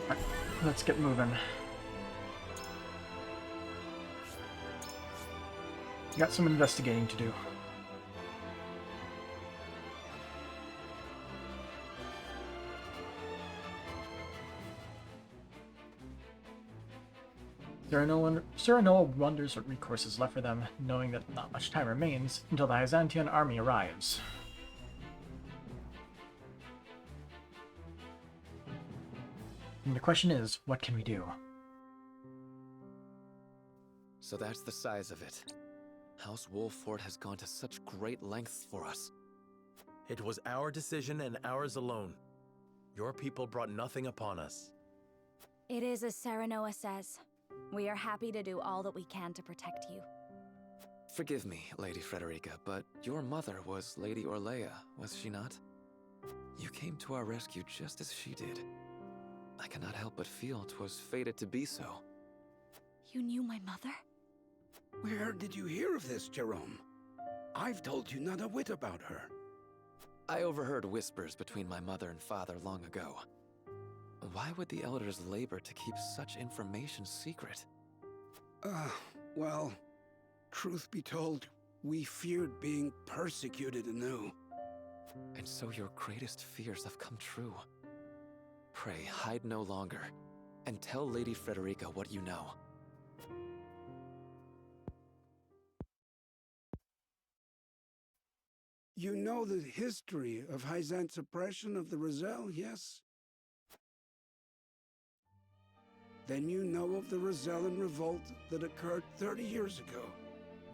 Alright, let's get moving. Got some investigating to do. Cyrano wonders what recourse is left for them, knowing that not much time remains until the Byzantine army arrives. And the question is, what can we do? So that's the size of it. House Wolffort has gone to such great lengths for us. It was our decision and ours alone. Your people brought nothing upon us. It is as Serenoa says. We are happy to do all that we can to protect you. Forgive me, Lady Frederica, but your mother was Lady Orlea, was she not? You came to our rescue just as she did. I cannot help but feel 'twas fated to be so. You knew my mother? Where did you hear of this, Jerome? I've told you not a whit about her. I overheard whispers between my mother and father long ago. Why would the elders labor to keep such information secret? Well, truth be told, we feared being persecuted anew. And so your greatest fears have come true. Pray, hide no longer, and tell Lady Frederica what you know. You know the history of Hyzant's oppression of the Roselle, yes? Then you know of the Rosellan revolt that occurred 30 years ago.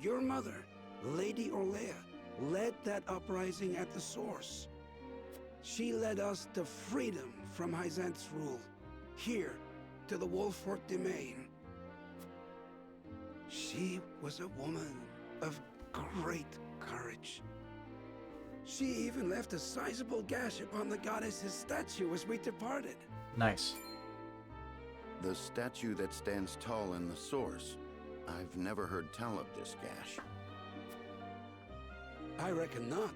Your mother, Lady Orlea, led that uprising at the source. She led us to freedom from Hyzant's rule, here to the Wolffort domain. She was a woman of great courage. She even left a sizable gash upon the goddess's statue as we departed. Nice. The statue that stands tall in the source. I've never heard tell of this gash. I reckon not.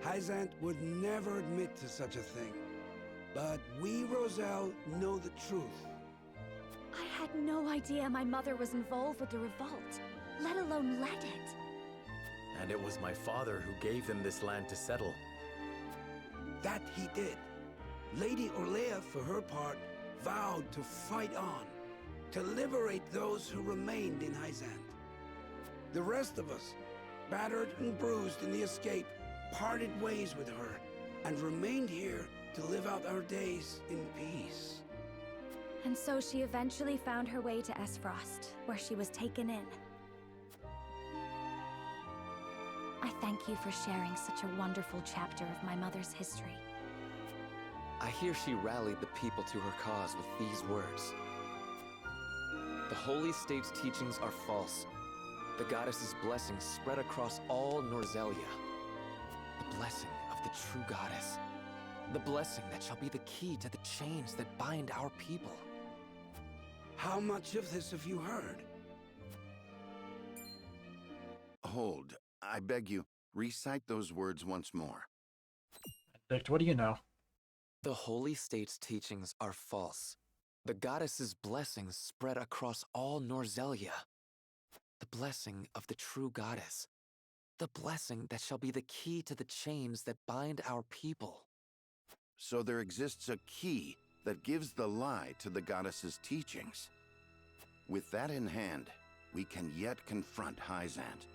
Hyzant would never admit to such a thing. But we, Roselle, know the truth. I had no idea my mother was involved with the revolt, let alone led it. And it was my father who gave them this land to settle. That he did. Lady Orlea, for her part, vowed to fight on, to liberate those who remained in Hyzant. The rest of us, battered and bruised in the escape, parted ways with her, and remained here to live out our days in peace. And so she eventually found her way to Esfrost, where she was taken in. I thank you for sharing such a wonderful chapter of my mother's history. I hear she rallied the people to her cause with these words. The Holy State's teachings are false. The goddess's blessings spread across all Norzelia. The blessing of the true goddess. The blessing that shall be the key to the chains that bind our people. How much of this have you heard? Hold. I beg you, recite those words once more. Benedict, what do you know? The Holy State's teachings are false. The goddess's blessings spread across all Norzelia. The blessing of the true goddess. The blessing that shall be the key to the chains that bind our people. So there exists a key that gives the lie to the goddess's teachings. With that in hand, we can yet confront Hyzant.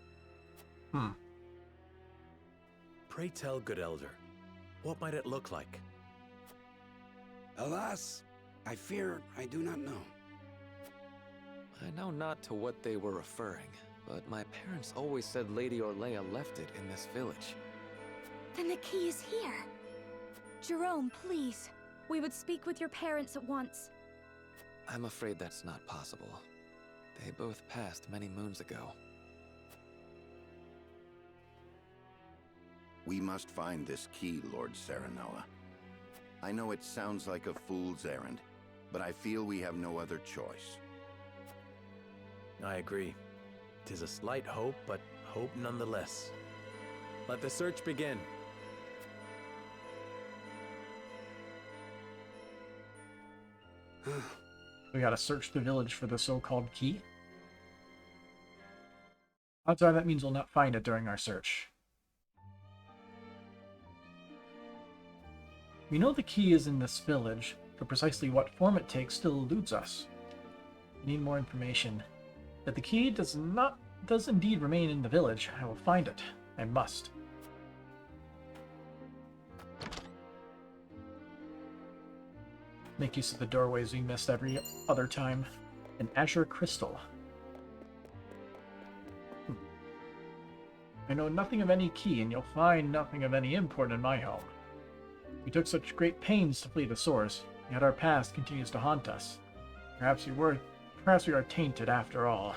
Pray tell, good elder, what might it look like? Alas, I fear I do not know. I know not to what they were referring, but my parents always said Lady Orlea left it in this village. Then the key is here. Jerome, please. We would speak with your parents at once. I'm afraid that's not possible. They both passed many moons ago. We must find this key, Lord Serenoa. I know it sounds like a fool's errand, but I feel we have no other choice. I agree. 'Tis a slight hope, but hope nonetheless. Let the search begin. We gotta search the village for the so-called key. Odds are that means we'll not find it during our search. We know the key is in this village, but precisely what form it takes still eludes us. We need more information. If the key does indeed remain in the village, I will find it. I must. Make use of the doorways we missed every other time. An azure crystal. I know nothing of any key, and you'll find nothing of any import in my home. We took such great pains to flee the source, yet our past continues to haunt us. Perhaps we are tainted after all.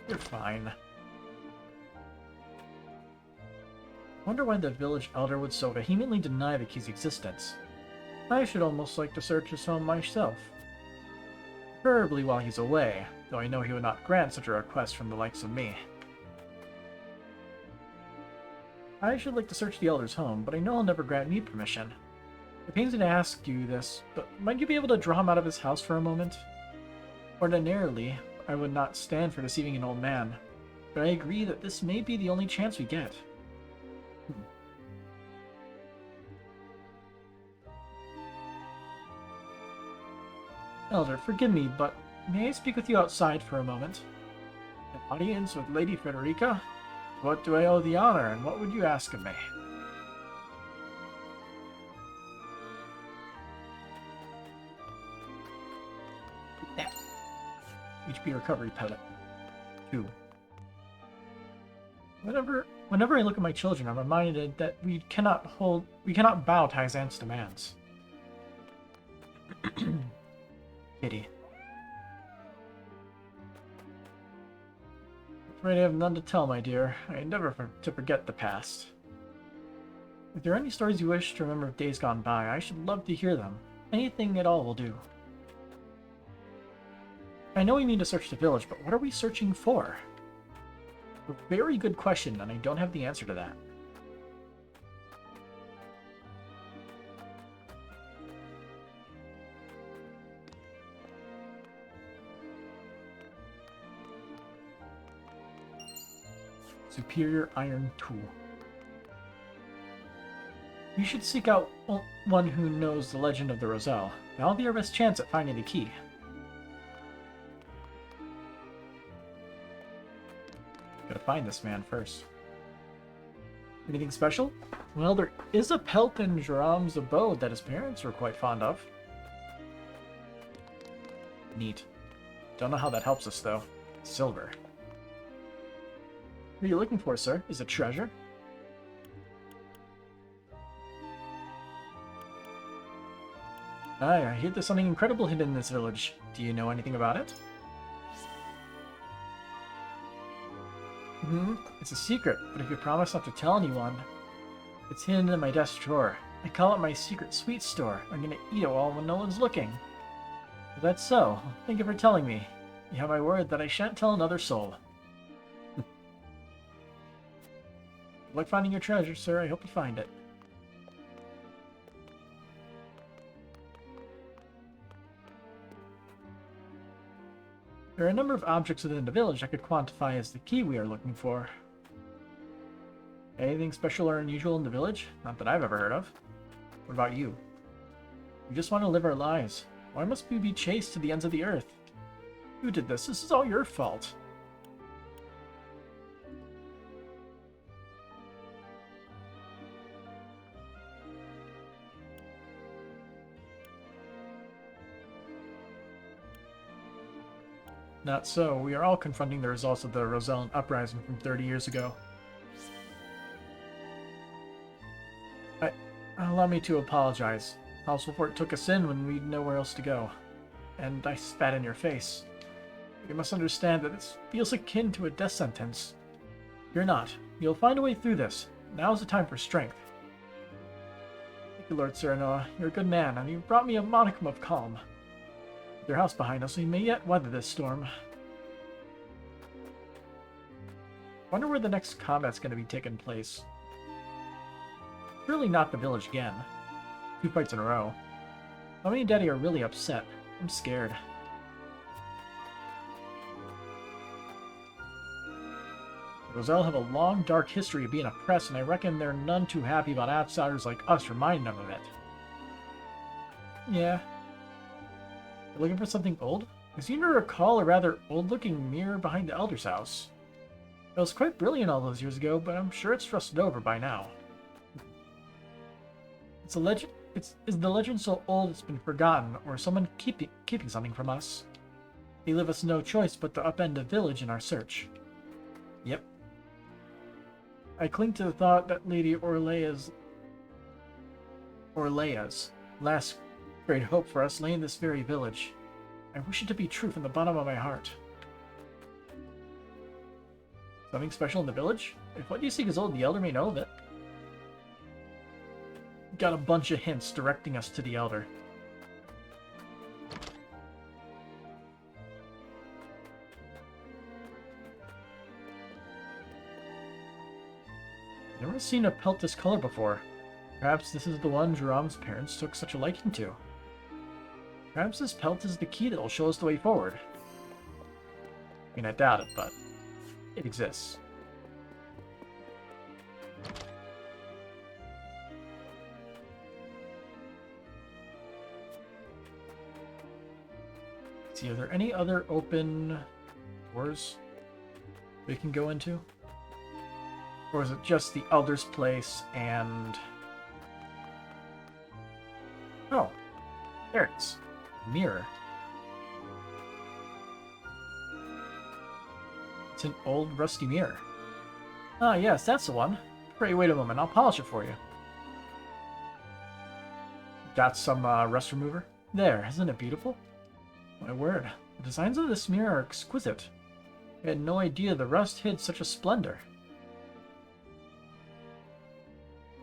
You're fine. Wonder why the village elder would so vehemently deny the key's existence. I should almost like to search his home myself. Preferably while he's away, though I know he would not grant such a request from the likes of me. I should like to search the elder's home, but I know he'll never grant me permission. It pains me to ask you this, but might you be able to draw him out of his house for a moment? Ordinarily, I would not stand for deceiving an old man, but I agree that this may be the only chance we get. Elder, forgive me, but may I speak with you outside for a moment? An audience with Lady Frederica? What do I owe the honor, and what would you ask of me? Yeah. HP recovery pellet. 2. Whenever I look at my children, I'm reminded that we cannot bow to Hyzant's demands. Kitty. Afraid I have none to tell, my dear. I endeavor to forget the past. If there are any stories you wish to remember of days gone by, I should love to hear them. Anything at all will do. I know we need to search the village, but what are we searching for? A very good question, and I don't have the answer to that. Superior iron tool. We should seek out one who knows the legend of the Roselle. That'll be our best chance at finding the key. Gotta find this man first. Anything special? Well, there is a pelt in Jerome's abode that his parents were quite fond of. Neat. Don't know how that helps us, though. Silver. What are you looking for, sir? Is it treasure? Aye, I hear there's something incredible hidden in this village. Do you know anything about it? It's a secret, but if you promise not to tell anyone... It's hidden in my desk drawer. I call it my secret sweet store. I'm gonna eat it all when no one's looking. If that's so, thank you for telling me. You have my word that I shan't tell another soul. Good luck finding your treasure, sir. I hope you find it. There are a number of objects within the village I could quantify as the key we are looking for. Anything special or unusual in the village? Not that I've ever heard of. What about you? We just want to live our lives. Why must we be chased to the ends of the earth? You did this. This is all your fault. Not so. We are all confronting the results of the Rosellan uprising from 30 years ago. Allow me to apologize. House Wolfort took us in when we had nowhere else to go. And I spat in your face. You must understand that this feels akin to a death sentence. You're not. You'll find a way through this. Now's the time for strength. Thank you, Lord Serenoa. You're a good man, and you've brought me a modicum of calm. With your house behind us, we may yet weather this storm. Wonder where the next combat's going to be taking place. Surely not the village again. 2 fights in a row. Mommy and Daddy are really upset. I'm scared. Roselle have a long, dark history of being oppressed, and I reckon they're none too happy about outsiders like us reminding them of it. Yeah. You're looking for something old? I seem to recall a rather old-looking mirror behind the Elder's house. It was quite brilliant all those years ago, but I'm sure it's rusted over by now. It's a legend. Is the legend so old it's been forgotten, or someone keeping something from us? They leave us no choice but to upend a village in our search. Yep. I cling to the thought that Lady Orlea's last great hope for us lay in this very village. I wish it to be true from the bottom of my heart. Something special in the village? If what you seek is old, the Elder may know of it. Got a bunch of hints directing us to the Elder. Never seen a pelt this color before. Perhaps this is the one Jerome's parents took such a liking to. Perhaps this pelt is the key that will show us the way forward. I mean, I doubt it, but it exists. Let's see, are there any other open doors we can go into? Or is it just the Elder's place and... Oh, there it is. Mirror. It's an old rusty mirror. Ah, yes, that's the one. Pray, wait a moment, I'll polish it for you. Got some rust remover? There, isn't it beautiful? My word, the designs of this mirror are exquisite. I had no idea the rust hid such a splendor.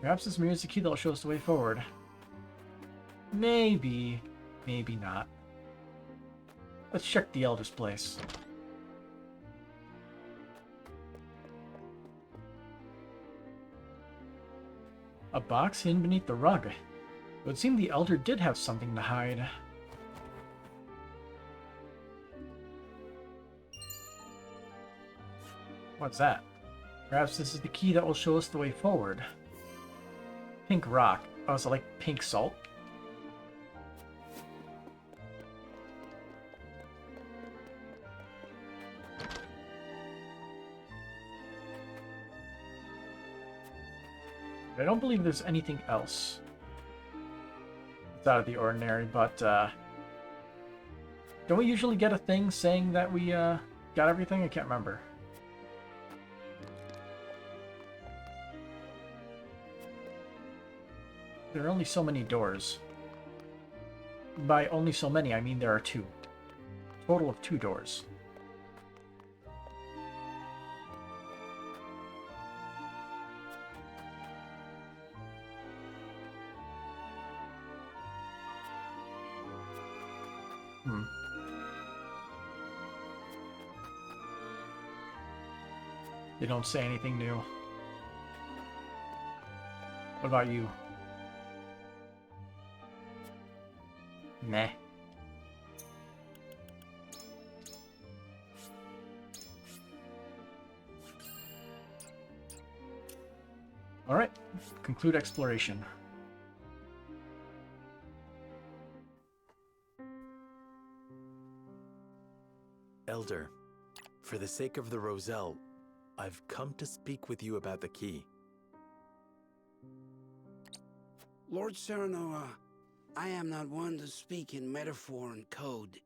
Perhaps this mirror is the key that will show us the way forward. Maybe. Maybe not. Let's check the Elder's place. A box hidden beneath the rug. It would seem the Elder did have something to hide. What's that? Perhaps this is the key that will show us the way forward. Pink rock. Oh, is it like pink salt? I don't believe there's anything else. It's out of the ordinary, but don't we usually get a thing saying that we got everything? I can't remember. There are only so many doors. By only so many, I mean there are 2. Total of 2 doors. They don't say anything new. What about you? Meh. Alright, conclude exploration. Elder, for the sake of the Roselle, I've come to speak with you about the key. Lord Serenoa, I am not one to speak in metaphor and code.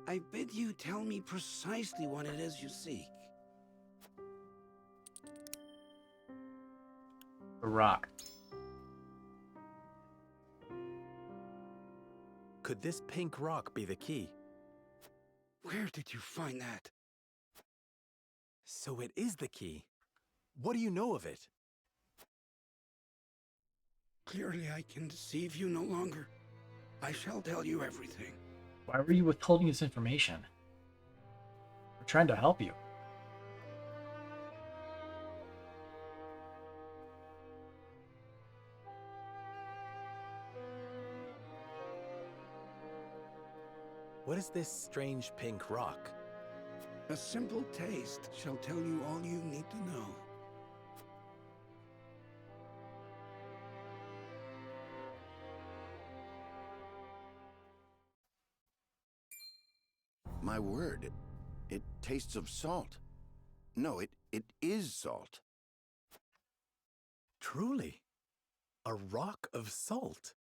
I bid you tell me precisely what it is you seek. The rock. Could this pink rock be the key? Where did you find that? So it is the key. What do you know of it? Clearly I can deceive you no longer. I shall tell you everything. Why were you withholding this information? We're trying to help you. What is this strange pink rock? A simple taste shall tell you all you need to know. My word, it tastes of salt. No, it is salt. Truly, a rock of salt.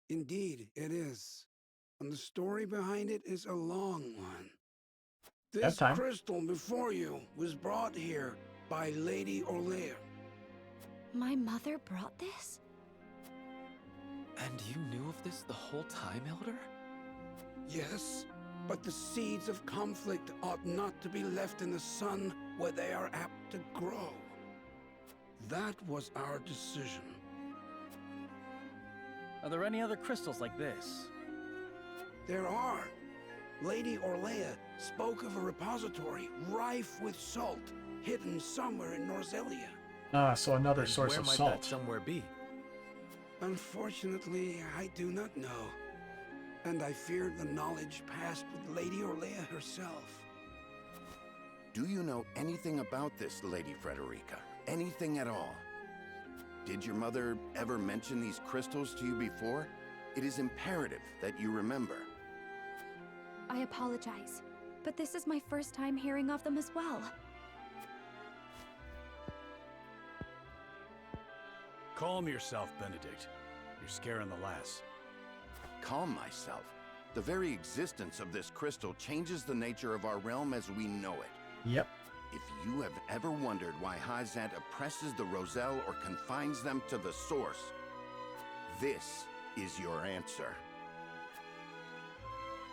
Indeed, it is. And the story behind it is a long one. Have This time. crystal before you was brought here by Lady Orlea. My mother brought this? And you knew of this the whole time, Elder? Yes, but the seeds of conflict ought not to be left in the sun where they are apt to grow. That was our decision. Are there any other crystals like this? There are. Lady Orlea spoke of a repository rife with salt, hidden somewhere in Norzelia. Ah, so another And source where of might salt. that somewhere be? Unfortunately, I do not know. And I fear the knowledge passed with Lady Orlea herself. Do you know anything about this, Lady Frederica? Anything at all? Did your mother ever mention these crystals to you before? It is imperative that you remember. I apologize, but this is my first time hearing of them as well. Calm yourself, Benedict. You're scaring the lass. Calm myself. The very existence of this crystal changes the nature of our realm as we know it. Yep. If you have ever wondered why Hyzant oppresses the Roselle or confines them to the source, this is your answer.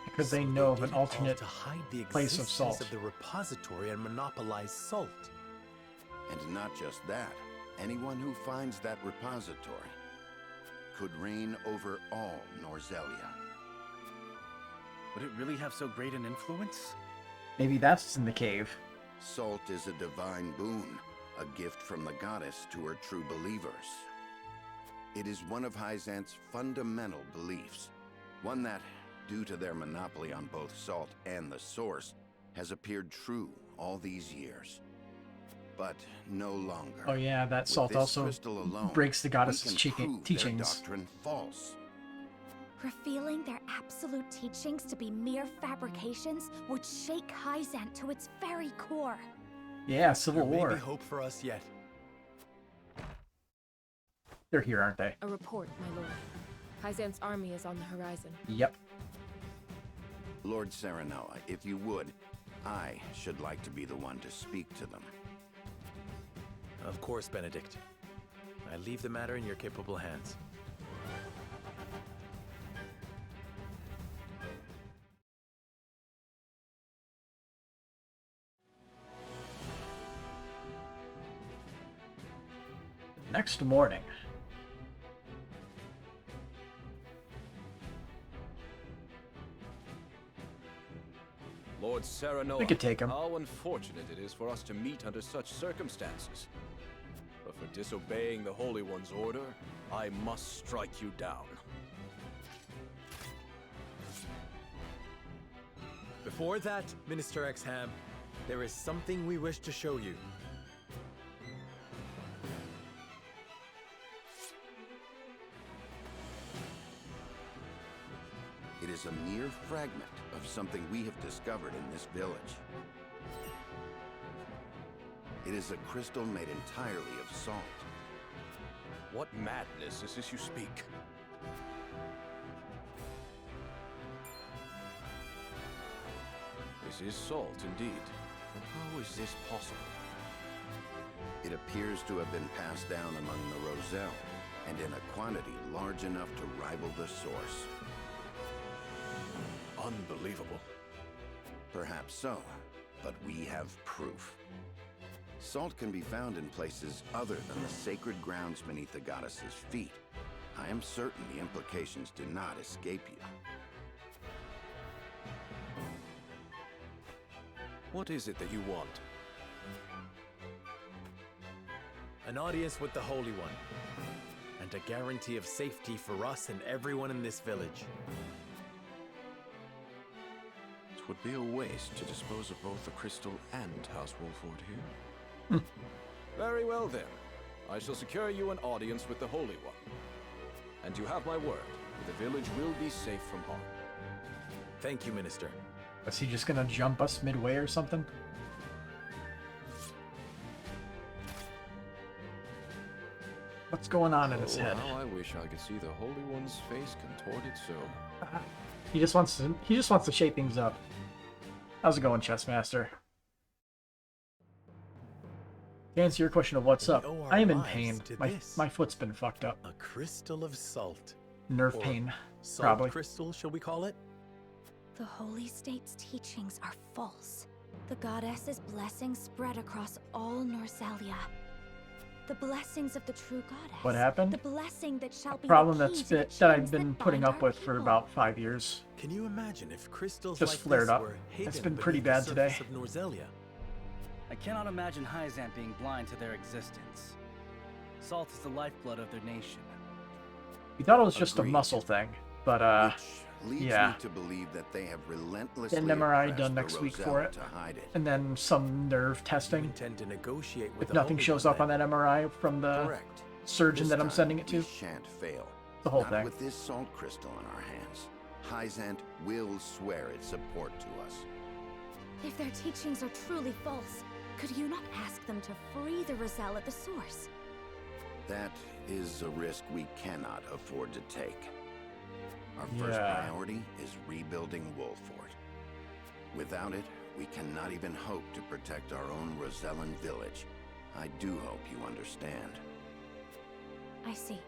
Because they So know of did an it all alternate to hide the place of existence salt. of the repository and monopolize salt. And not just that, anyone who finds that repository could reign over all Norzelia. Would it really have so great an influence? Maybe that's in the cave. Salt is a divine boon, a gift from the goddess to her true believers. It is one of Hyzant's fundamental beliefs, one that, due to their monopoly on both salt and the source, has appeared true all these years. But no longer. Oh yeah, that With salt this also crystal alone, breaks the we goddess's can prove their teachings. doctrine false. Revealing their absolute teachings to be mere fabrications would shake Hyzant to its very core. Yeah, Civil There may War. be hope for us yet. They're here, aren't they? A report, my lord. Hyzant's army is on the horizon. Yep. Lord Serenoa, if you would, I should like to be the one to speak to them. Of course, Benedict. I leave the matter in your capable hands. Next morning. Lord Serenoa, We could take him. how unfortunate it is for us to meet under such circumstances. But for disobeying the Holy One's order, I must strike you down. Before that, Minister Exham, there is something we wish to show you. It is a mere fragment of something we have discovered in this village. It is a crystal made entirely of salt. What madness is this you speak? This is salt, indeed. But how is this possible? It appears to have been passed down among the Roselle, and in a quantity large enough to rival the source. Unbelievable. Perhaps so, but we have proof. Salt can be found in places other than the sacred grounds beneath the goddess's feet. I am certain the implications do not escape you. What is it that you want? An audience with the Holy One, and a guarantee of safety for us and everyone in this village. would be a waste to dispose of both the crystal and House Wolford here. Very well then. I shall secure you an audience with the Holy One. And you have my word, the village will be safe from harm. Thank you, Minister. Is he just gonna jump us midway or something? What's going on in his head? How I wish I could see the Holy One's face contorted so. He just wants to shake things up. How's it going, Chessmaster? To answer your question of what's up, I am in pain. My foot's been fucked up. A crystal of salt. Nerve Or pain, Salt probably. crystal, shall we call it? The Holy State's teachings are false. The goddess's blessings spread across all Norzelia. The blessings of the true goddess. What happened? The blessing that shall be Problem the key that's to the that I've chains been that putting bind up our with for people. about 5 years. Can you imagine if crystals Just like flared this up. were It's hidden been pretty beneath bad the today. surface of Norzelia? I cannot imagine Hyzant being blind to their existence. Salt is the lifeblood of their nation. We thought it was just Agreed. a muscle thing, but Which leads yeah. me to believe that they have relentlessly Get an MRI oppressed done the next week Roselle for it. to hide it. and then some nerve You testing. intend to negotiate with If the nothing Holy shows One, up on then? that MRI from the Correct. surgeon This that I'm time, sending it we to, shan't fail. the whole Not thing. with this salt crystal in our hands. Hyzant will swear its support to us. If their teachings are truly false, could you not ask them to free the Roselle at the source? That is a risk we cannot afford to take. Our first Yeah. priority is rebuilding Wolford. Without it, we cannot even hope to protect our own Rosellan village. I do hope you understand. I see.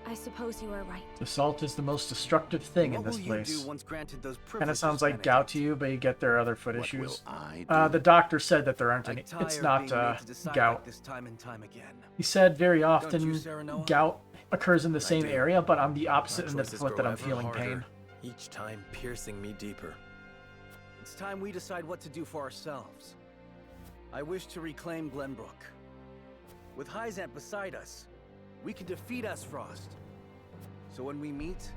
I suppose you are right. The salt is the most destructive thing in What this will place. you do once granted those Kind privileges, of sounds like Benedict? gout to you, but you get their other foot What issues. will I do? The doctor said that there aren't I any. tire It's of not being made to decide gout. like this time and time again. He said very Don't often you, Sarah Noah? gout occurs in the same do. area, but I'm the opposite Our end of the choices foot grow that I'm ever feeling harder, pain. each time piercing me deeper. It's time we decide what to do for ourselves. I wish to reclaim Glenbrook. With Hyzant beside us, we can defeat Frost. So when we meet,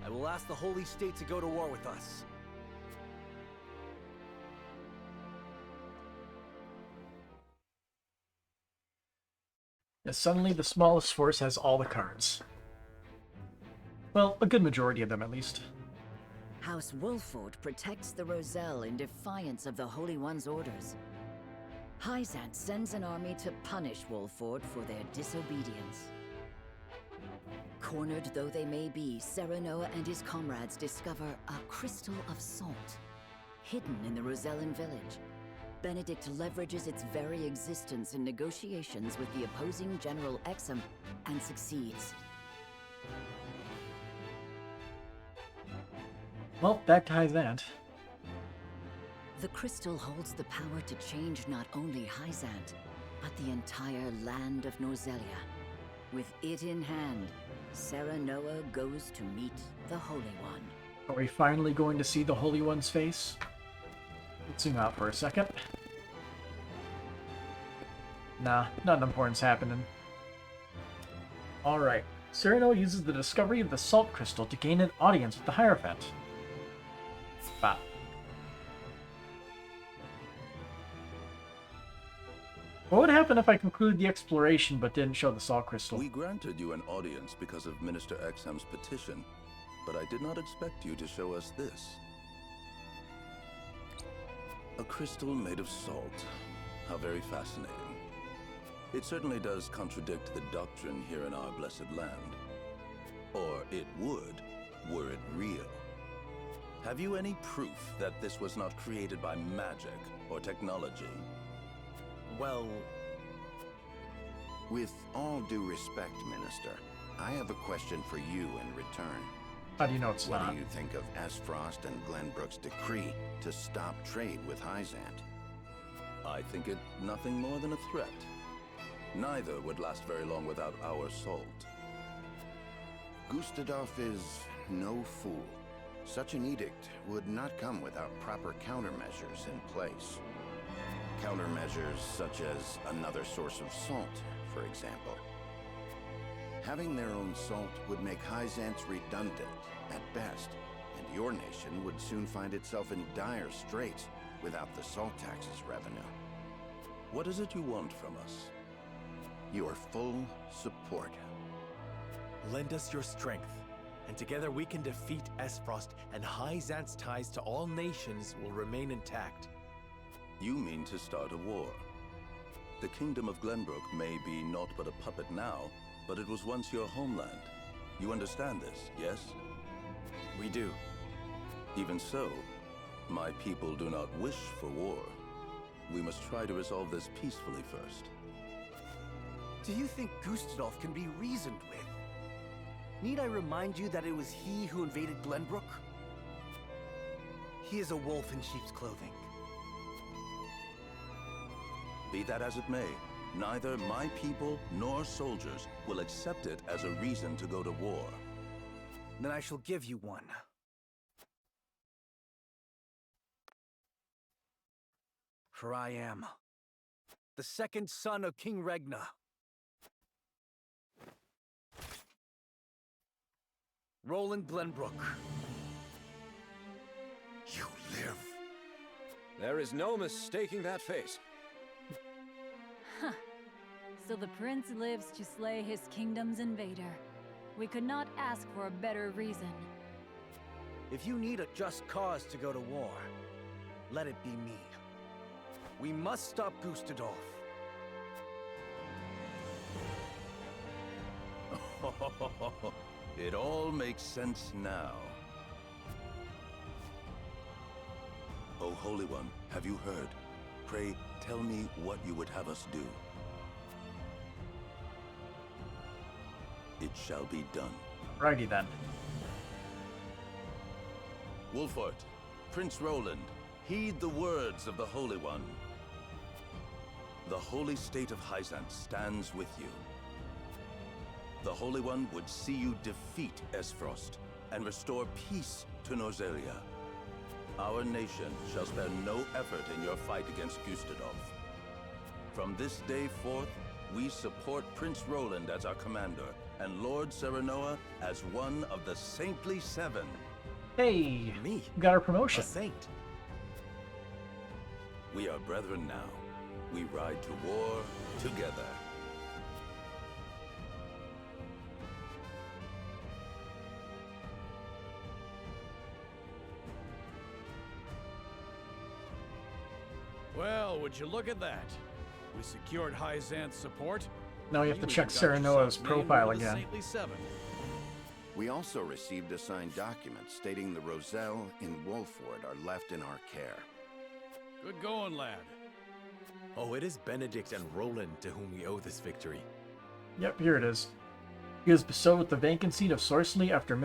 I will ask the Holy State to go to war with us. And suddenly, the smallest force has all the cards. Well, a good majority of them, at least. House Wolford protects the Roselle in defiance of the Holy One's orders. Hyzant sends an army to punish Wolford for their disobedience. Cornered though they may be, Serenoa and his comrades discover a crystal of salt, hidden in the Rosellan village. Benedict leverages its very existence in negotiations with the opposing General Exum and succeeds. Well, back to Hyzant. The crystal holds the power to change not only Hyzant, but the entire land of Norzelia. With it in hand, Serenoa goes to meet the Holy One. Are we finally going to see the Holy One's face? Let's zoom out for a second. Nah, nothing important's happening. Alright. Serenoa uses the discovery of the salt crystal to gain an audience with the Hierophant. Bop. What would happen if I concluded the exploration but didn't show the salt crystal? We granted you an audience because of Minister Exham's petition, but I did not expect you to show us this. A crystal made of salt. How very fascinating. It certainly does contradict the doctrine here in our blessed land. Or it would, were it real. Have you any proof that this was not created by magic or technology? Well, with all due respect, Minister, I have a question for you in return. How do you know it's What not? do you think of Frost and Glenbrook's decree to stop trade with Hyzant? I think it nothing more than a threat. Neither would last very long without our salt. Gustadov is no fool. Such an edict would not come without proper countermeasures in place. Countermeasures such as another source of salt, for example. Having their own salt would make Hyzant's redundant, at best, And your nation would soon find itself in dire straits without the salt tax's revenue. What is it you want from us? Your full support. Lend us your strength, and together we can defeat Esfrost, and Hyzant's ties to all nations will remain intact. You mean to start a war? The Kingdom of Glenbrook may be naught but a puppet now, but it was once your homeland. You understand this, yes? We do. Even so, my people do not wish for war. We must try to resolve this peacefully first. Do you think Gustadolf can be reasoned with? Need I remind you that it was he who invaded Glenbrook? He is a wolf in sheep's clothing. Be that as it may, neither my people nor soldiers will accept it as a reason to go to war. Then I shall give you one. For I am the second son of King Regna. Roland Glenbrook. You live. There is no mistaking that face. Huh. So the prince lives to slay his kingdom's invader. We could not ask for a better reason. If you need a just cause to go to war, let it be me. We must stop Gustadolf. It all makes sense now. O Holy One, have you heard? Pray, tell me what you would have us do. It shall be done. Righty then. Wolfort, Prince Roland, heed the words of the Holy One. The holy state of Hyzant stands with you. The Holy One would see you defeat Esfrost and restore peace to Norzelia. Our nation shall spare no effort in your fight against Gustadolf. From this day forth, we support Prince Roland as our commander and Lord Serenoa as one of the Saintly Seven. Hey, me, we got our promotion. A saint. We are brethren now. We ride to war together. Well, would you look at that? We secured Hyzant's support. Now you have to You check even got Serenoa's yourself named profile one of the again. Saintly Seven. We also received a signed document stating the Roselle in Wolford are left in our care. Good going, lad. Oh, it is Benedict and Roland to whom we owe this victory. Yep, here it is. He was bestowed with the vacant seat of Sorcery after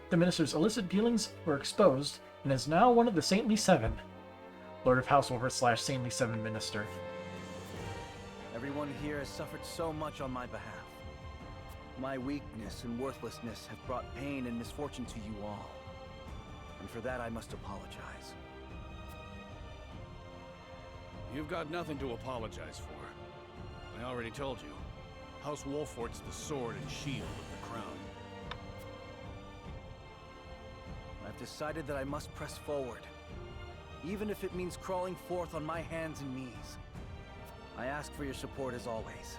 the minister's illicit dealings were exposed, and is now one of the Saintly Seven. Lord of Householder / Saintly Seven Minister. Everyone here has suffered so much on my behalf. My weakness and worthlessness have brought pain and misfortune to you all. And for that I must apologize. You've got nothing to apologize for. I already told you. House Wolfort's the sword and shield of the crown. I've decided that I must press forward, even if it means crawling forth on my hands and knees. I ask for your support as always.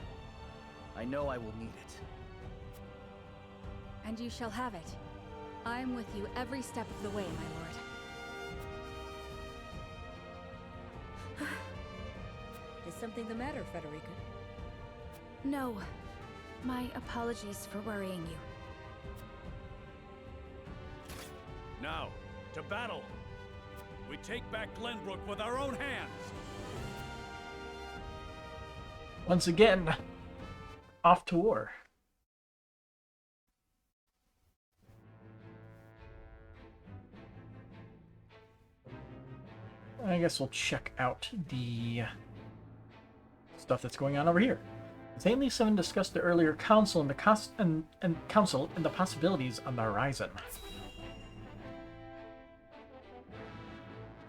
I know I will need it. And you shall have it. I am with you every step of the way, my lord. Is something the matter, Frederica? No. My apologies for worrying you. Now, to battle! We take back Glenbrook with our own hands! Once again, off to war. I guess we'll check out the stuff that's going on over here. The Saintly Seven discussed the earlier council and the council and the possibilities on the horizon.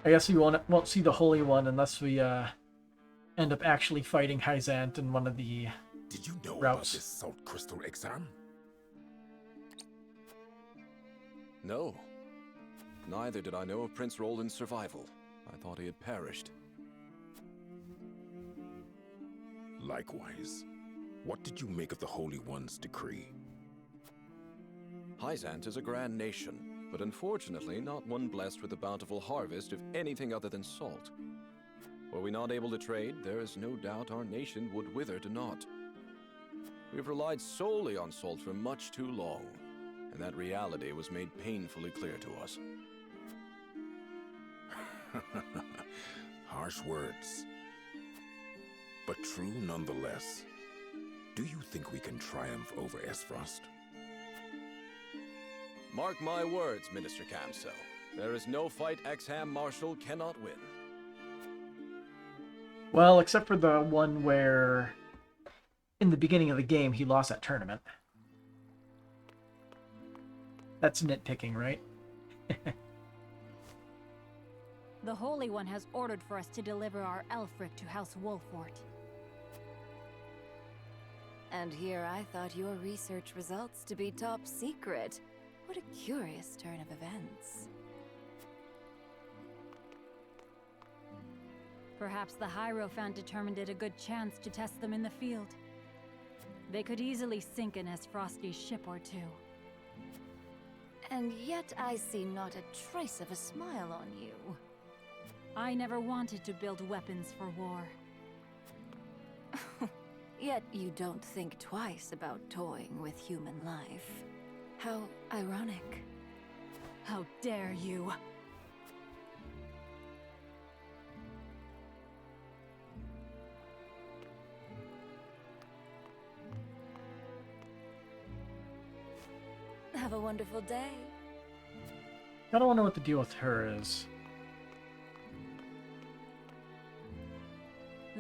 I guess we won't see the Holy One unless we end up actually fighting Hyzant in one of the Did you know routes. about this salt crystal exam? No. Neither did I know of Prince Roland's survival. I thought he had perished. Likewise. What did you make of the Holy One's decree? Hyzant is a grand nation, but unfortunately not one blessed with a bountiful harvest of anything other than salt. Were we not able to trade, there is no doubt our nation would wither to naught. We've relied solely on salt for much too long, and that reality was made painfully clear to us. Harsh words, but true nonetheless. Do you think we can triumph over Esfrost? Mark my words, Minister Camso. There is no fight Exham Marshal cannot win. Well, except for the one where, in the beginning of the game, he lost that tournament. That's nitpicking, right? The Holy One has ordered for us to deliver our Elfric to House Wolfort. And here I thought your research results to be top secret. What a curious turn of events. Perhaps the Hierophant determined it a good chance to test them in the field. They could easily sink an Esfrosti's ship or two. And yet I see not a trace of a smile on you. I never wanted to build weapons for war. Yet you don't think twice about toying with human life. How ironic. How dare you! Have a wonderful day. I don't know what the deal with her is.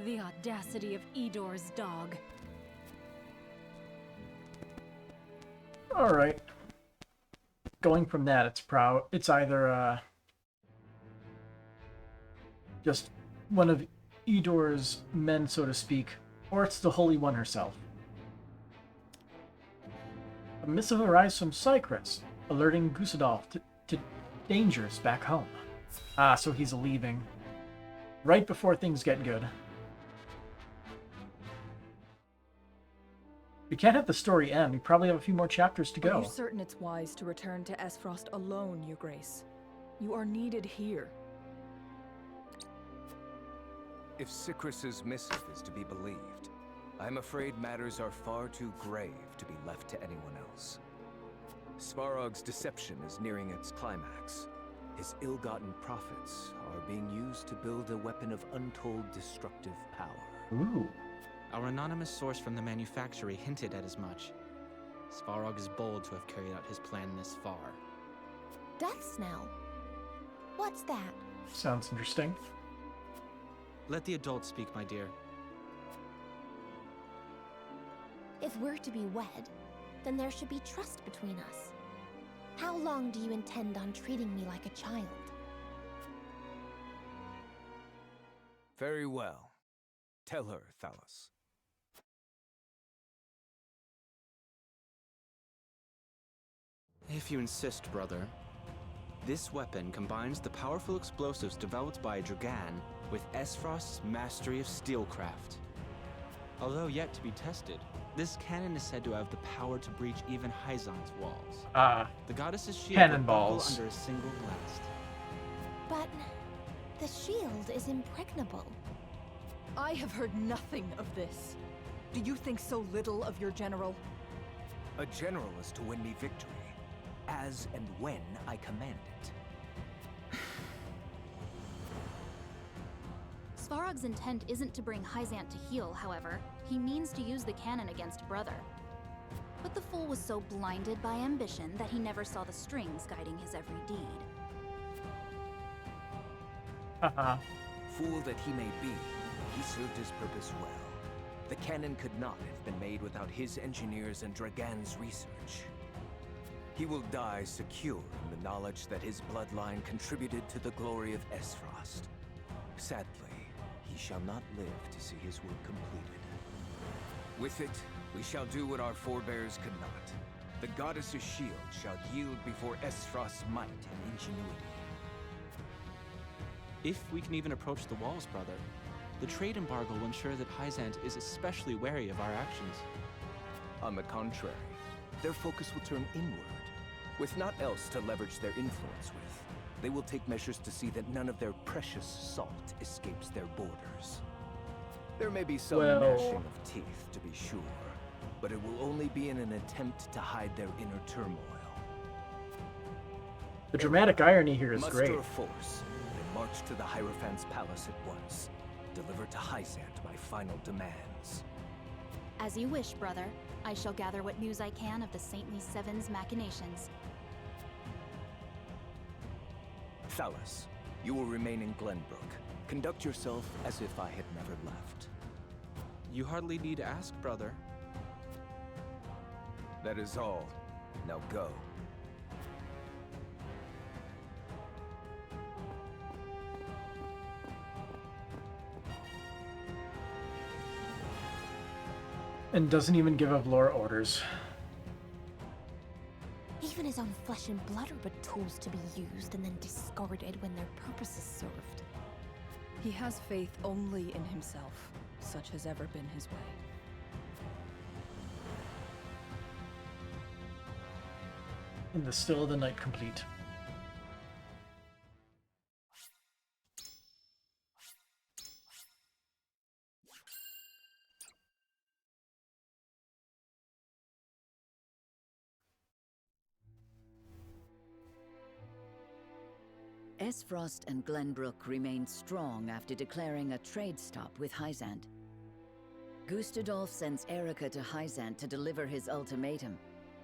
The audacity of Edor's dog. Alright. Going from that, it's either just one of Edor's men, so to speak, or it's the Holy One herself. A missive arrives from Cyprus, alerting Gusadolf to dangers back home. Ah, so he's leaving. Right before things get good. We can't have the story end. We probably have a few more chapters to go. Are you certain it's wise to return to Esfrost alone, Your Grace? You are needed here. If Cycrus's missive is to be believed, I'm afraid matters are far too grave to be left to anyone else. Svarog's deception is nearing its climax. His ill-gotten profits are being used to build a weapon of untold destructive power. Ooh. Our anonymous source from the manufactory hinted at as much. Svarog is bold to have carried out his plan this far. Death Snell? What's that? Sounds interesting. Let the adults speak, my dear. If we're to be wed, then there should be trust between us. How long do you intend on treating me like a child? Very well. Tell her, Thalos. If you insist, brother. This weapon combines the powerful explosives developed by Dragan with Esfrost's mastery of steelcraft. Although yet to be tested, this cannon is said to have the power to breach even Hyzant's walls. The goddess's shield cannonballs will buckle under a single blast. But the shield is impregnable. I have heard nothing of this. Do you think so little of your general? A general is to win me victory, as and when I command it. Svarog's intent isn't to bring Hyzant to heel, however. He means to use the cannon against Brother. But the fool was so blinded by ambition that he never saw the strings guiding his every deed. Fool that he may be, he served his purpose well. The cannon could not have been made without his engineers and Dragan's research. He will die secure in the knowledge that his bloodline contributed to the glory of Esfrost. Sadly, he shall not live to see his work completed. With it, we shall do what our forebears could not. The goddess's shield shall yield before Esfrost's might and ingenuity. If we can even approach the walls, brother, the trade embargo will ensure that Hyzant is especially wary of our actions. On the contrary, their focus will turn inward. With naught else to leverage their influence with, they will take measures to see that none of their precious salt escapes their borders. There may be some gnashing of teeth, to be sure, but it will only be in an attempt to hide their inner turmoil. The dramatic irony here is great. Muster a force, and march to the Hierophant's palace at once. Deliver to Hyzant my final demands. As you wish, brother. I shall gather what news I can of the Saintly Seven's machinations. Thalas, you will remain in Glenbrook. Conduct yourself as if I had never left. You hardly need to ask, brother. That is all. Now go. And doesn't even give Avlora orders. Even his own flesh and blood are but tools to be used and then discarded when their purpose is served. He has faith only in himself. Such has ever been his way. In the still of the night complete. Esfrost and Glenbrook remained strong after declaring a trade stop with Hyzant. Gustadolf sends Erica to Hyzant to deliver his ultimatum,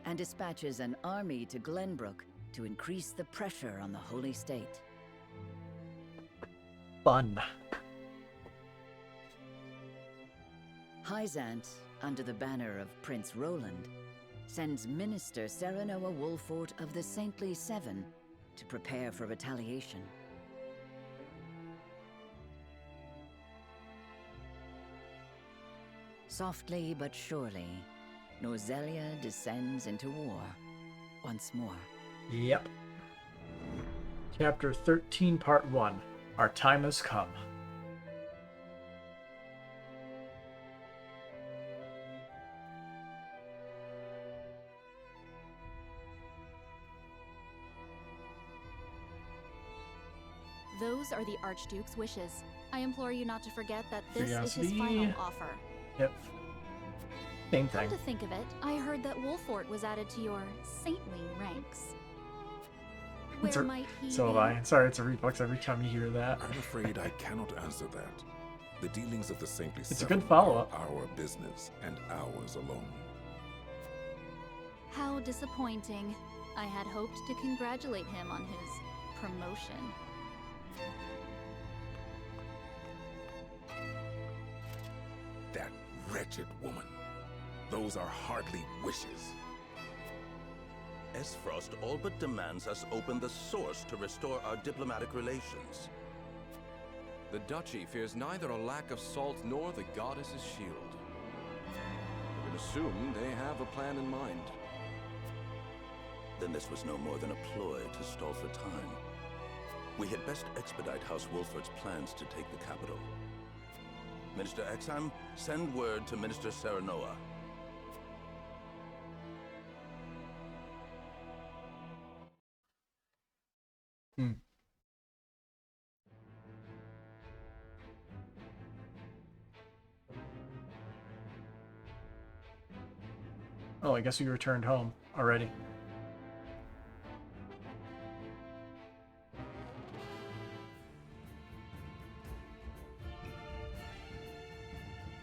and dispatches an army to Glenbrook to increase the pressure on the Holy State. Fun. Hyzant, under the banner of Prince Roland, sends Minister Serenoa Wolfort of the Saintly Seven to prepare for retaliation. Softly but surely, Norzelia descends into war once more. Yep. Chapter 13, Part 1. Our time has come. Those are the Archduke's wishes. I implore you not to forget that this is his Curiosity. final offer. Yep. Same thing. Come to think of it, I heard that Wolfort was added to your saintly ranks. Where might he So have be? I. Sorry, it's a reflex every time you hear that. I'm afraid I cannot answer that. The dealings of the Saintly It's a Seven good follow-up. are our business and ours alone. How disappointing. I had hoped to congratulate him on his promotion. That wretched woman. Those are hardly wishes. Esfrost all but demands us open the source to restore our diplomatic relations. The Duchy fears neither a lack of salt nor the goddess's shield. I would assume they have a plan in mind. Then this was no more than a ploy to stall for time. We had best expedite House Wolfort's plans to take the capital. Minister Exham, send word to Minister Serenoa. Oh, I guess we returned home already.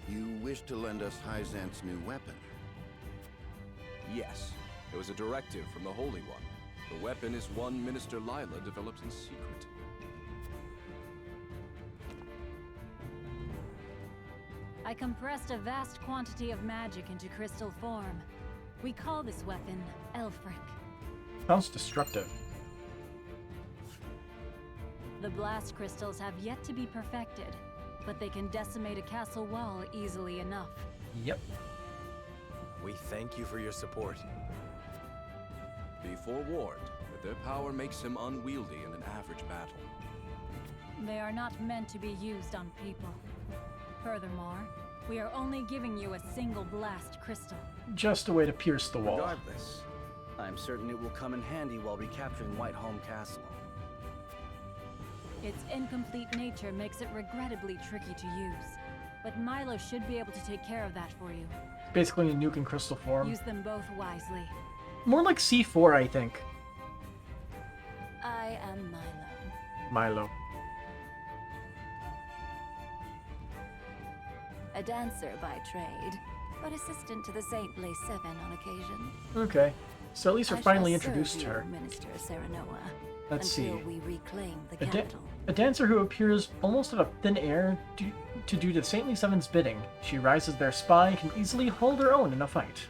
You wish to lend us Hyzant's new weapon? Yes, it was a directive from the Holy One. The weapon is one Minister Lila developed in secret. I compressed a vast quantity of magic into crystal form. We call this weapon Elfric. Sounds destructive. The blast crystals have yet to be perfected, but they can decimate a castle wall easily enough. Yep. We thank you for your support. Be forewarned that their power makes him unwieldy in an average battle. They are not meant to be used on people. Furthermore, we are only giving you a single blast crystal. Just a way to pierce the wall. Regardless, I'm certain it will come in handy while recapturing Whiteholm Castle. Its incomplete nature makes it regrettably tricky to use, but Milo should be able to take care of that for you. Basically a nuke in crystal form. Use them both wisely. More like C4, I think. I am Milo. Milo. A dancer by trade, but assistant to the Saintly Seven on occasion. Okay, so at least we're finally I introduced to shall serve her. you, Minister Serenoa, Let's until see. we reclaim the capital. A dancer who appears almost out of thin air to do the Saintly Seven's bidding. She rises their spy and can easily hold her own in a fight.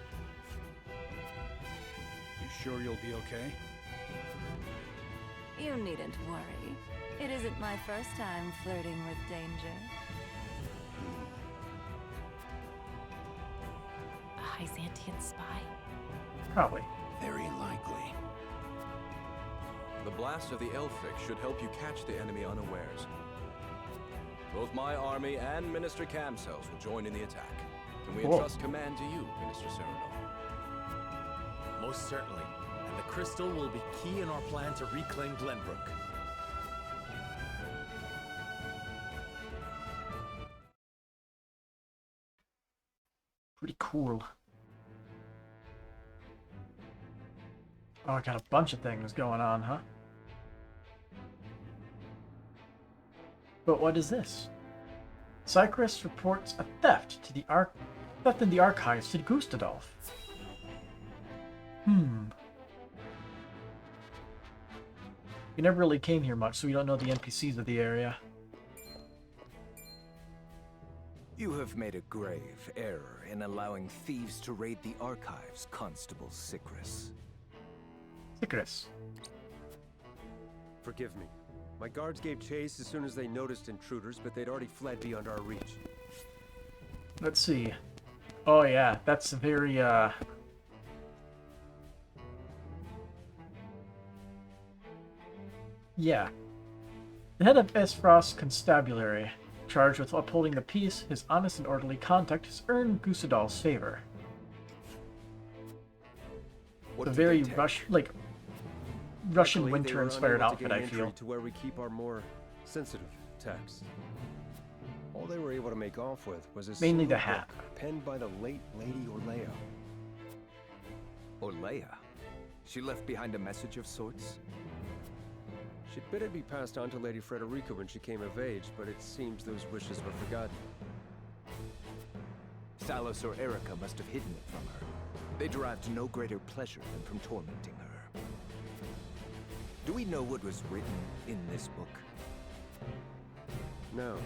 You sure you'll be okay? You needn't worry. It isn't my first time flirting with danger. A Hyzantian spy? Probably. Very likely. The blast of the Elphic should help you catch the enemy unawares. Both my army and Minister Camcells will join in the attack. Can we entrust command to you, Minister Sereno? Most certainly. And the crystal will be key in our plan to reclaim Glenbrook. Pretty cool. Oh, I got a bunch of things going on, huh? But what is this? Cycris reports a theft in the archives to Gustadolf. We never really came here much, so we don't know the NPCs of the area. You have made a grave error in allowing thieves to raid the archives, Constable Cycris. Cycris. Forgive me. My guards gave chase as soon as they noticed intruders, but they'd already fled beyond our reach. Let's see. Oh yeah, that's very, yeah. The head of Esfrost Constabulary, charged with upholding the peace, his honest and orderly conduct has earned Gustadolf's favor. What a did very they take? Russian Luckily, they winter were inspired unable to outfit, gain I entry feel. to where we keep our more sensitive texts. All they were able to make off with was a Mainly the single hat. book penned by the late Lady Orlea. Orlea? She left behind a message of sorts? She'd bid it be passed on to Lady Frederica when she came of age, but it seems those wishes were forgotten. Thalos or Erica must have hidden it from her. They derived no greater pleasure than from tormenting her. Do we know what was written in this book? No.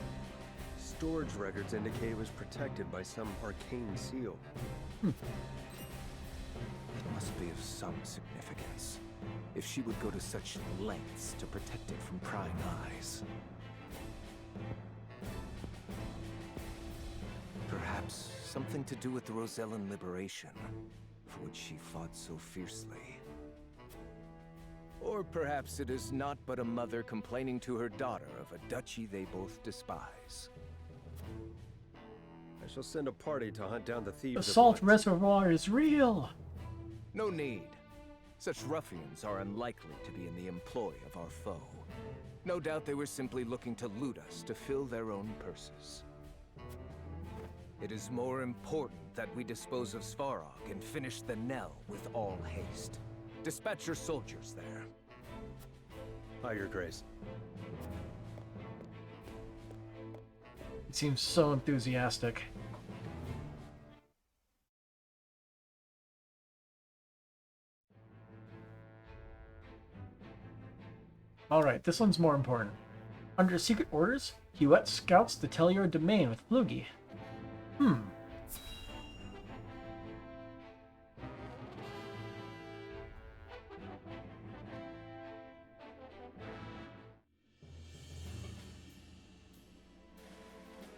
Storage records indicate it was protected by some arcane seal. It must be of some significance, if she would go to such lengths to protect it from prying eyes. Perhaps something to do with the Rosellan liberation, for which she fought so fiercely. Or perhaps it is not but a mother complaining to her daughter of a duchy they both despise. I shall send a party to hunt down the thieves. Assault Reservoir is real! No need. Such ruffians are unlikely to be in the employ of our foe. No doubt they were simply looking to loot us to fill their own purses. It is more important that we dispose of Svarog and finish the Nell with all haste. Dispatch your soldiers there. Aye, Your Grace. He seems so enthusiastic. Alright, this one's more important. Under secret orders, Hewitt scouts the Tellior domain with Flugy.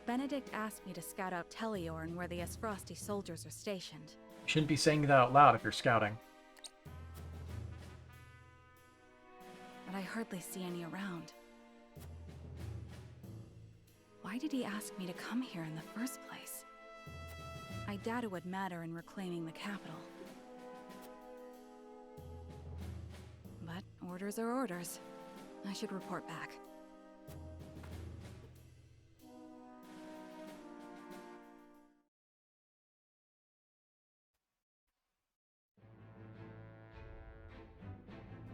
Benedict asked me to scout out Telliorn where the Esfrosti soldiers are stationed. You shouldn't be saying that out loud if you're scouting. But I hardly see any around. Why did he ask me to come here in the first place? I doubt it would matter in reclaiming the capital. But orders are orders. I should report back.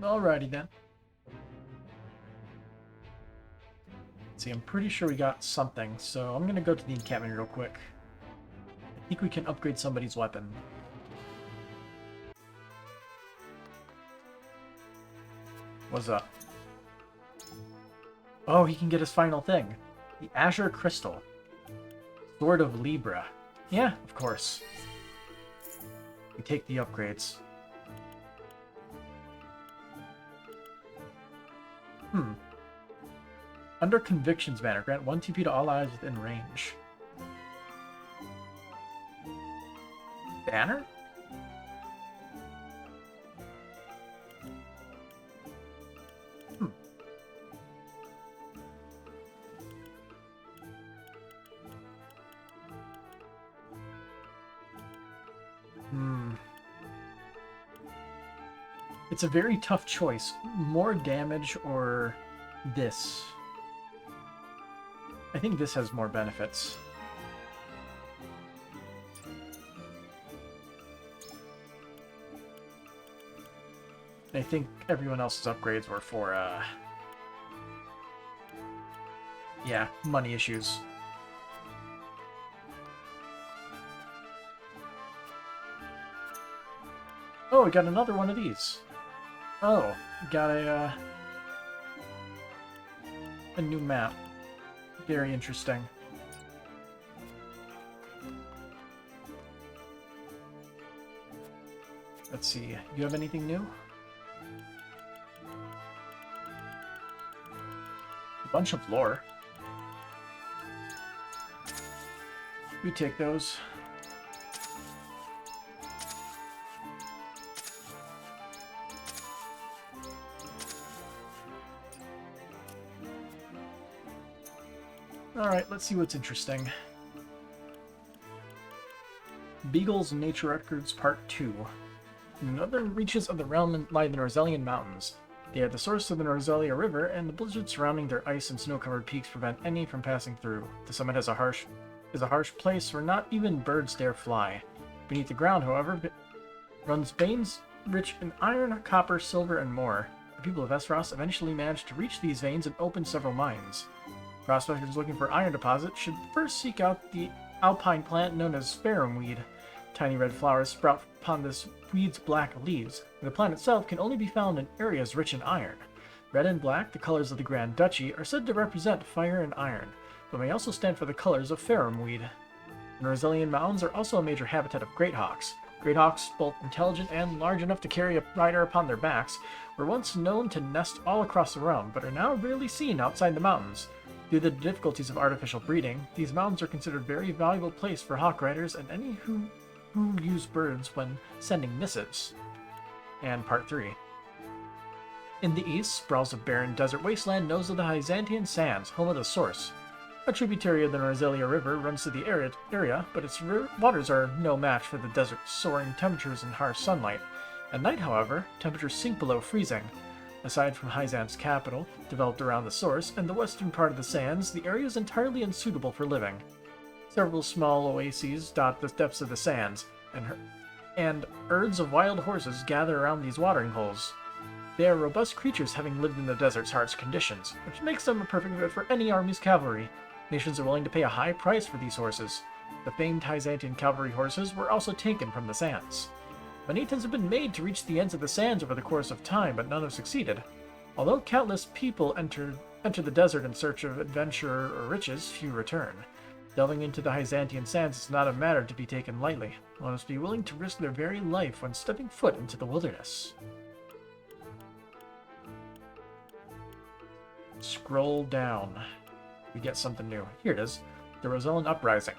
Alrighty then. See, I'm pretty sure we got something, so I'm gonna go to the encampment real quick. I think we can upgrade somebody's weapon. What's up? Oh, he can get his final thing. The Azure Crystal. Sword of Libra. Yeah, of course. We take the upgrades. Under Convictions banner, grant 1 TP to all allies within range. Banner? It's a very tough choice. More damage or this? I think this has more benefits. I think everyone else's upgrades were for, yeah, money issues. Oh, we got another one of these. Oh, we got a new map. Very interesting. Let's see. You have anything new? A bunch of lore. We take those. Alright, let's see what's interesting. Beagle's Nature Records Part 2. In the northern reaches of the realm lie the Norzelian Mountains. They are the source of the Norzelia River, and the blizzards surrounding their ice and snow-covered peaks prevent any from passing through. The summit is a harsh place where not even birds dare fly. Beneath the ground, however, runs veins rich in iron, copper, silver, and more. The people of Esros eventually managed to reach these veins and open several mines. Prospectors looking for iron deposits should first seek out the alpine plant known as Ferrum weed. Tiny red flowers sprout upon this weed's black leaves, and the plant itself can only be found in areas rich in iron. Red and black, the colors of the Grand Duchy, are said to represent fire and iron, but may also stand for the colors of Ferrum weed. The Norzelian Mountains are also a major habitat of greathawks. Greathawks, both intelligent and large enough to carry a rider upon their backs, were once known to nest all across the realm, but are now rarely seen outside the mountains. Due to the difficulties of artificial breeding, these mountains are considered a very valuable place for hawk riders and any who use birds when sending missives. And Part 3. In the east sprawls a barren desert wasteland known as the Hyzantian Sands, home of the Source. A tributary of the Norzelia River runs through the area, but its waters are no match for the desert's soaring temperatures and harsh sunlight. At night, however, temperatures sink below freezing. Aside from Hyzant's capital, developed around the source, and the western part of the sands, the area is entirely unsuitable for living. Several small oases dot the depths of the sands, and herds of wild horses gather around these watering holes. They are robust creatures having lived in the desert's harsh conditions, which makes them a perfect fit for any army's cavalry. Nations are willing to pay a high price for these horses. The famed Hyzantian cavalry horses were also taken from the sands. Many attempts have been made to reach the ends of the sands over the course of time, but none have succeeded. Although countless people enter the desert in search of adventure or riches, few return. Delving into the Hyzantian sands is not a matter to be taken lightly. One must be willing to risk their very life when stepping foot into the wilderness. Scroll down. We get something new. Here it is. The Rosellan Uprising.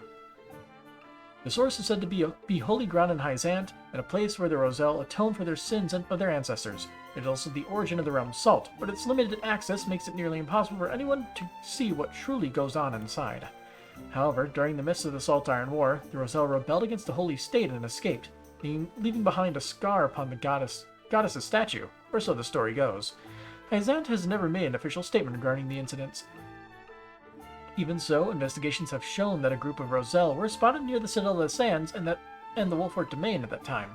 The source is said to be holy ground in Hyzant, and a place where the Roselle atone for their sins and of their ancestors. It is also the origin of the realm's salt, but its limited access makes it nearly impossible for anyone to see what truly goes on inside. However, during the midst of the Salt Iron War, the Roselle rebelled against the Holy State and escaped, leaving behind a scar upon the goddess's statue, or so the story goes. Hyzant has never made an official statement regarding the incidents. Even so, investigations have shown that a group of Roselle were spotted near the Citadel of the Sands and the Wolfort domain at that time.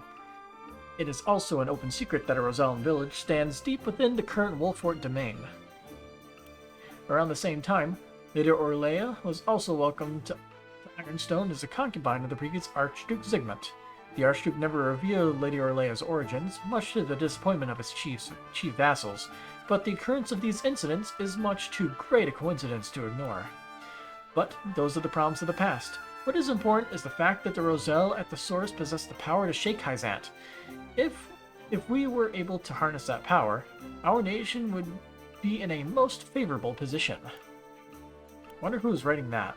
It is also an open secret that a Rosellan village stands deep within the current Wolfort domain. Around the same time, Lady Orlea was also welcomed to Ironstone as a concubine of the previous Archduke Zygmunt. The Archduke never revealed Lady Orlea's origins, much to the disappointment of his chief vassals, but the occurrence of these incidents is much too great a coincidence to ignore. But those are the problems of the past. What is important is the fact that the Roselle at the source possess the power to shake Hyzant. If we were able to harness that power, our nation would be in a most favorable position. Wonder who's writing that.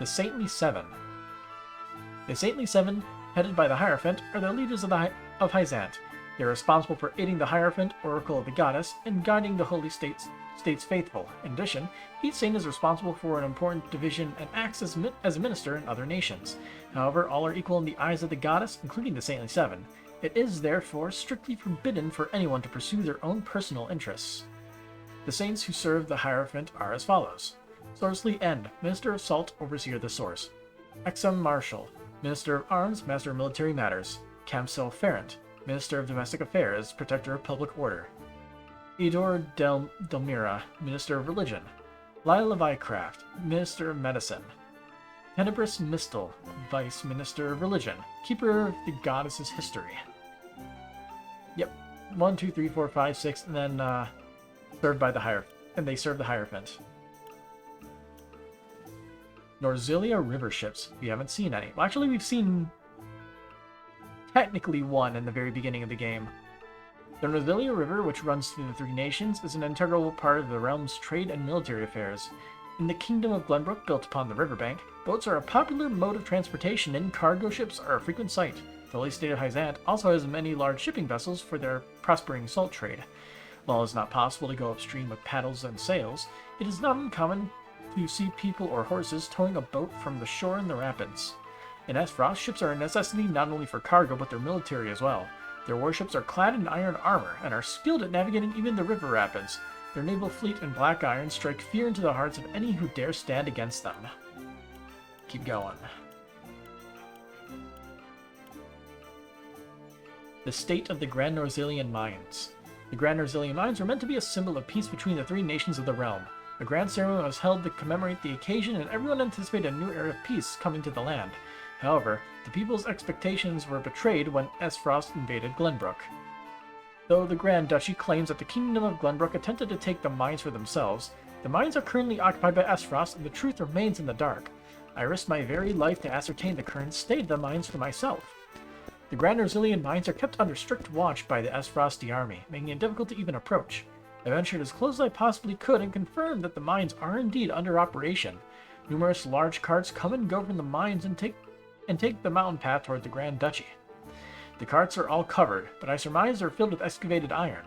The Saintly Seven. The Saintly Seven, headed by the Hierophant, are the leaders of Hyzant. They are responsible for aiding the Hierophant, Oracle of the Goddess, and guiding the Holy State's faithful. In addition, each saint is responsible for an important division and acts as a minister in other nations. However, all are equal in the eyes of the Goddess, including the Saintly Seven. It is, therefore, strictly forbidden for anyone to pursue their own personal interests. The saints who serve the Hierophant are as follows. Sorcery End, Minister of Salt, Overseer of the Source. Exum Marshal, Minister of Arms, Master of Military Matters. Camsel Ferrant, Minister of Domestic Affairs, Protector of Public Order. Edor Delmira, Minister of Religion. Lila Vycraft, Minister of Medicine. Tenebris Mistel, Vice Minister of Religion, Keeper of the Goddess's History. Yep, 1, 2, 3, 4, 5, 6, and then served by the Hierophant, and they serve the Hierophant. Norzelia river ships. We haven't seen any. Well, actually, we've seen technically one in the very beginning of the game. The Norzelia River, which runs through the three nations, is an integral part of the realm's trade and military affairs. In the Kingdom of Glenbrook, built upon the riverbank, boats are a popular mode of transportation and cargo ships are a frequent sight. The Holy State of Hyzant also has many large shipping vessels for their prospering salt trade. While it is not possible to go upstream with paddles and sails, it is not uncommon to see people or horses towing a boat from the shore in the rapids. In Aesfrost, ships are a necessity not only for cargo but their military as well. Their warships are clad in iron armor and are skilled at navigating even the river rapids. Their naval fleet and black iron strike fear into the hearts of any who dare stand against them. Keep going. The state of the Grand Norzelian Mines. The Grand Norzelian Mines were meant to be a symbol of peace between the three nations of the realm. A grand ceremony was held to commemorate the occasion, and everyone anticipated a new era of peace coming to the land. However, the people's expectations were betrayed when Aesfrost invaded Glenbrook. Though the Grand Duchy claims that the Kingdom of Glenbrook attempted to take the mines for themselves, the mines are currently occupied by Aesfrost, and the truth remains in the dark. I risked my very life to ascertain the current state of the mines for myself. The Grand Norzelian mines are kept under strict watch by the Aesfrosti army, making it difficult to even approach. I ventured as close as I possibly could and confirmed that the mines are indeed under operation. Numerous large carts come and go from the mines and take the mountain path toward the Grand Duchy. The carts are all covered, but I surmise they're filled with excavated iron.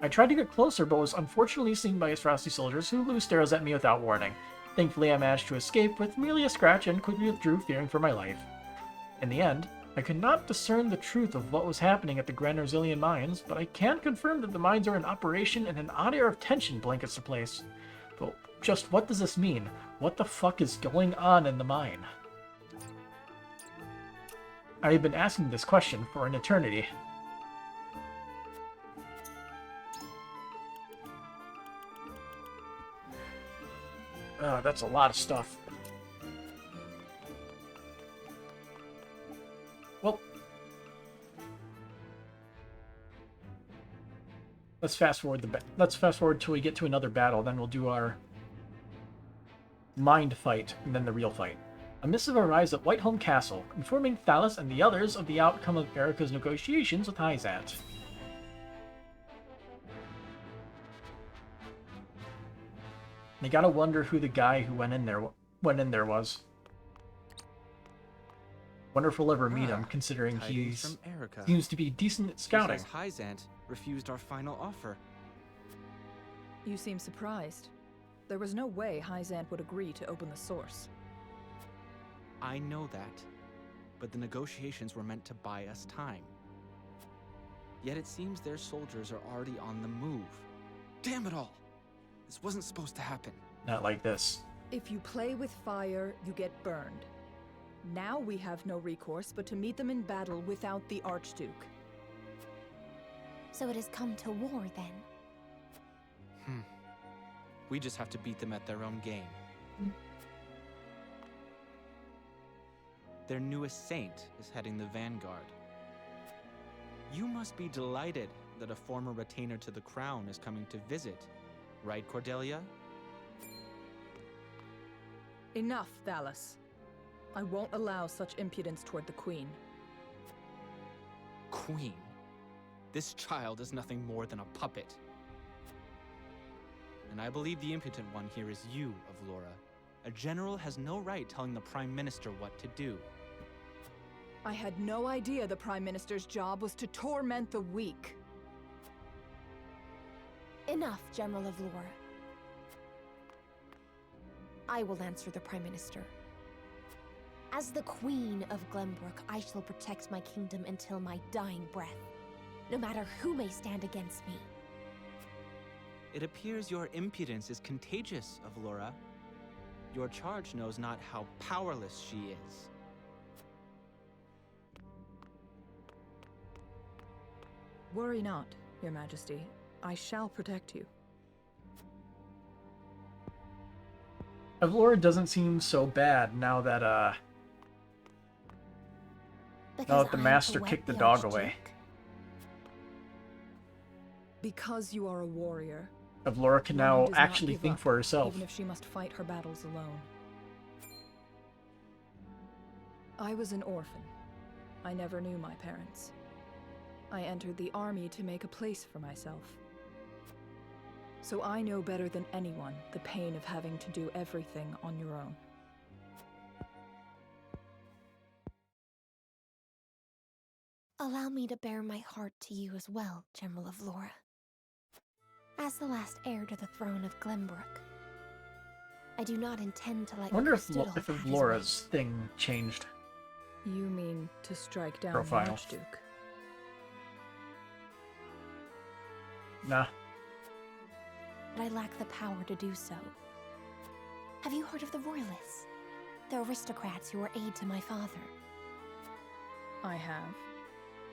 I tried to get closer, but was unfortunately seen by Aesfrosti soldiers who loosed arrows at me without warning. Thankfully, I managed to escape with merely a scratch and quickly withdrew, fearing for my life. In the end, I could not discern the truth of what was happening at the Grand Norzelian mines, but I can confirm that the mines are in operation and an odd air of tension blankets the place. But just what does this mean? What the fuck is going on in the mine? I have been asking this question for an eternity. That's a lot of stuff. Well, let's fast forward till we get to another battle, then we'll do our mind fight and then the real fight. A missive arrives at Whiteholm Castle, informing Thalos and the others of the outcome of Erica's negotiations with Hyzant. They gotta wonder who the guy who went in there was. Wonder if we'll ever meet him, considering he Tidings from Erica. seems to be decent at She scouting. says Hyzant refused our final offer. You seem surprised. There was no way Hyzant would agree to open the source. I know that, but the negotiations were meant to buy us time. Yet it seems their soldiers are already on the move. Damn it all! This wasn't supposed to happen. Not like this. If you play with fire, you get burned. Now we have no recourse but to meet them in battle without the Archduke. So it has come to war, then? We just have to beat them at their own game. Their newest saint is heading the vanguard. You must be delighted that a former retainer to the crown is coming to visit, right, Cordelia? Enough, Thalas. I won't allow such impudence toward the Queen. Queen? This child is nothing more than a puppet. And I believe the impotent one here is you, Avlora. A general has no right telling the Prime Minister what to do. I had no idea the Prime Minister's job was to torment the weak. Enough, General of Lore. I will answer the Prime Minister. As the Queen of Glenbrook, I shall protect my kingdom until my dying breath, no matter who may stand against me. It appears your impudence is contagious, Avlora. Your charge knows not how powerless she is. Worry not, Your Majesty. I shall protect you. Avlora doesn't seem so bad now that the master kicked the dog away. Because you are a warrior. Avlora can one who now does not actually give think up, for herself. Even if she must fight her battles alone. I was an orphan. I never knew my parents. I entered the army to make a place for myself. So I know better than anyone the pain of having to do everything on your own. Allow me to bare my heart to you as well, General of Lora. As the last heir to the throne of Glenbrook, I do not intend to let I wonder if Crystal have his Avlora's thing changed. You mean to strike down Profile. the Archduke? Nah. but I lack the power to do so. Have you heard of the Royalists? The aristocrats who were aid to my father. I have.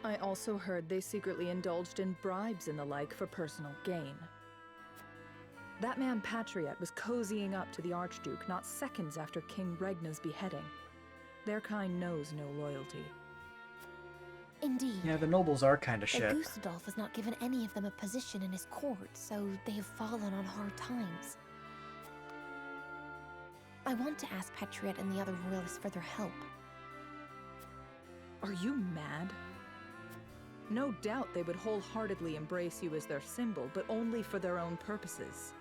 I also heard they secretly indulged in bribes and the like for personal gain. That man Patriot was cozying up to the Archduke not seconds after King Regna's beheading. Their kind knows no loyalty. Indeed. Yeah, the nobles are kind of But shit. Gustadolf has not given any of them a position in his court, so they have fallen on hard times. I want to ask Patriot and the other royalists for their help. Are you mad? No doubt they would wholeheartedly embrace you as their symbol, but only for their own purposes.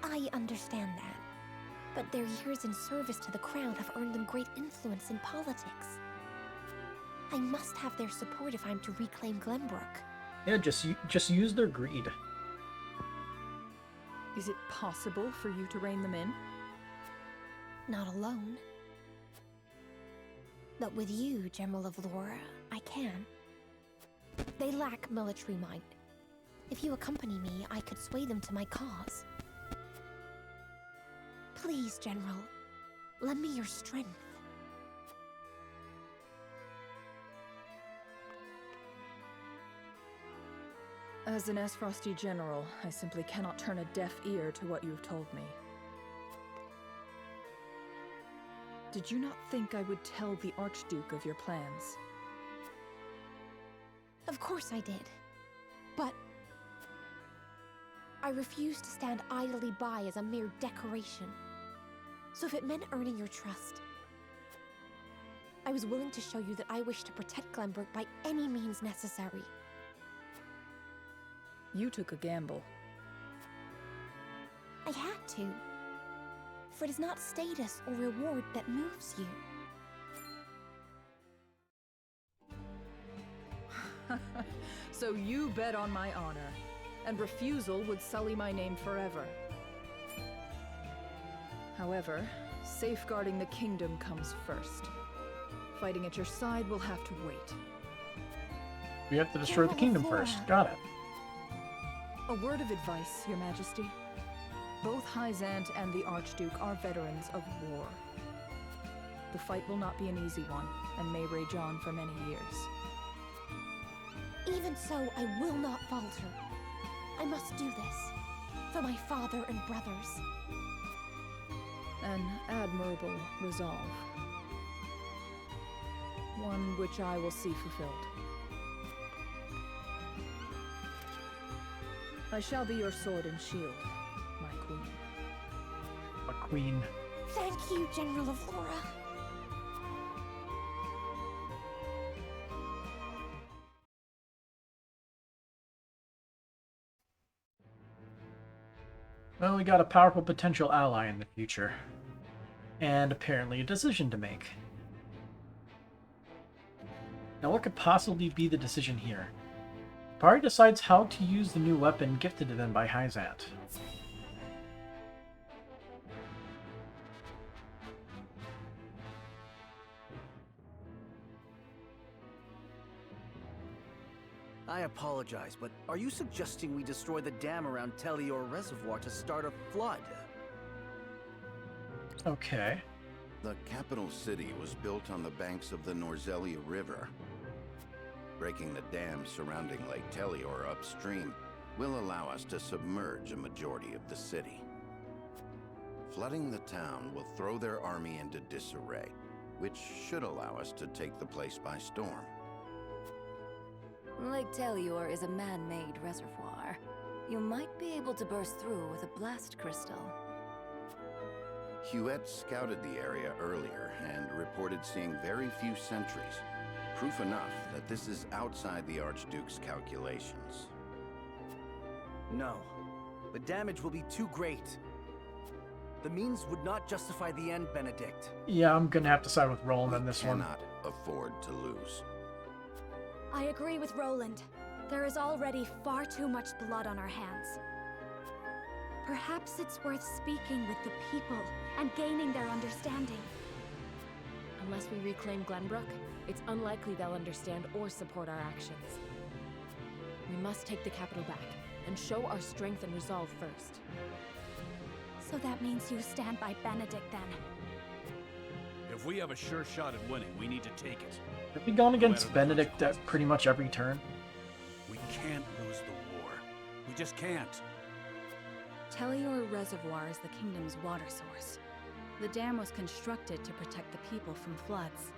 I understand that. But their years in service to the crown have earned them great influence in politics. I must have their support if I'm to reclaim Glenbrook. Yeah, just use their greed. Is it possible for you to rein them in? Not alone. But with you, General of Lora, I can. They lack military might. If you accompany me, I could sway them to my cause. Please, General, lend me your strength. As an Esfrosty general, I simply cannot turn a deaf ear to what you've told me. Did you not think I would tell the Archduke of your plans? Of course I did. But I refuse to stand idly by as a mere decoration. So if it meant earning your trust, I was willing to show you that I wish to protect Glenbrook by any means necessary. You took a gamble. I had to. For it is not status or reward that moves you. So you bet on my honor, and refusal would sully my name forever. However, safeguarding the kingdom comes first. Fighting at your side will have to wait. We have to destroy the kingdom first. Got it. A word of advice, Your Majesty. Both Hyzant and the Archduke are veterans of war. The fight will not be an easy one, and may rage on for many years. Even so, I will not falter. I must do this. For my father and brothers. An admirable resolve. One which I will see fulfilled. I shall be your sword and shield, my queen. A queen. Thank you, General of Laura. Well, we got a powerful potential ally in the future. And apparently a decision to make. Now what could possibly be the decision here? The party decides how to use the new weapon gifted to them by Hyzant. I apologize, but are you suggesting we destroy the dam around Telior Reservoir to start a flood? Okay. The capital city was built on the banks of the Norzelia River. Breaking the dam surrounding Lake Telior upstream will allow us to submerge a majority of the city. Flooding the town will throw their army into disarray, which should allow us to take the place by storm. Lake Telior is a man-made reservoir. You might be able to burst through with a blast crystal. Huette scouted the area earlier and reported seeing very few sentries. Proof enough that this is outside the Archduke's calculations. No. The damage will be too great. The means would not justify the end, Benedict. Yeah, I'm gonna have to side with Roland on this one. We cannot afford to lose. I agree with Roland. There is already far too much blood on our hands. Perhaps it's worth speaking with the people and gaining their understanding. Unless we reclaim Glenbrook, it's unlikely they'll understand or support our actions. We must take the capital back and show our strength and resolve first. So that means you stand by Benedict then? If we have a sure shot at winning, we need to take it. Have we gone against Benedict at pretty much every turn? We can't lose the war. We just can't. Telior Reservoir is the kingdom's water source. The dam was constructed to protect the people from floods.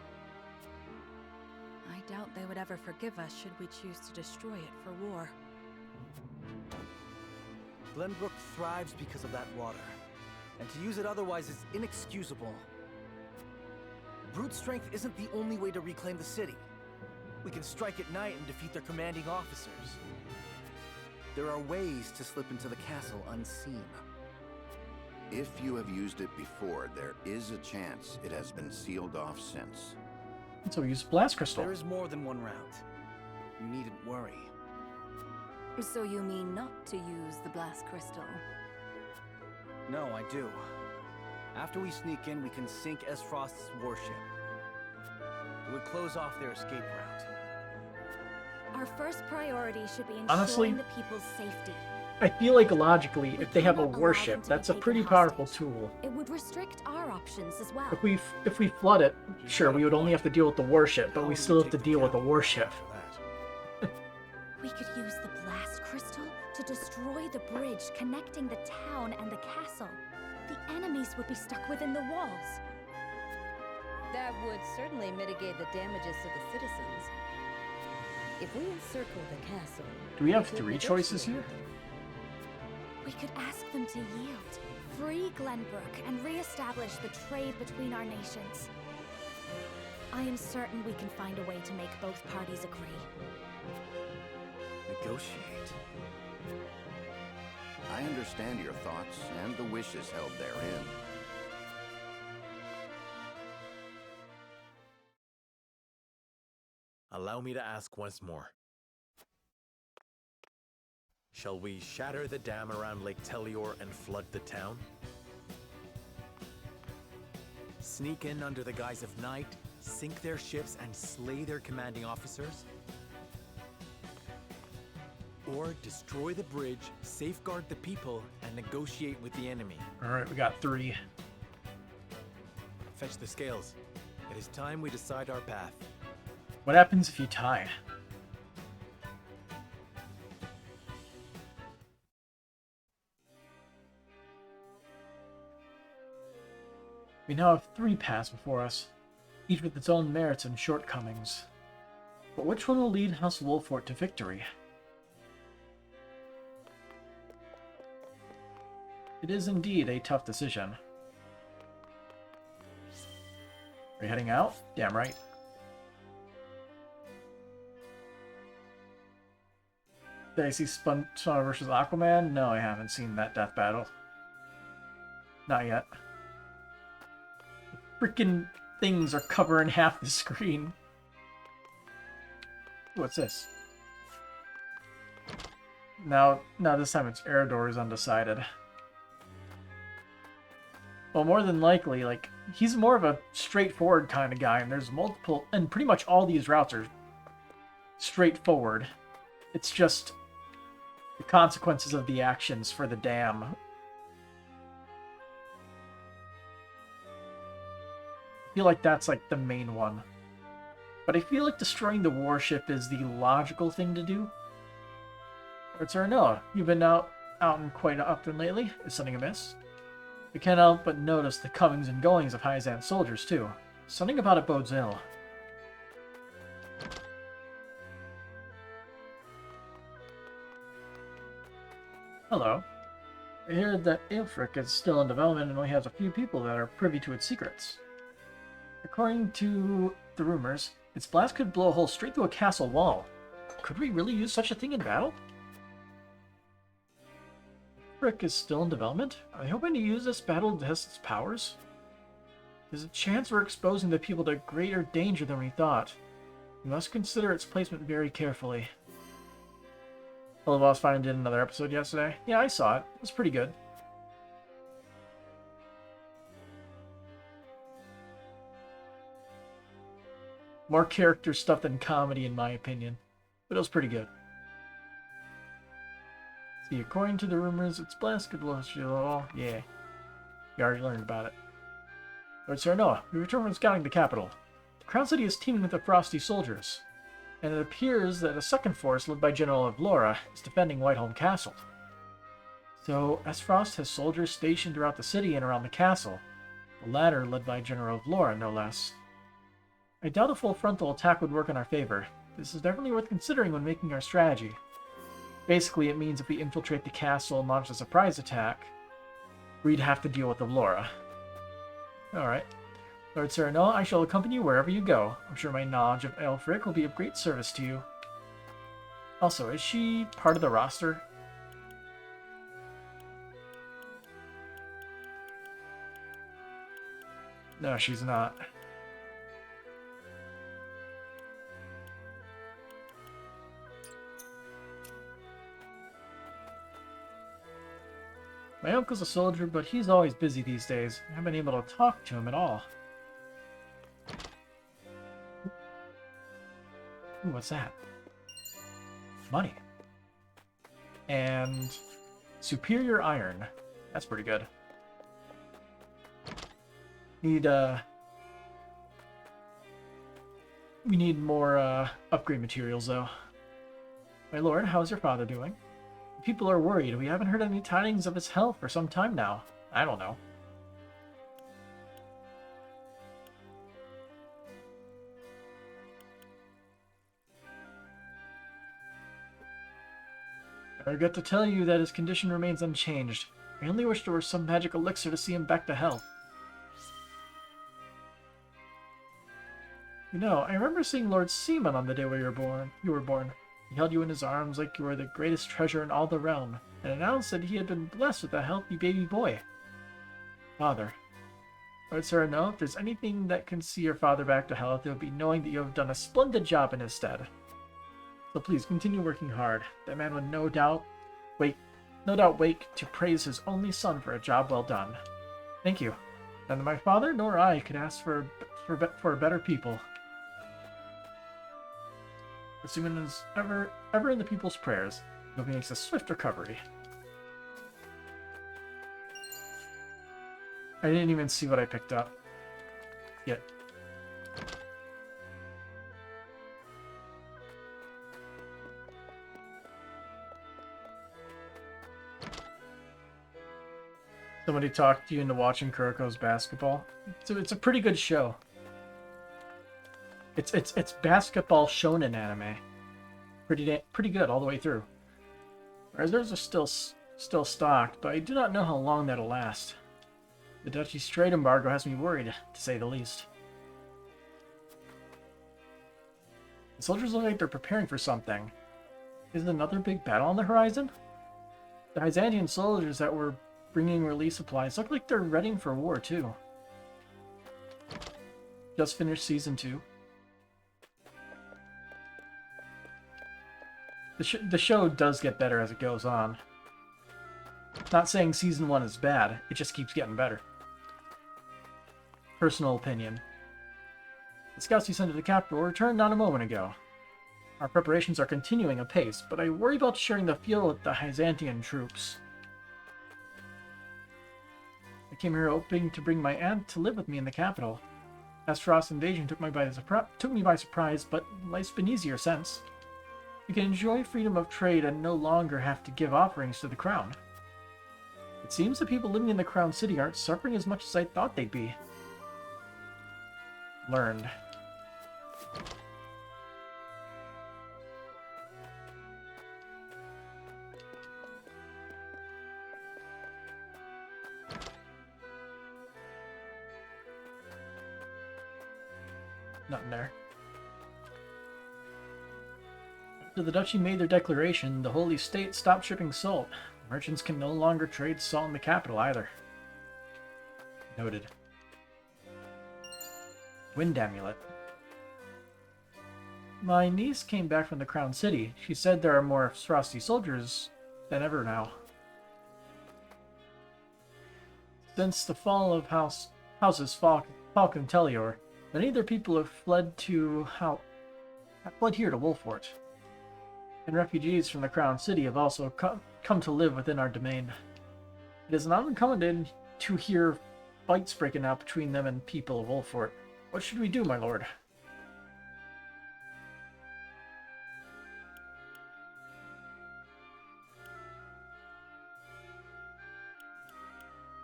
I doubt they would ever forgive us should we choose to destroy it for war. Glenbrook thrives because of that water, and to use it otherwise is inexcusable. Brute strength isn't the only way to reclaim the city. We can strike at night and defeat their commanding officers. There are ways to slip into the castle unseen. If you have used it before, there is a chance it has been sealed off since. So we use Blast Crystal. There is more than one route. You needn't worry. So you mean not to use the blast crystal? No, I do. After we sneak in, we can sink Esfrost's warship. It would close off their escape route. Our first priority should be ensuring Honestly, the people's safety. I feel like logically, if they have a warship, that's a pretty powerful tool. It would restrict our options as well. If we flood it, sure, we would only have to deal with the warship, but we still have to deal with the warship. We could use the blast crystal to destroy the bridge connecting the town and the castle. The enemies would be stuck within the walls. That would certainly mitigate the damages to the citizens. If we encircle the castle... Do we have 3 choices here? We could ask them to yield, free Glenbrook, and re-establish the trade between our nations. I am certain we can find a way to make both parties agree. Negotiate. I understand your thoughts and the wishes held therein. Allow me to ask once more. Shall we shatter the dam around Lake Telior and flood the town? Sneak in under the guise of night, sink their ships, and slay their commanding officers? Or destroy the bridge, safeguard the people, and negotiate with the enemy? Alright, we got 3. Fetch the scales. It is time we decide our path. What happens if you tie? We now have 3 paths before us, each with its own merits and shortcomings. But which one will lead House Wolfort to victory? It is indeed a tough decision. Are you heading out? Damn right. Did I see Spun versus Aquaman? No, I haven't seen that death battle. Not yet. The freaking things are covering half the screen. What's this? Now this time it's Eredor is undecided. Well, more than likely, like, he's more of a straightforward kind of guy, and there's multiple, and pretty much all these routes are straightforward. It's just the consequences of the actions for the dam. I feel like that's, like, the main one. But I feel like destroying the warship is the logical thing to do. Or Noah, you've been out and quite often lately. Is something amiss? We can't help but notice the comings and goings of Hyzant's soldiers, too. Something about it bodes ill. Hello. I hear that Aelfric is still in development and only has a few people that are privy to its secrets. According to the rumors, its blast could blow a hole straight through a castle wall. Could we really use such a thing in battle? Aelfric is still in development? Are they hoping to use this battle to test its powers? There's a chance we're exposing the people to greater danger than we thought. We must consider its placement very carefully. Hello Boss finally did another episode yesterday. Yeah, I saw it. It was pretty good. More character stuff than comedy, in my opinion. But it was pretty good. See, according to the rumors, it's blessed could blow through the wall. Yeah. You already learned about it. Lord Serenoa, we return from scouting the capital. The Crown City is teeming with the Frosty soldiers, and it appears that a second force led by General Avlora is defending Whiteholm Castle. So, Esfrost has soldiers stationed throughout the city and around the castle, the latter led by General Avlora, no less. I doubt a full frontal attack would work in our favor. This is definitely worth considering when making our strategy. Basically, it means if we infiltrate the castle and launch a surprise attack, we'd have to deal with Avlora. Alright. Lord Serenoa, I shall accompany you wherever you go. I'm sure my knowledge of Aelfric will be of great service to you. Also, is she part of the roster? No, she's not. My uncle's a soldier, but he's always busy these days. I haven't been able to talk to him at all. Ooh, what's that? Money. And superior iron. That's pretty good. We need more upgrade materials, though. My lord, how's your father doing? People are worried. We haven't heard any tidings of his health for some time now. I don't know. I regret to tell you that his condition remains unchanged. I only wish there were some magic elixir to see him back to health. You know, I remember seeing Lord Seaman on the day where you were born. He held you in his arms like you were the greatest treasure in all the realm, and announced that he had been blessed with a healthy baby boy. Father. Lord Serenoa, if there's anything that can see your father back to health, it would be knowing that you have done a splendid job in his stead. So please, continue working hard. That man would no doubt wake to praise his only son for a job well done. Thank you. Neither my father nor I could ask for a better people. Assuming is ever in the people's prayers, hope he makes a swift recovery. I didn't even see what I picked up yet. Somebody talked you into watching Kuroko's basketball. It's a pretty good show. It's basketball shonen anime. Pretty good all the way through. Whereas theirs are still stocked, but I do not know how long that'll last. The Dutchy's trade embargo has me worried, to say the least. The soldiers look like they're preparing for something. Is another big battle on the horizon? The Byzantian soldiers that were bringing relief supplies look like they're readying for war, too. Just finished Season 2. The show does get better as it goes on. Not saying Season 1 is bad, it just keeps getting better. Personal opinion. The scouts you sent to the capital returned not a moment ago. Our preparations are continuing apace, but I worry about sharing the field with the Byzantian troops. I came here hoping to bring my aunt to live with me in the capital. Astaroth's invasion took me by surprise, but life's been easier since. We can enjoy freedom of trade and no longer have to give offerings to the crown. It seems the people living in the Crown City aren't suffering as much as I thought they'd be. Learned. Nothing there. After the Duchy made their declaration, the Holy State stopped shipping salt. Merchants can no longer trade salt in the capital either. Noted. Wind Amulet. My niece came back from the Crown City. She said there are more Frosty soldiers than ever now. Since the fall of Houses Falk and Telior, many of their people have fled here to Wolfort. And refugees from the Crown City have also come to live within our domain. It is not uncommon to hear fights breaking out between them and people of Wolfort. What should we do, my lord?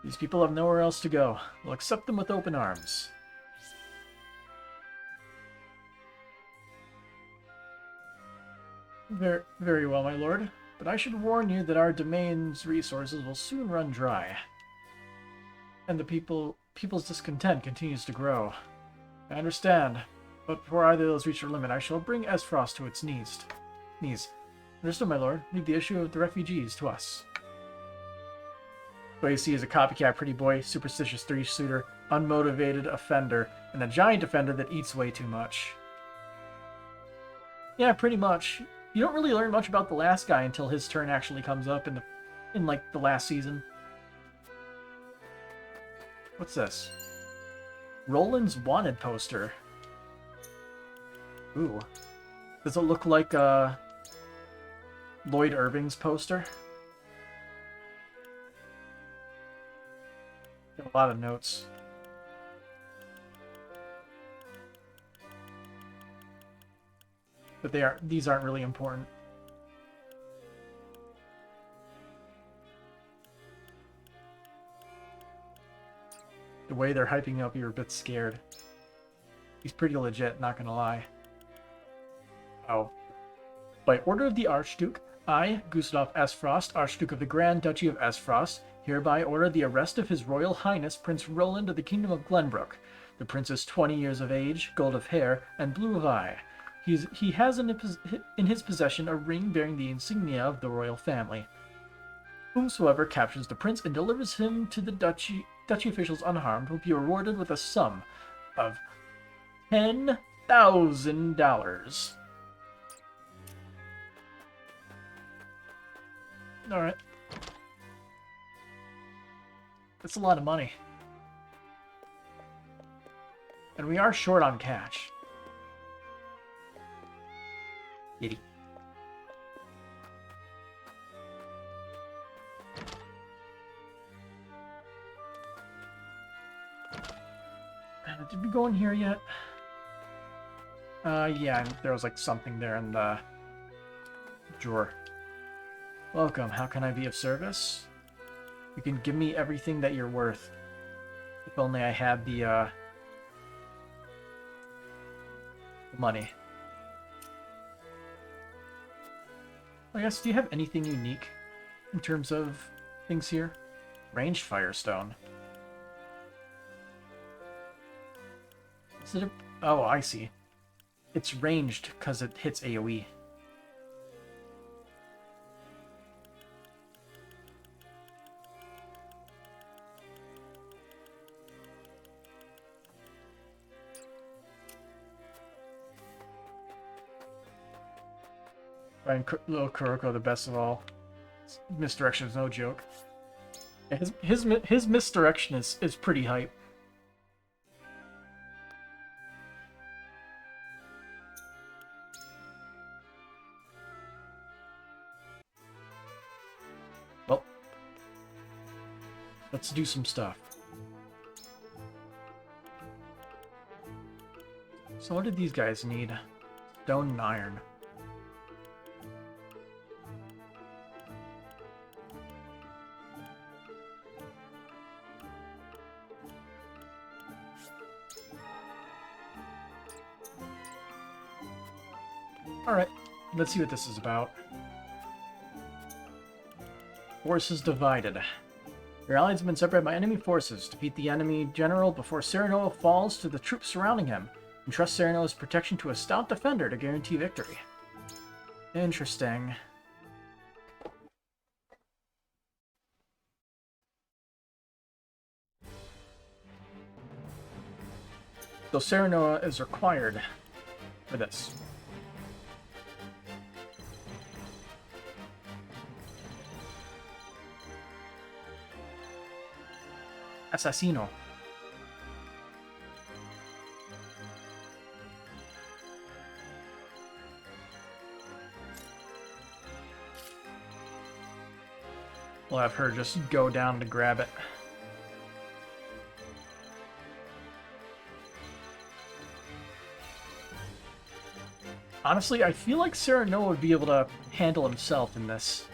These people have nowhere else to go. We'll accept them with open arms. Very well, my lord. But I should warn you that our domain's resources will soon run dry. And the people's discontent continues to grow. I understand, but before either of those reach their limit, I shall bring Esfrost to its knees. Understood, my lord. Leave the issue of the refugees to us. What you see is a copycat pretty boy, superstitious three-suiter, unmotivated offender, and a giant offender that eats way too much. Yeah, pretty much. You don't really learn much about the last guy until his turn actually comes up in like the last season. What's this? Roland's wanted poster. Ooh. Does it look like Lloyd Irving's poster? Got a lot of notes. But these aren't really important. The way they're hyping up, you're a bit scared. He's pretty legit, not gonna lie. Oh. By order of the Archduke, I, Gustav Esfrost, Archduke of the Grand Duchy of Esfrost, hereby order the arrest of His Royal Highness Prince Roland of the Kingdom of Glenbrook. The prince is 20 years of age, gold of hair, and blue of eye. He has in his possession a ring bearing the insignia of the royal family. Whomsoever captures the prince and delivers him to the duchy officials unharmed will be rewarded with a sum of $10,000. Alright. That's a lot of money. And we are short on cash. Giddy. Did we go in here yet? Yeah, there was like something there in the drawer. Welcome, how can I be of service? You can give me everything that you're worth. If only I had the money. I guess, do you have anything unique in terms of things here? Ranged Firestone. Is it a... Oh, I see. It's ranged because it hits AoE. And little Kuroko, the best of all. Misdirection is no joke. His misdirection is pretty hype. Well, let's do some stuff. So what did these guys need? Stone and iron. Alright, let's see what this is about. Forces divided. Your allies have been separated by enemy forces. Defeat the enemy general before Serenoa falls to the troops surrounding him. Entrust Serenoa's protection to a stout defender to guarantee victory. Interesting. So Serenoa is required for this. Assassino. We'll have her just go down to grab it. Honestly, I feel like Serenoa would be able to handle himself in this.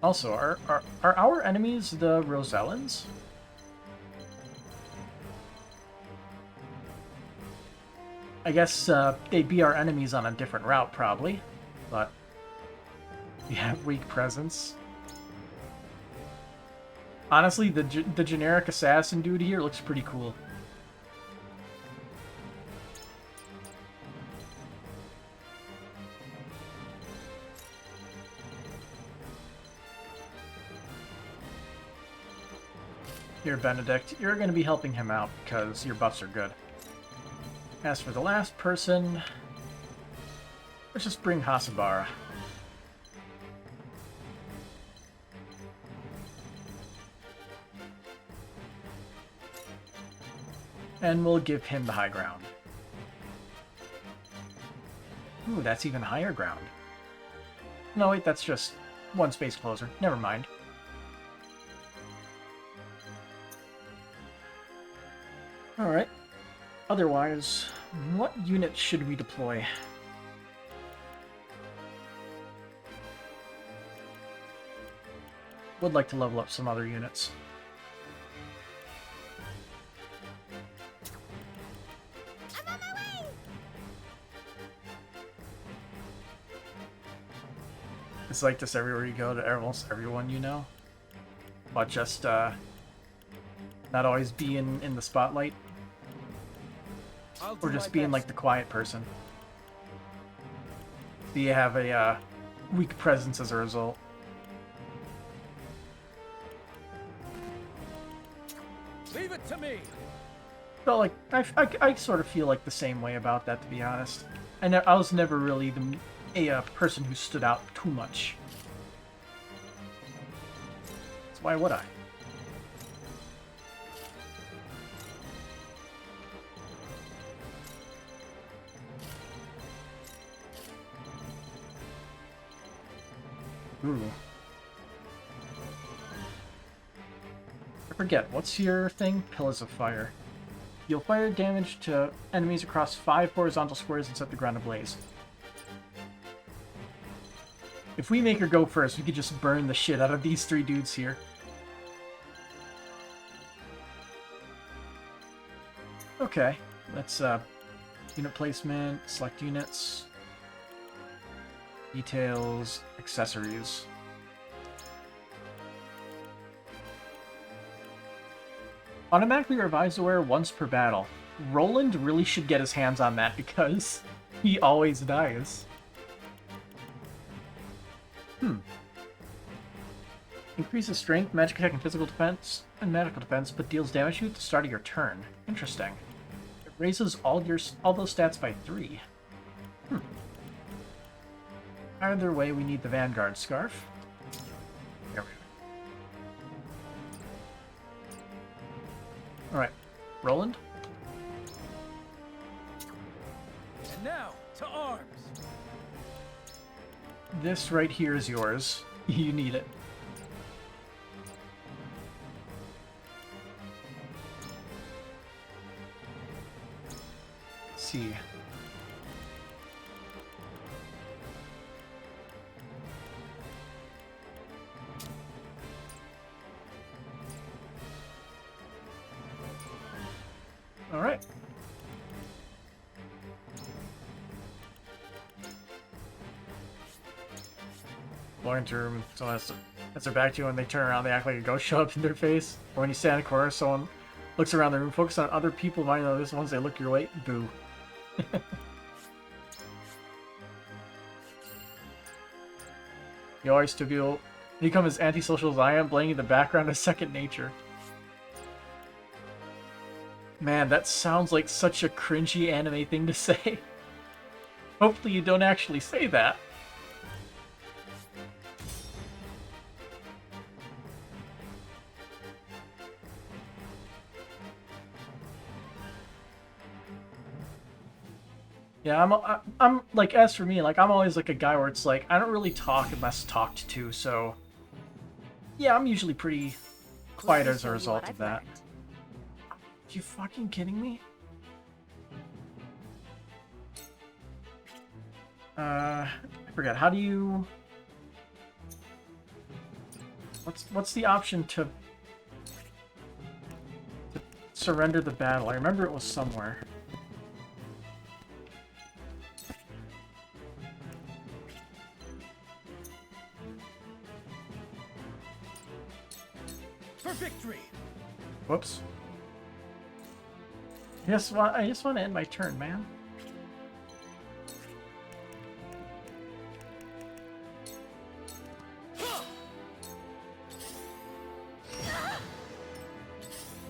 Also, are our enemies the Rosellans? I guess they'd be our enemies on a different route, probably. But we have weak presence. Honestly, the generic assassin dude here looks pretty cool. Here, Benedict, you're going to be helping him out because your buffs are good. As for the last person, let's just bring Hasabara. And we'll give him the high ground. Ooh, that's even higher ground. No, wait, that's just one space closer. Never mind. Alright. Otherwise, what unit should we deploy? Would like to level up some other units. I'm on my way! It's like this everywhere you go, to almost everyone you know. But just, not always be in the spotlight. Or just being like the quiet person. So you have a weak presence as a result. Leave it to me! But like, I sort of feel like the same way about that, to be honest. I was never really a person who stood out too much. So why would I? Ooh. I forget, what's your thing? Pillars of Fire. You'll fire damage to enemies across 5 horizontal squares and set the ground ablaze. If we make her go first, we could just burn the shit out of these 3 dudes here. Okay, that's unit placement, select units, details, accessories. Automatically revives aware once per battle. Roland really should get his hands on that because he always dies. Increases strength, magic attack, and physical defense, and medical defense, but deals damage to you at the start of your turn. Interesting. It raises all those stats by 3. Either way, we need the Vanguard Scarf. There we go. Alright, Roland? And now, to arms! This right here is yours. You need it. Let's see. All right. Loitering room, someone has their back to you, and they turn around, they act like a ghost show up in their face. Or when you stand in the corner, someone looks around the room, focus on other people, might notice once they look your way. Boo. You always to feel become as antisocial as I am, blending the background as second nature. Man, that sounds like such a cringy anime thing to say. Hopefully you don't actually say that. Yeah, I'm like, as for me, like, I'm always like a guy where it's like, I don't really talk unless talked to, so yeah, I'm usually pretty quiet as a result of that. Are you fucking kidding me? I forget, how do you... What's the option to surrender the battle? I remember it was somewhere. For victory! Whoops. I just want to end my turn, man.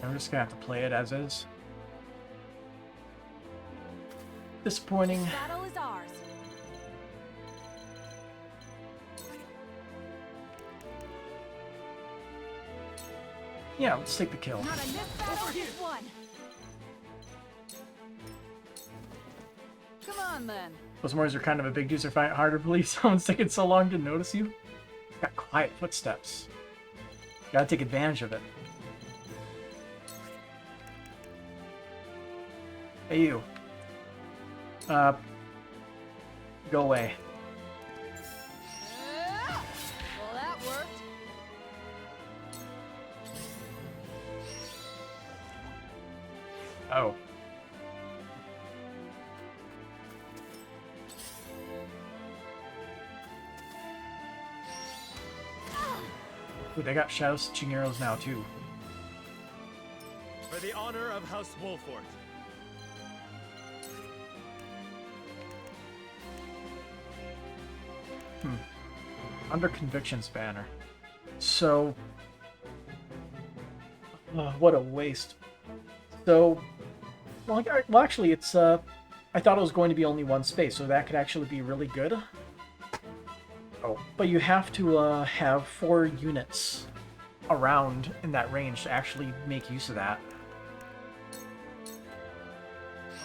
I'm just gonna have to play it as is. Disappointing. Battle is ours. Yeah, let's take the kill. Not in this battle, this one. Come on, then. Those Mortars are kind of a big dudes, are find it hard to believe someone's taking so long to notice you. Got quiet footsteps. Gotta take advantage of it. Hey, you. Go away. Well, that worked. Oh. Ooh, they got shadow stitching arrows now, too. For the honor of House Wolfort. Under Convictions banner. So... what a waste. So, Well, actually, it's I thought it was going to be only one space, so that could actually be really good. Oh, but you have to have 4 units around in that range to actually make use of that.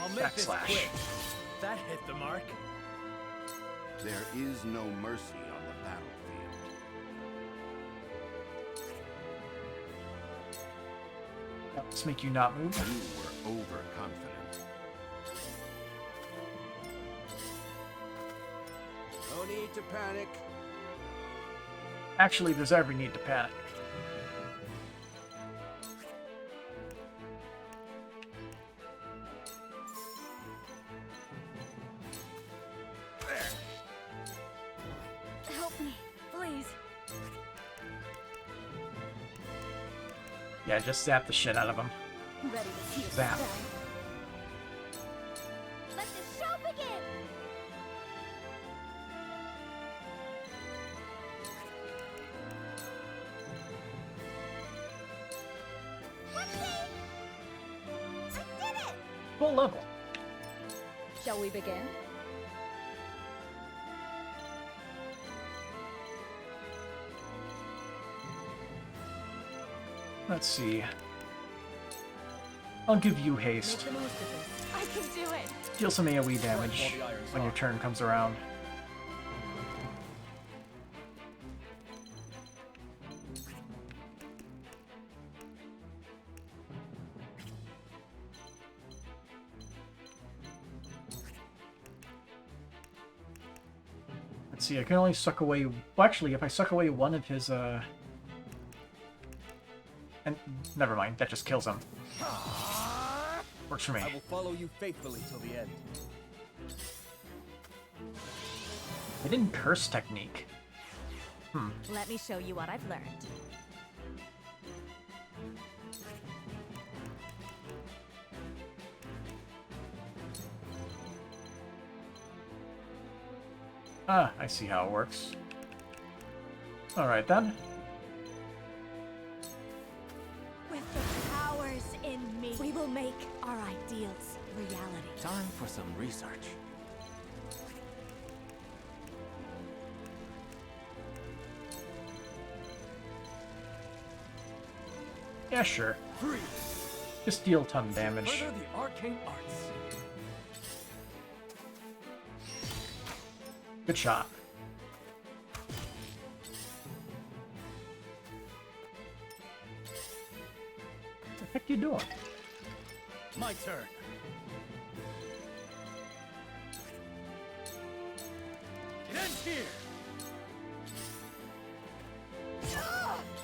I'll make this Backslash. quick. That hit the mark. There is no mercy on the battlefield. Let's make you not move. You were overconfident. No need to panic. Actually, there's every need to panic. Help me, please. Yeah, just zap the shit out of him. Ready to see Zap. Let the show begin! Full level. Shall we begin? Let's see. I'll give you haste. Make the most of this. I can do it! Deal some AoE damage when your turn comes around. Let's see, I can only suck away... Well, actually, if I suck away one of his, And never mind, that just kills him. Works for me. I will follow you faithfully till the end. Hidden curse technique. Let me show you what I've learned. Ah, I see how it works. Alright then. With the powers in me, we will make our ideals reality. Time for some research. Yeah, sure. Just deal a ton of damage. Further the arcane arts. Good shot. What the heck you doing? My turn. It ends here.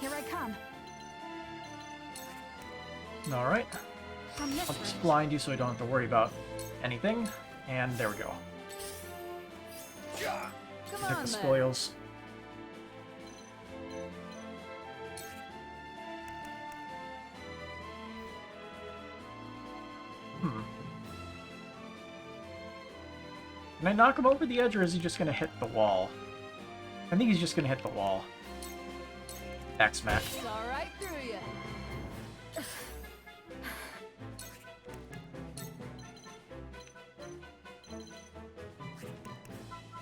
Here I come. Alright. From this I'll just range. blind you so I don't have to worry about anything. And there we go. Come Hit on, the then. spoils. Can I knock him over the edge, or is he just gonna hit the wall? I think he's just gonna hit the wall. Back smack. Saw right through you.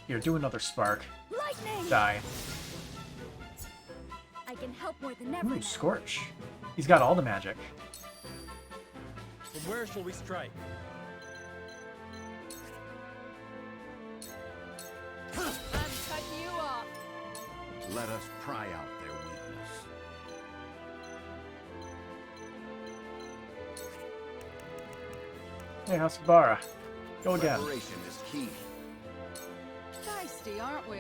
Here, do another spark. Lightning! Die. I can help more than ever. Ooh, now. Scorch. He's got all the magic. From where shall we strike? I'm cutting you off. Let us pry out their weakness. Hey, Hasabara. Go again. Preparation is key. Feisty, aren't we?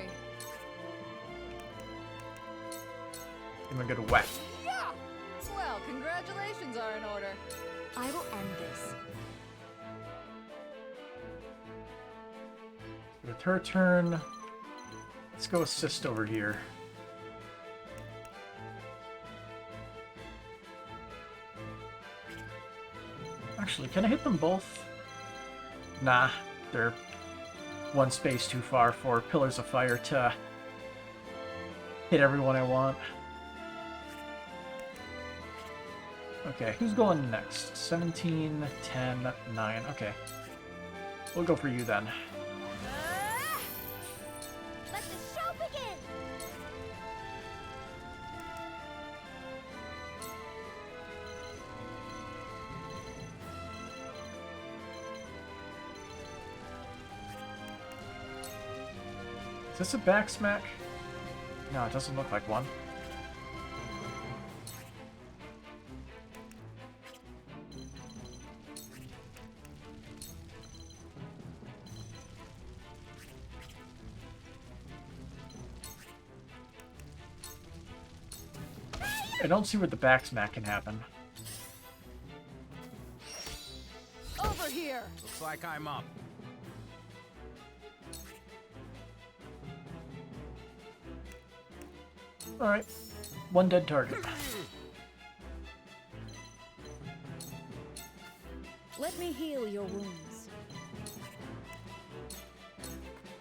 Give him a good whack. Yeah! Well, congratulations are in order. I will end this. With her turn, let's go assist over here. Actually, can I hit them both? Nah, they're one space too far for Pillars of Fire to hit everyone I want. Okay, who's going next? 17, 10, 9. Okay. We'll go for you then. Let the show begin! Is this a back smack? No, it doesn't look like one. I don't see where the back smack can happen. Over here! Looks like I'm up. Alright. One dead target. Let me heal your wounds.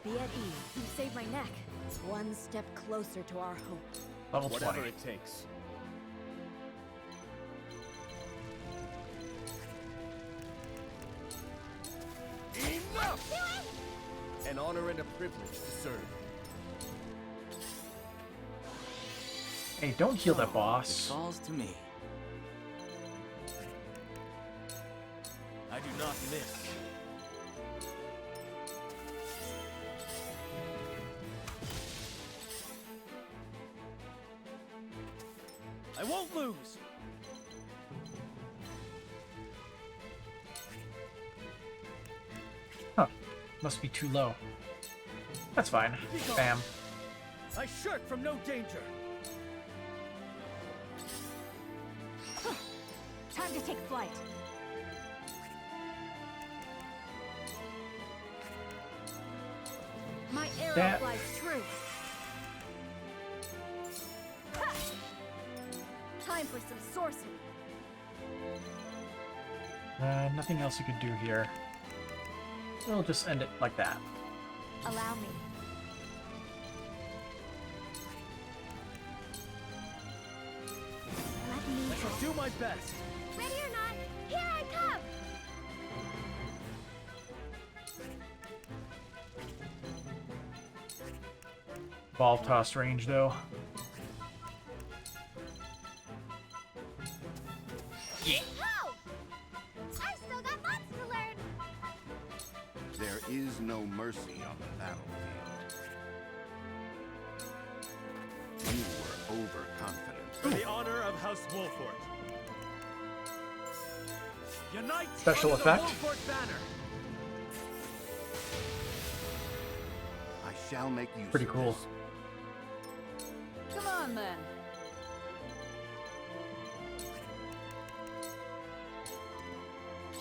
Be at ease. You saved my neck. One step closer to our hope. Level Whatever 20. it takes. Enough! An honor and a privilege to serve. Hey, don't heal that It boss. falls to me. I do not miss. I won't lose. Huh. Must be too low. That's fine. Bam. I shirk from no danger. Time to take flight. My arrow That- flies true. Ha! Time for some sorcery. Nothing else you could do here. We'll just end it like that. Allow me. Let me I shall do my best. Ready or not, here I come! Ball toss range, though. Ho! I still got lots to learn! There is no mercy on the battlefield. You were overconfident. For the honor of House Wolfort. Unite Special under effect? the Wolfort banner. I shall make use Pretty of cool. this. Come on, then.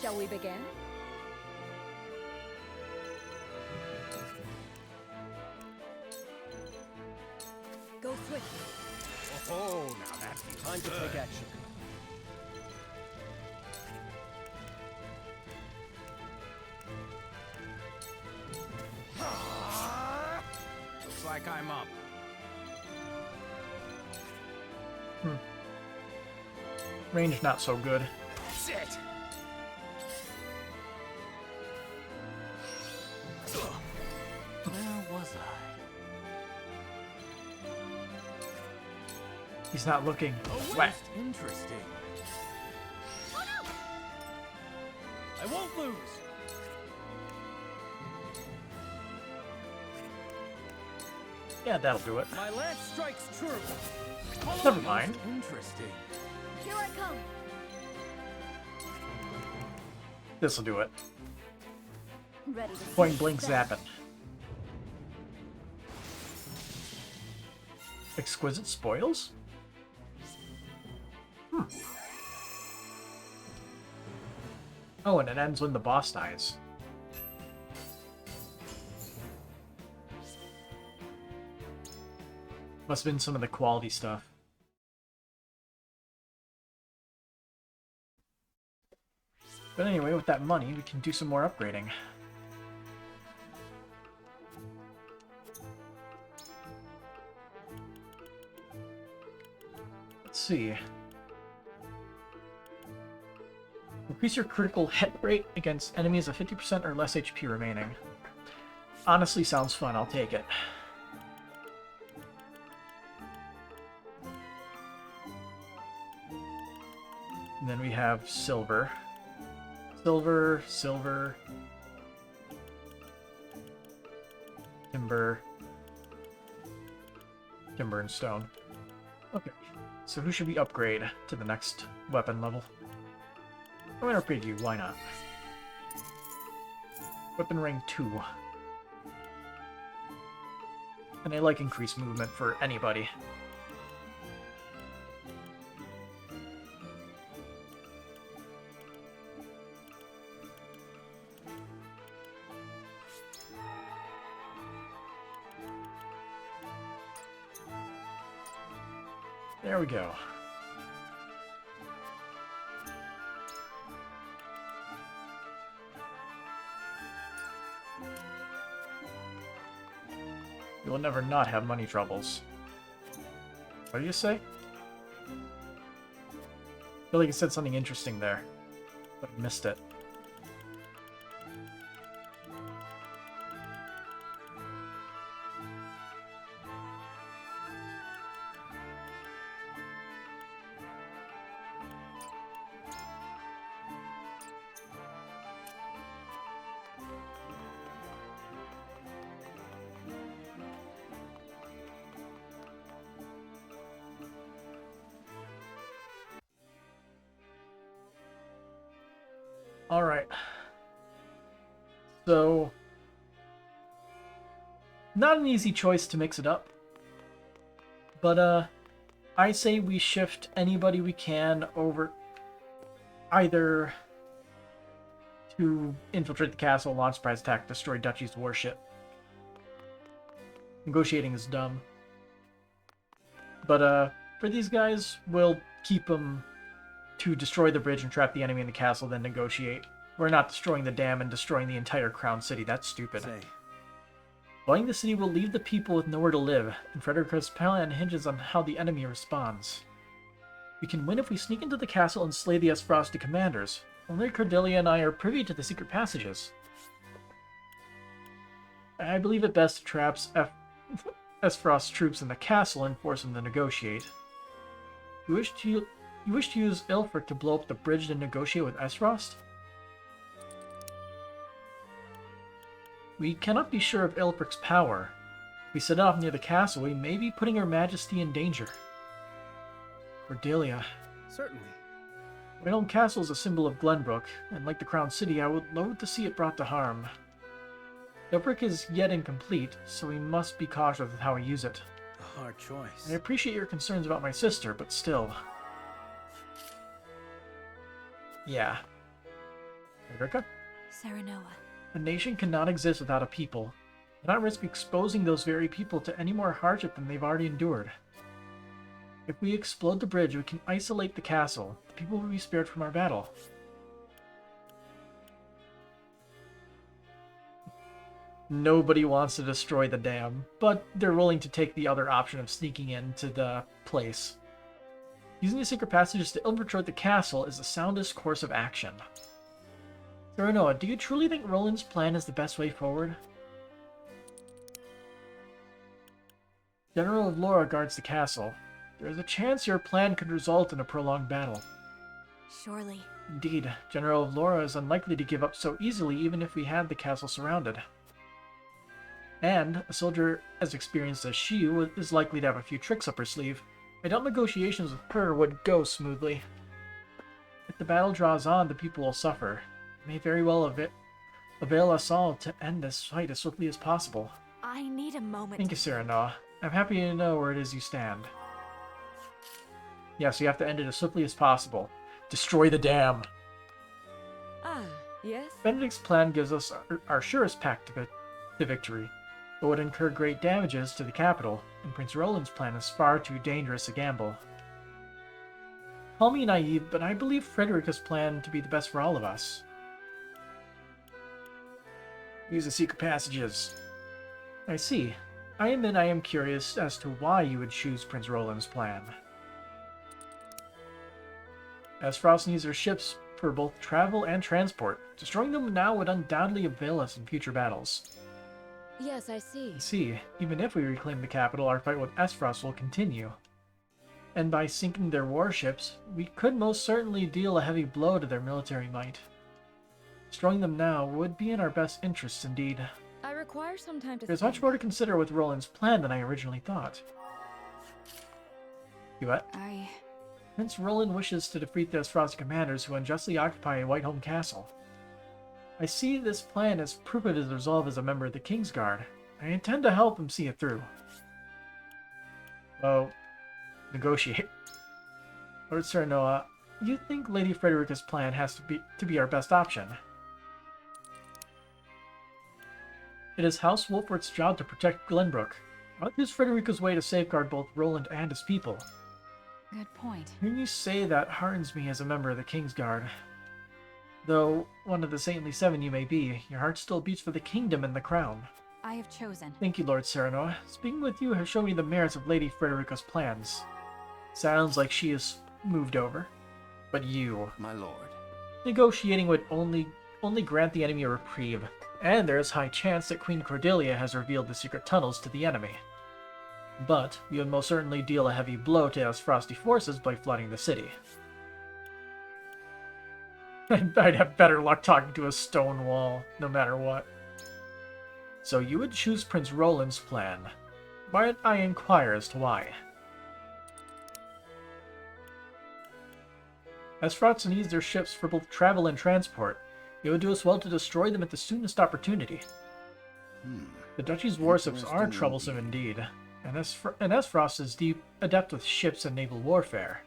Shall we begin? Go swiftly. Oh, now that's time to take action. Looks like I'm up. Range not so good. That's it. Where was I? He's not looking. Oh, Whack. interesting. I won't lose. Yeah, that'll do it. My lance strikes true. Never mind. Interesting. Here I come. This'll do it. Ready to Point see blank that. zapping. Exquisite spoils? Oh, and it ends when the boss dies. Must have been some of the quality stuff. But anyway, with that money, we can do some more upgrading. Let's see. Increase your critical hit rate against enemies of 50% or less HP remaining. Honestly, sounds fun. I'll take it. And then we have silver. Silver, silver. Timber. Timber and stone. Okay. So who should we upgrade to the next weapon level? I'm gonna upgrade you. Why not? Weapon rank 2. And I like increased movement for anybody. There we go. You will never not have money troubles. What did you say? I feel like you said something interesting there, but I missed it. Alright. So, not an easy choice to mix it up. But, I say we shift anybody we can over either to infiltrate the castle, launch surprise attack, destroy Duchy's warship. Negotiating is dumb. But, for these guys, we'll keep them to destroy the bridge and trap the enemy in the castle, then negotiate. We're not destroying the dam and destroying the entire Crown City. That's stupid. Blowing the city will leave the people with nowhere to live, and Frederica's plan hinges on how the enemy responds. We can win if we sneak into the castle and slay the Esfrosti commanders. Only Cordelia and I are privy to the secret passages. I believe it best to trap Esfrost's troops in the castle and force them to negotiate. You wish to use Ilfric to blow up the bridge and negotiate with Esfrost? We cannot be sure of Ilfric's power. If we set off near the castle, we may be putting Her Majesty in danger. Cordelia. Certainly. Raynholm Castle is a symbol of Glenbrook, and like the Crown City, I would loathe to see it brought to harm. Ilfric is yet incomplete, so we must be cautious with how we use it. A hard choice. I appreciate your concerns about my sister, but still. Yeah. Frederica? Serenoa. A nation cannot exist without a people. Cannot risk exposing those very people to any more hardship than they've already endured. If we explode the bridge, we can isolate the castle. The people will be spared from our battle. Nobody wants to destroy the dam, but they're willing to take the other option of sneaking into the place. Using the secret passages to infiltrate the castle is the soundest course of action. Serenoa, do you truly think Roland's plan is the best way forward? General of Laura guards the castle. There is a chance your plan could result in a prolonged battle. Surely. Indeed, General of Laura is unlikely to give up so easily even if we had the castle surrounded. And a soldier as experienced as she is likely to have a few tricks up her sleeve. I doubt negotiations with her would go smoothly. If the battle draws on, the people will suffer. It may very well avail us all to end this fight as swiftly as possible. I need a moment. Thank you, Serenoa. I'm happy to know where it is you stand. Yes, you have to end it as swiftly as possible. Destroy the dam! Ah, yes? Benedict's plan gives us our surest path to victory, but would incur great damages to the capital, and Prince Roland's plan is far too dangerous a gamble. Call me naive, but I believe Frederica's plan to be the best for all of us. Use the secret passages. I see. I am curious as to why you would choose Prince Roland's plan. As Frost needs her ships for both travel and transport. Destroying them now would undoubtedly avail us in future battles. Yes, I see. See, even if we reclaim the capital, our fight with Esfrost will continue. And by sinking their warships, we could most certainly deal a heavy blow to their military might. Destroying them now would be in our best interests indeed. I require some time to There's think. much more to consider with Roland's plan than I originally thought. You what? Prince Roland wishes to defeat the Esfrost commanders who unjustly occupy Whiteholm Castle. I see this plan as proof of his resolve as a member of the Kingsguard. I intend to help him see it through. Well, negotiate. Lord Serenoa, you think Lady Frederica's plan has to be our best option? It is House Wolfort's job to protect Glenbrook. What is Frederica's way to safeguard both Roland and his people? Good point. Hearing you say that heartens me as a member of the Kingsguard. Though one of the saintly seven you may be, your heart still beats for the kingdom and the crown. I have chosen. Thank you, Lord Serenoa. Speaking with you has shown me the merits of Lady Frederica's plans. Sounds like she is moved over. But you, my lord, negotiating would only grant the enemy a reprieve, and there is high chance that Queen Cordelia has revealed the secret tunnels to the enemy. But you would most certainly deal a heavy blow to us frosty forces by flooding the city. I'd have better luck talking to a stone wall, no matter what. So you would choose Prince Roland's plan. But I inquire as to why. Esfrost needs their ships for both travel and transport. It would do us well to destroy them at the soonest opportunity. The Duchy's warships are troublesome indeed, and Esfrost is adept with ships and naval warfare.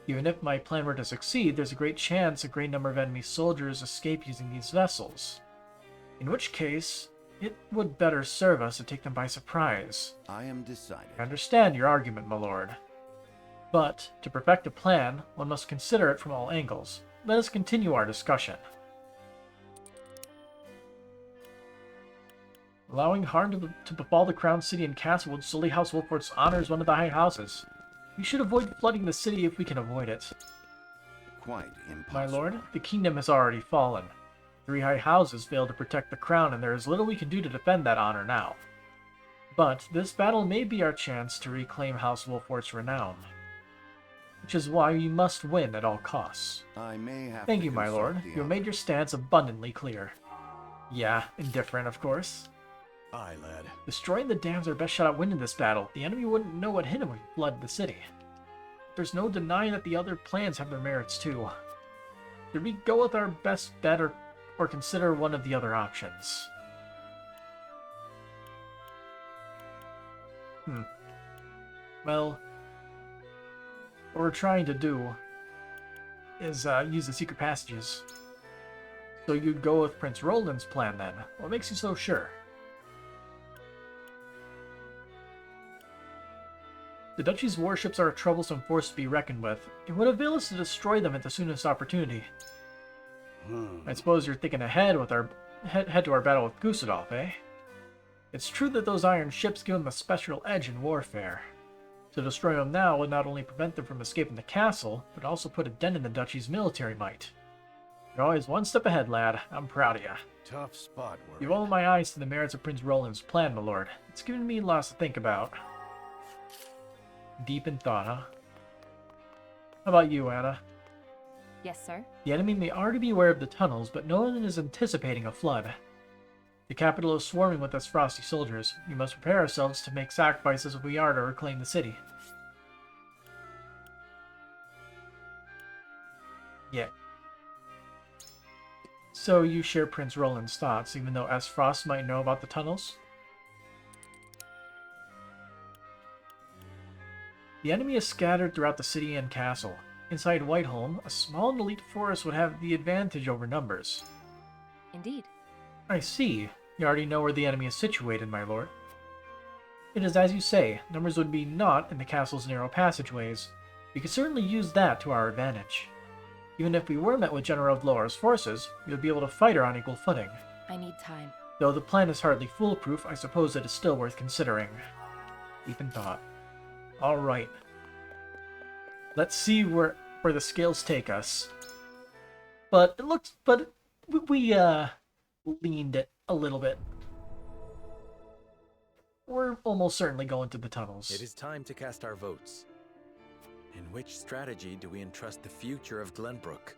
Even if my plan were to succeed, there's a great chance a great number of enemy soldiers escape using these vessels. In which case, it would better serve us to take them by surprise. I am decided. I understand your argument, my lord. But, to perfect a plan, one must consider it from all angles. Let us continue our discussion. Allowing harm to befall the crown city and castle would sully House Wolfort's honor as one of the high houses. We should avoid flooding the city if we can avoid it. Quite impossible. My lord, the kingdom has already fallen. 3 high houses failed to protect the crown, and there is little we can do to defend that honor now. But this battle may be our chance to reclaim House Wolfort's renown. Which is why you must win at all costs. I may have Thank to you, my consult lord. the You have made your stance abundantly clear. Yeah, indifferent, of course. Aye, lad. Destroying the dams are our best shot at winning this battle. The enemy wouldn't know what hit him when he flooded the city. There's no denying that the other plans have their merits too. Did we go with our best bet or consider one of the other options? Well, what we're trying to do is use the secret passages. So you'd go with Prince Roland's plan then. What makes you so sure? The Duchy's warships are a troublesome force to be reckoned with. It would avail us to destroy them at the soonest opportunity. I suppose you're thinking ahead with head to our battle with Gusadolf, eh? It's true that those iron ships give them a special edge in warfare. To destroy them now would not only prevent them from escaping the castle, but also put a dent in the Duchy's military might. You're always one step ahead, lad. I'm proud of you. Tough spot work. You've opened my eyes to the merits of Prince Roland's plan, my lord. It's given me lots to think about. Deep in thought, huh? How about you, Anna? Yes, sir. The enemy may already be aware of the tunnels, but no one is anticipating a flood. The capital is swarming with us frosty soldiers. We must prepare ourselves to make sacrifices if we are to reclaim the city. Yeah. So you share Prince Roland's thoughts, even though Esfrost might know about the tunnels? The enemy is scattered throughout the city and castle. Inside Whiteholm, a small and elite force would have the advantage over numbers. Indeed. I see. You already know where the enemy is situated, my lord. It is as you say, numbers would be not in the castle's narrow passageways. We could certainly use that to our advantage. Even if we were met with General Vlor's forces, we would be able to fight her on equal footing. I need time. Though the plan is hardly foolproof, I suppose it is still worth considering. Deep in thought. Alright. Let's see where the scales take us. But it looks, but we leaned it a little bit. We're almost certainly going to the tunnels. It is time to cast our votes. In which strategy do we entrust the future of Glenbrook?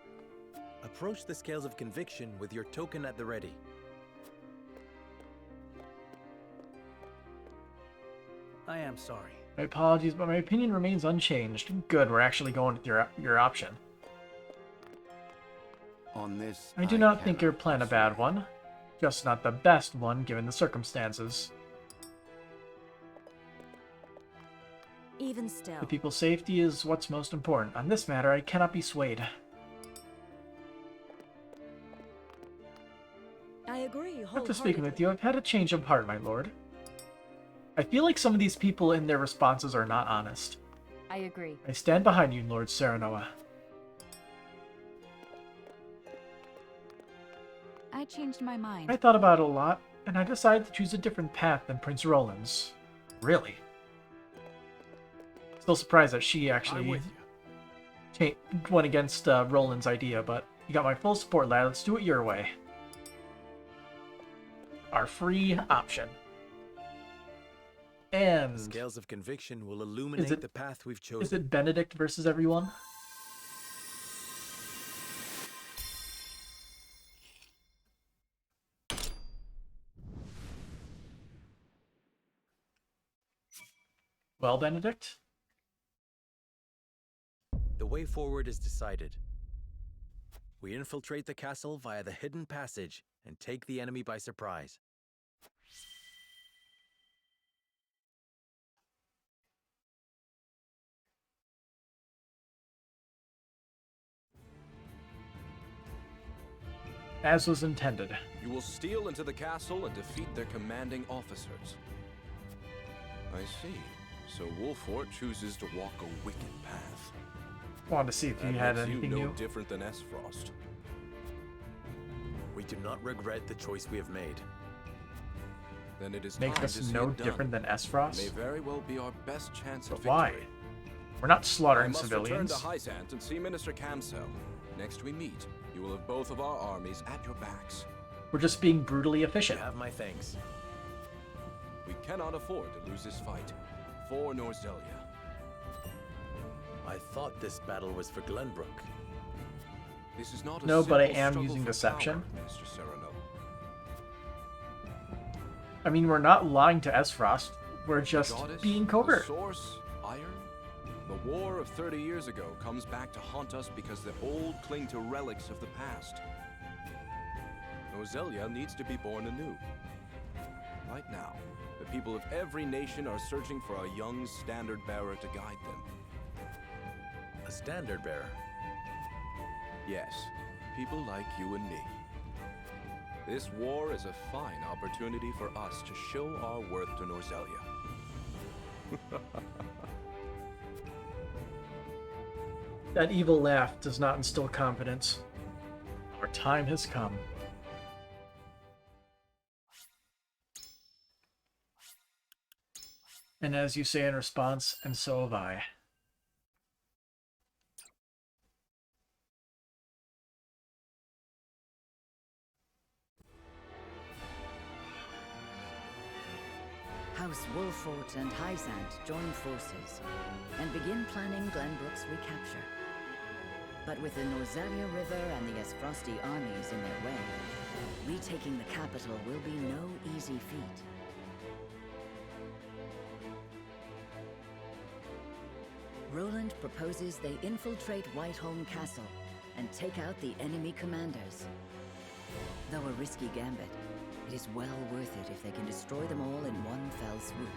Approach the scales of conviction with your token at the ready. I am sorry. My apologies, but my opinion remains unchanged. Good, we're actually going with your option. On this, I do not think your plan a bad one. Just not the best one, given the circumstances. Even still. The people's safety is what's most important. On this matter, I cannot be swayed. I agree. After speaking with you, I've had a change of heart, my lord. I feel like some of these people in their responses are not honest. I agree. I stand behind you, Lord Serenoa. I changed my mind. I thought about it a lot, and I decided to choose a different path than Prince Roland's. Really? Still surprised that she actually went against Roland's idea, but you got my full support, lad. Let's do it your way. Our free option. And the scales of conviction will illuminate the path we've chosen. Is it Benedict versus everyone? Well, Benedict? The way forward is decided. We infiltrate the castle via the hidden passage and take the enemy by surprise. As was intended. You will steal into the castle and defeat their commanding officers. I see. So Wolfort chooses to walk a wicked path. Wanted to see if you had anything no new. Different than Esfrost. We do not regret the choice we have made. Then it is Makes time us to see no it done. different than Esfrost? May very well be our best chance at But victory. why? We're not slaughtering I must civilians. return to Hyzant and see Minister Camsel. Next we meet, you will have both of our armies at your backs. We're just being brutally efficient. You have my thanks. We cannot afford to lose this fight. For Norzelia. I thought this battle was for Glenbrook. This is not a No, but I simple am struggle using for deception. power, Minister Sereno. I mean, we're not lying to Esfrost. We're just Goddess, being the covert. source, iron. The war of 30 years ago comes back to haunt us because the old cling to relics of the past. Norzelia needs to be born anew. Right now, the people of every nation are searching for a young standard-bearer to guide them. A standard-bearer? Yes, people like you and me. This war is a fine opportunity for us to show our worth to Norzelia. That evil laugh does not instill confidence. Our time has come. And as you say in response, and so have I. House Wolfort and Hyzant join forces and begin planning Glenbrook's recapture. But with the Norzelia River and the Esfrosti armies in their way, retaking the capital will be no easy feat. Roland proposes they infiltrate Whiteholm Castle and take out the enemy commanders. Though a risky gambit, it is well worth it if they can destroy them all in one fell swoop.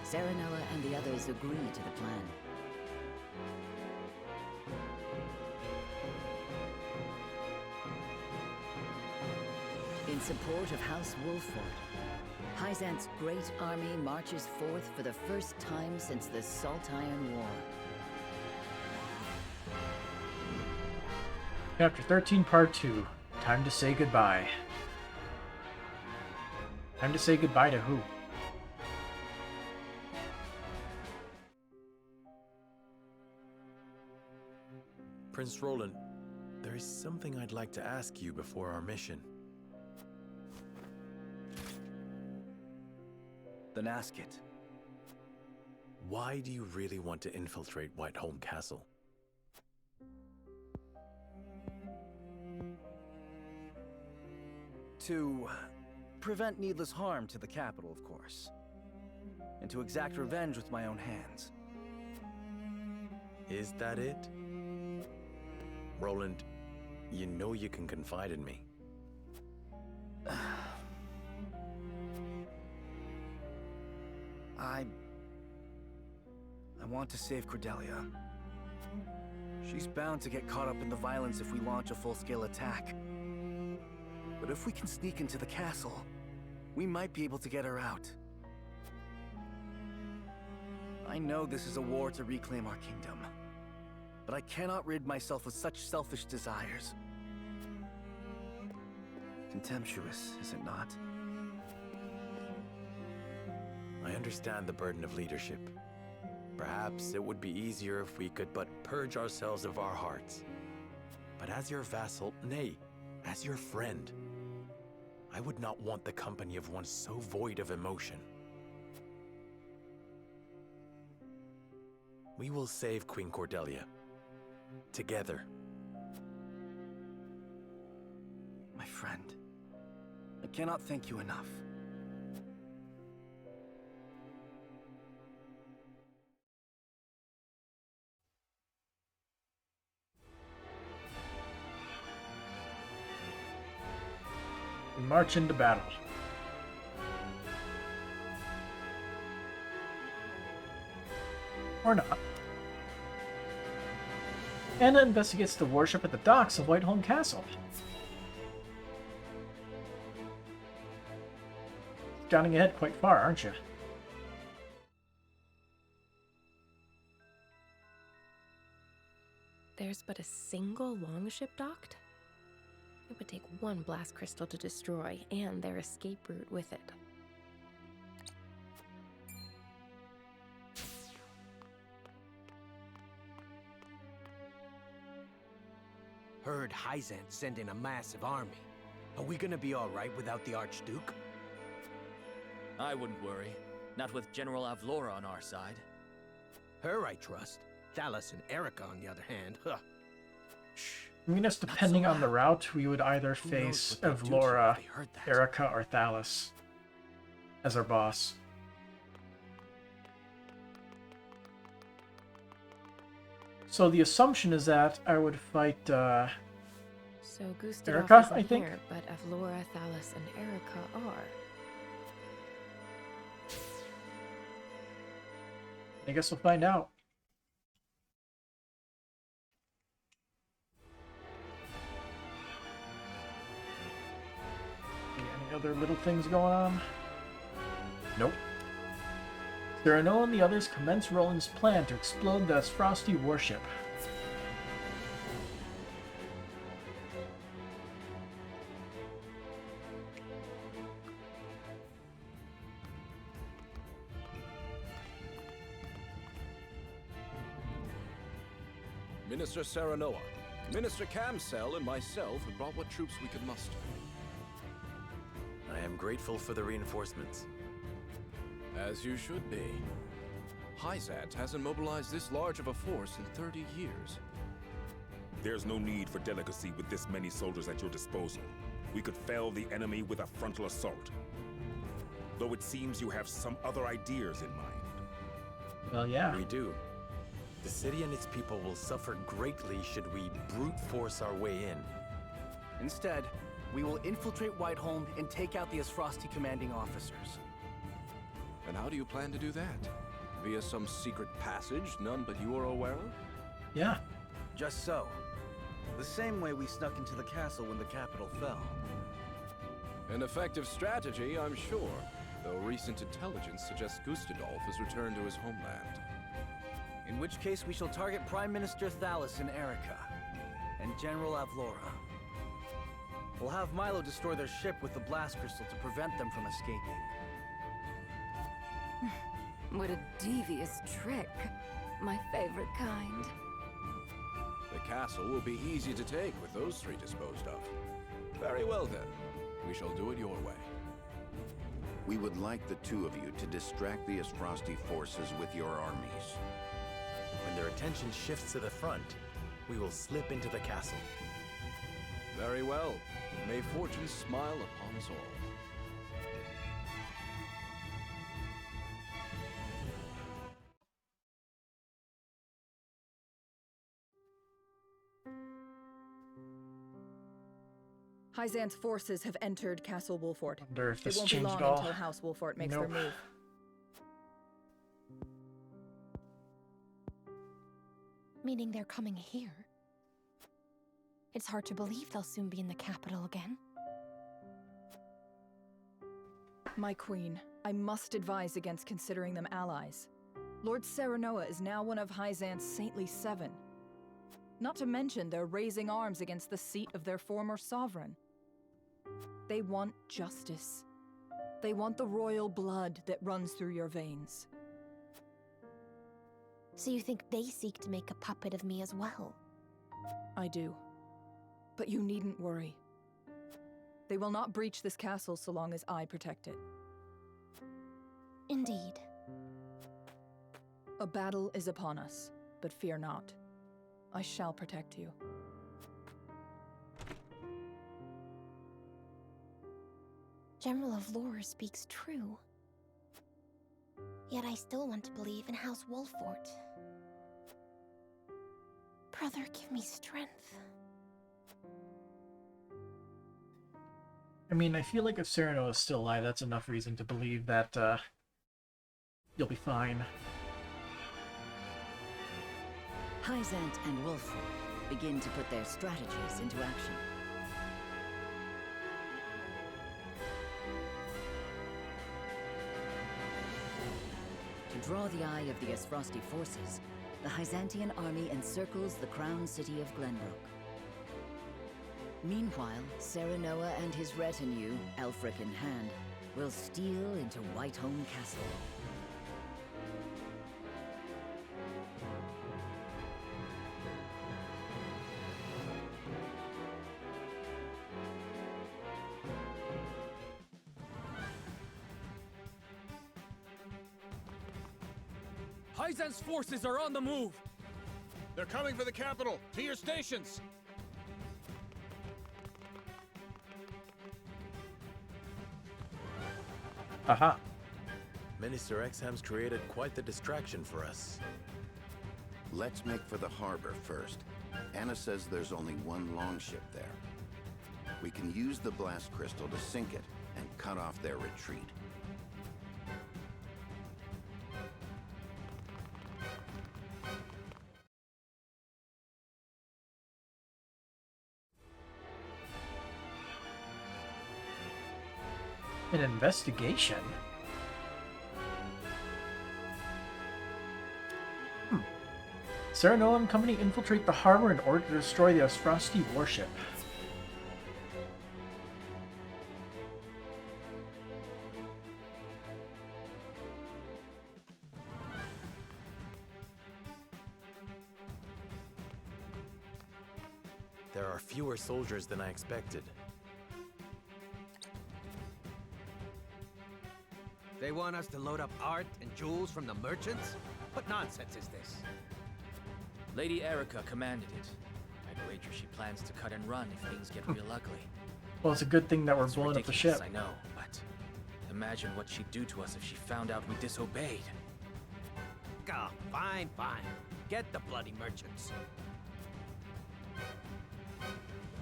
Serenoa and the others agree to the plan. In support of House Wolfort, Hyzant's great army marches forth for the first time since the Salt Iron War. Chapter 13, Part 2. Time to say goodbye. Time to say goodbye to who? Prince Roland, There is something I'd like to ask you before our mission. Then ask it. Why do you really want to infiltrate Whiteholm Castle? To prevent needless harm to the capital, of course. And to exact revenge with my own hands. Is that it? Roland, you know you can confide in me. I want to save Cordelia. She's bound to get caught up in the violence if we launch a full-scale attack. But if we can sneak into the castle, we might be able to get her out. I know this is a war to reclaim our kingdom, but I cannot rid myself of such selfish desires. Contemptuous, is it not? I understand the burden of leadership. Perhaps it would be easier if we could but purge ourselves of our hearts. But as your vassal, nay, as your friend, I would not want the company of one so void of emotion. We will save Queen Cordelia. Together. My friend, I cannot thank you enough. We march into battle. Or not. Anna investigates the worship at the docks of Whiteholm Castle. Scouting ahead quite far, aren't you? There's but a single longship docked? It would take one blast crystal to destroy, and their escape route with it. Heard Hyzant sent in a massive army. Are we gonna be alright without the Archduke? I wouldn't worry. Not with General Avlora on our side. Her I trust. Thalas and Erica, on the other hand, huh. I mean, it's depending on the route, we would either face Avlora, Erica, or Thalas as our boss. So the assumption is that I would fight So Gustav Erica, isn't I think. here, but Avlora, Thalas, and Erica are. I guess we'll find out. Any other little things going on? Nope. Cyrano and the others commence Roland's plan to explode the Frosty warship. Minister Serenoa, Minister Camsell, and myself have brought what troops we could muster. I am grateful for the reinforcements. As you should be. Hyzant hasn't mobilized this large of a force in 30 years. There's no need for delicacy with this many soldiers at your disposal. We could fell the enemy with a frontal assault. Though it seems you have some other ideas in mind. Well, yeah. We do. The city and its people will suffer greatly should we brute force our way in. Instead, we will infiltrate Whiteholm and take out the Asfrosti commanding officers. And how do you plan to do that? Via some secret passage none but you are aware of? Yeah. Just so. The same way we snuck into the castle when the capital fell. An effective strategy, I'm sure, though recent intelligence suggests Gustadolf has returned to his homeland. In which case we shall target Prime Minister Thalas and Erica, and General Avlora. We'll have Milo destroy their ship with the blast crystal to prevent them from escaping. What a devious trick. My favorite kind. The castle will be easy to take with those three disposed of. Very well then. We shall do it your way. We would like the two of you to distract the Asfrosti forces with your armies. When their attention shifts to the front, we will slip into the castle. Very well. May fortune smile upon us all. Hyzant's forces have entered Castle Wolfort. Wonder if It this won't be changed long at all. until House Wolfort makes Nope. their move. Meaning they're coming here. It's hard to believe they'll soon be in the capital again. My queen, I must advise against considering them allies. Lord Serenoa is now one of Hyzant's saintly seven. Not to mention they're raising arms against the seat of their former sovereign. They want justice. They want the royal blood that runs through your veins. So you think they seek to make a puppet of me as well? I do. But you needn't worry. They will not breach this castle so long as I protect it. Indeed. A battle is upon us, but fear not. I shall protect you. General of Lore speaks true. Yet I still want to believe in House Wolfort. Brother, give me strength. I mean, I feel like if Sereno is still alive, that's enough reason to believe that, you'll be fine. Hyzant and Wolfort begin to put their strategies into action. To draw the eye of the Asfrosti forces, the Hyzantian army encircles the crown city of Glenbrook. Meanwhile, Serenoa and his retinue, Elfric in hand, will steal into Whiteholm Castle. Hyzant's forces are on the move! They're coming for the capital! To your stations! Aha. Minister Exham's created quite the distraction for us. Let's make for the harbor first. Anna says there's only one longship there. We can use the blast crystal to sink it and cut off their retreat. An investigation? Serenoa and company infiltrate the harbor in order to destroy the Asfrosti warship. There are fewer soldiers than I expected. They want us to load up art and jewels from the merchants? What nonsense is this? Lady Erica commanded it. I'd wager she plans to cut and run if things get real ugly. Well, it's a good thing that we're It's blowing up the ridiculous, ship. I know, but imagine what she'd do to us if she found out we disobeyed. Oh, fine, fine. Get the bloody merchants.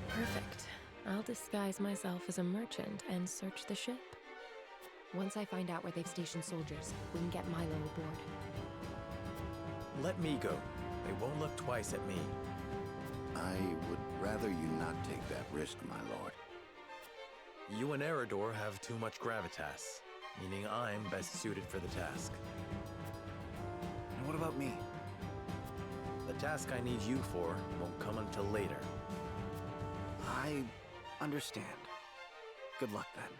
Perfect. I'll disguise myself as a merchant and search the ship. Once I find out where they've stationed soldiers, we can get Milo aboard. Let me go. They won't look twice at me. I would rather you not take that risk, my lord. You and Eridor have too much gravitas, meaning I'm best suited for the task. And what about me? The task I need you for won't come until later. I understand. Good luck then.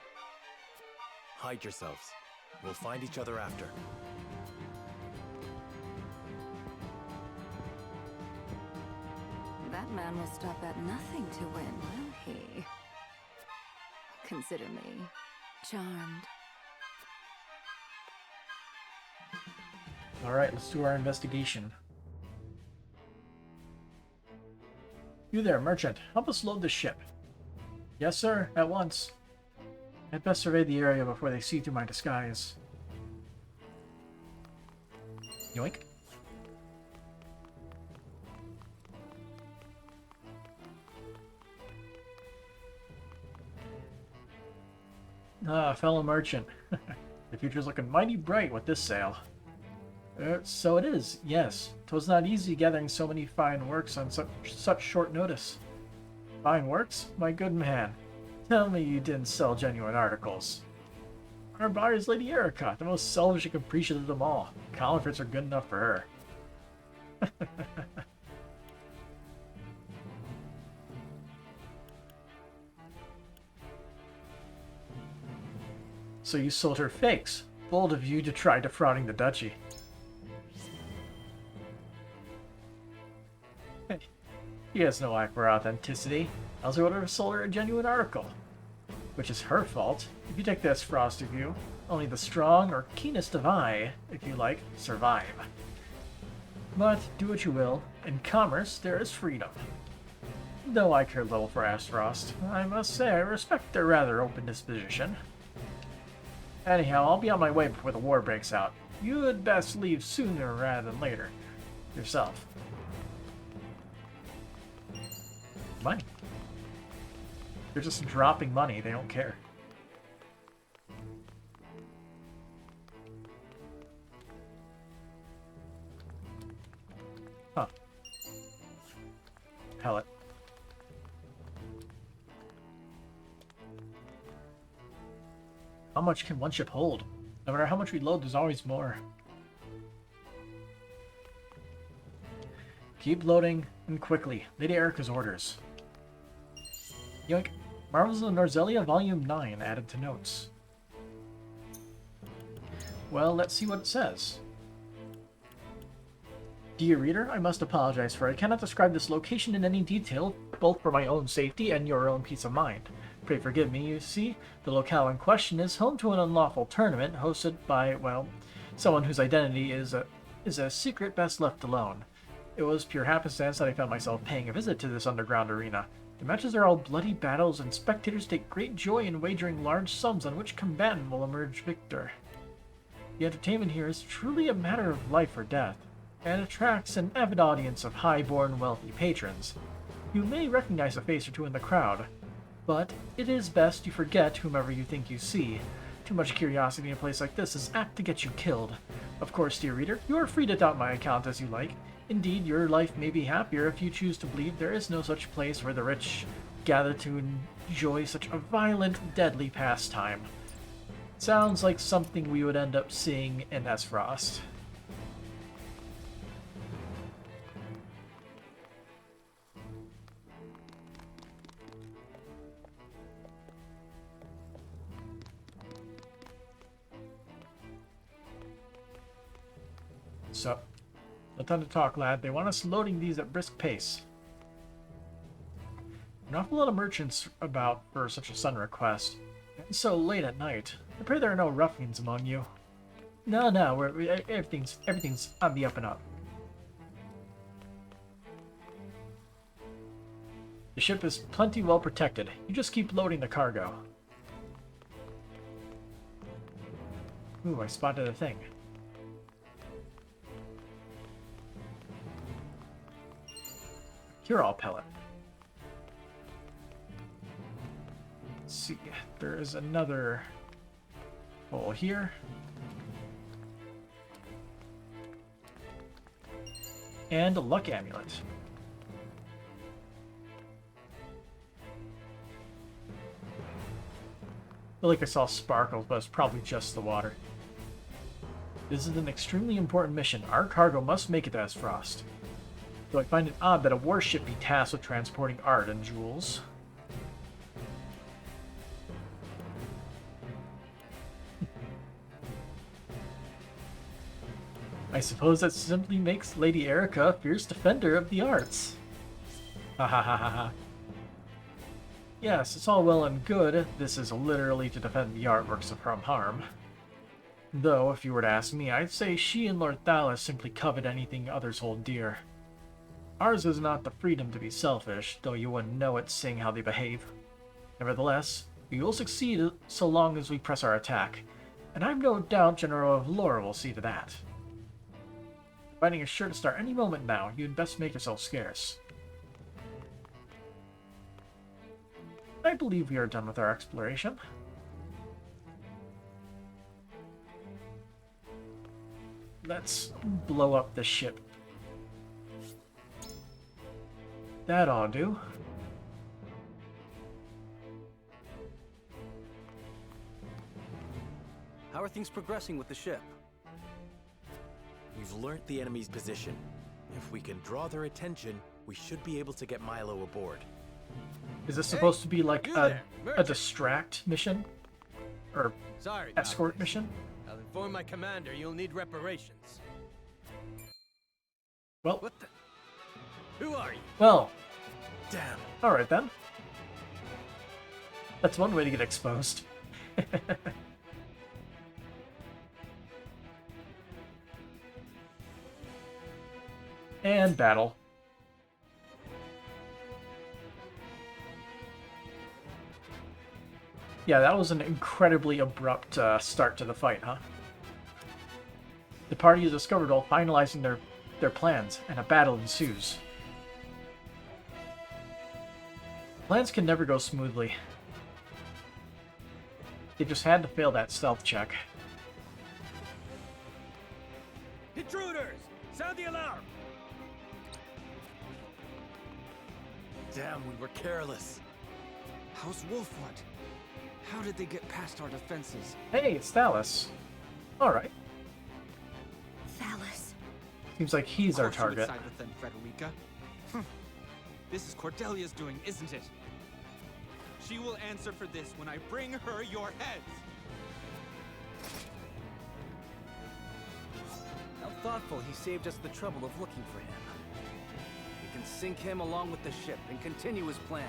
Hide yourselves. We'll find each other after. That man will stop at nothing to win, will he? Consider me charmed. Alright, let's do our investigation. You there, merchant. Help us load the ship. Yes, sir. At once. I'd best survey the area before they see through my disguise. Yoink. Ah, fellow merchant. The future's looking mighty bright with this sail. So it is, yes. 'Twas not easy gathering so many fine works on such short notice. Fine works? My good man. Tell me you didn't sell genuine articles. Our buyer is Lady Erica, the most selfish and capricious of them all. Counterfeits are good enough for her. So you sold her fakes. Bold of you to try defrauding the duchy. He has no eye for authenticity, else he would have sold her a genuine article. Which is her fault. If you take this Frosty view, only the strong or keenest of eye, if you like, survive. But do what you will, in commerce there is freedom. Though I care little for Astaroth, I must say I respect their rather open disposition. Anyhow, I'll be on my way before the war breaks out. You had best leave sooner rather than later. Yourself. Money. They're just dropping money, they don't care. Huh. Pellet. How much can one ship hold? No matter how much we load, there's always more. Keep loading, and quickly. Lady Erica's orders. Yoink. Marvels of Norzelia, Volume 9, added to notes. Well, let's see what it says. Dear reader, I must apologize for I cannot describe this location in any detail, both for my own safety and your own peace of mind. Pray forgive me, you see, the locale in question is home to an unlawful tournament hosted by, well, someone whose identity is a secret best left alone. It was pure happenstance that I found myself paying a visit to this underground arena. The matches are all bloody battles, and spectators take great joy in wagering large sums on which combatant will emerge victor. The entertainment here is truly a matter of life or death, and attracts an avid audience of high-born, wealthy patrons. You may recognize a face or two in the crowd, but it is best you forget whomever you think you see. Too much curiosity in a place like this is apt to get you killed. Of course, dear reader, you are free to doubt my account as you like. Indeed, your life may be happier if you choose to believe there is no such place where the rich gather to enjoy such a violent, deadly pastime. Sounds like something we would end up seeing in Astaroth. So, no time to talk, lad. They want us loading these at brisk pace. An awful lot of merchants about for such a sudden request. And so late at night. I pray there are no ruffians among you. No, everything's on the up and up. The ship is plenty well protected. You just keep loading the cargo. Ooh, I spotted a thing. Cure-all pellet. Let's see, there is another hole here. And a luck amulet. I feel like I saw sparkles, but it's probably just the water. This is an extremely important mission. Our cargo must make it to Astaroth. Though I find it odd that a warship be tasked with transporting art and jewels. I suppose that simply makes Lady Erica a fierce defender of the arts. Ha ha ha ha ha. Yes, it's all well and good. This is literally to defend the artworks from harm. Though, if you were to ask me, I'd say she and Lord Thalos simply covet anything others hold dear. Ours is not the freedom to be selfish, though you wouldn't know it seeing how they behave. Nevertheless, we will succeed so long as we press our attack, and I've no doubt General Vlora will see to that. Fighting is sure to start any moment now. You'd best make yourself scarce. I believe we are done with our exploration. Let's blow up the ship. That ought to do. How are things progressing with the ship? We've learnt the enemy's position. If we can draw their attention, we should be able to get Milo aboard. Is this supposed to be like a distract mission? Or Sorry, escort mission? I'll inform my commander you'll need reparations. Well. What the? Who are you? Well. Damn. Alright then. That's one way to get exposed. And battle. Yeah, that was an incredibly abrupt start to the fight, huh? The party is discovered while finalizing their plans, and a battle ensues. Plans can never go smoothly. They just had to fail that stealth check. Intruders! Sound the alarm! Damn, we were careless. House Wolfwood. How did they get past our defenses? Hey, it's Thalos. Alright. Thalos. Seems like he's our Of course you would target. side with them, Frederica. This is Cordelia's doing, isn't it? She will answer for this when I bring her your heads. How thoughtful he saved us the trouble of looking for him. We can sink him along with the ship and continue his plan.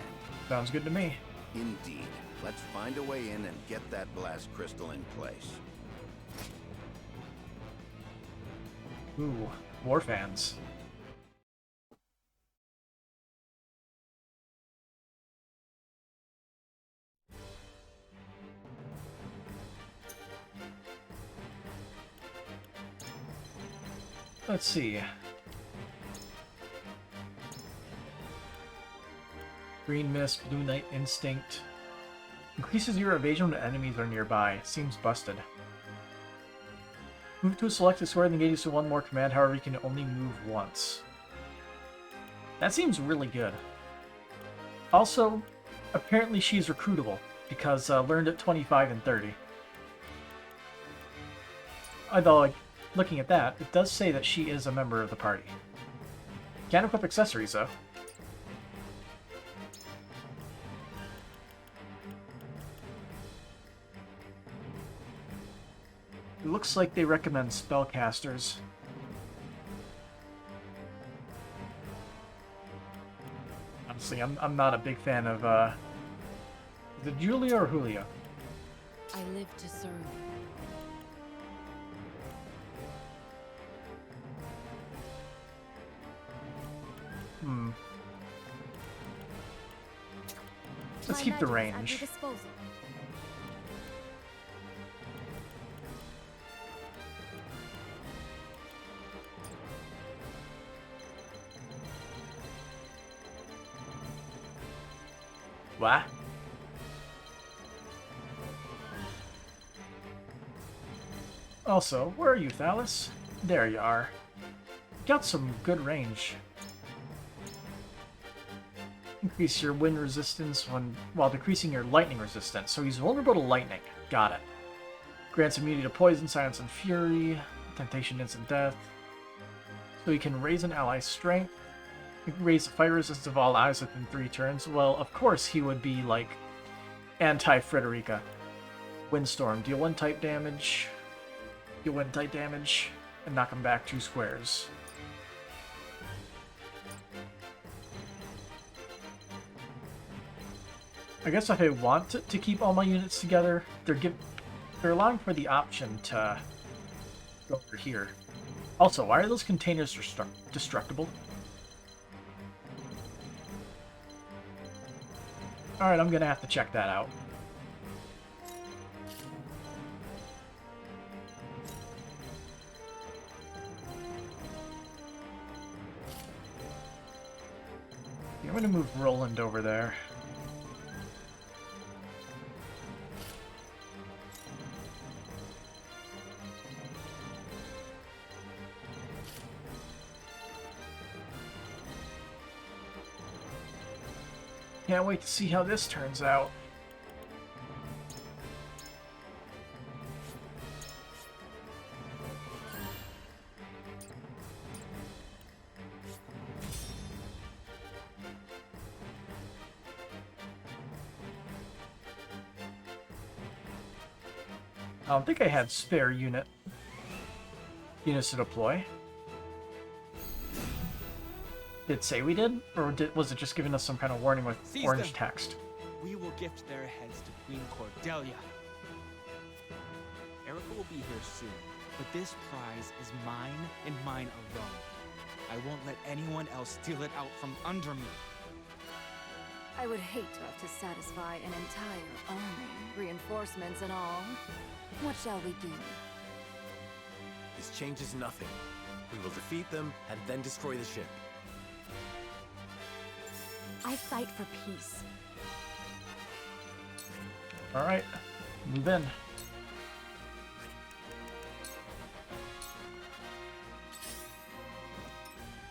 Sounds good to me. Indeed. Let's find a way in and get that blast crystal in place. Ooh, war fans. Let's see. Green Mist, Blue Knight Instinct. Increases your evasion when enemies are nearby. Seems busted. Move to a selected square and engages to one more command, however you can only move once. That seems really good. Also, apparently she's recruitable, because learned at 25 and 30. Although, like, looking at that, it does say that she is a member of the party. Can't equip accessories, though. It looks like they recommend spellcasters. Honestly, I'm not a big fan of, is it Julia or Julia? I live to serve. Let's keep the range. What? Also, where are you, Thalos? There you are. Got some good range. Increase your wind resistance while decreasing your lightning resistance. So he's vulnerable to lightning. Got it. Grants immunity to poison, silence, and fury. Temptation, instant death. So he can raise an ally's strength. Raise the fire resistance of all allies within 3 turns. Well, of course he would be like anti-Frederica. Windstorm. Deal 1 type damage. Deal 1 type damage. And knock him back 2 squares. I guess if I want to keep all my units together, they're allowing for the option to go over here. Also, why are those containers destructible? Alright, I'm gonna have to check that out. I'm gonna move Roland over there. Can't wait to see how this turns out. I don't think I had spare units to deploy. Did it say we did? Or was it just giving us some kind of warning with Seize orange them. text? We will gift their heads to Queen Cordelia. Erica will be here soon, but this prize is mine and mine alone. I won't let anyone else steal it out from under me. I would hate to have to satisfy an entire army, reinforcements and all. What shall we do? This changes nothing. We will defeat them and then destroy the ship. I fight for peace. Alright, move in.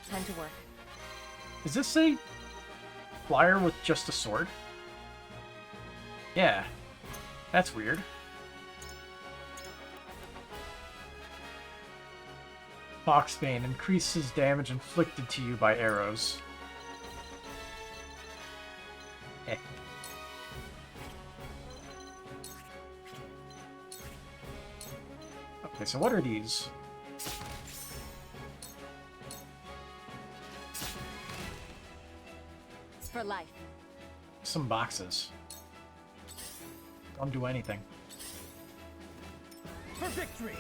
Time to work. Is this a flyer with just a sword? Yeah. That's weird. Foxbane increases damage inflicted to you by arrows. Eh. Okay, so what are these? For life. Some boxes. Don't do anything. For victory!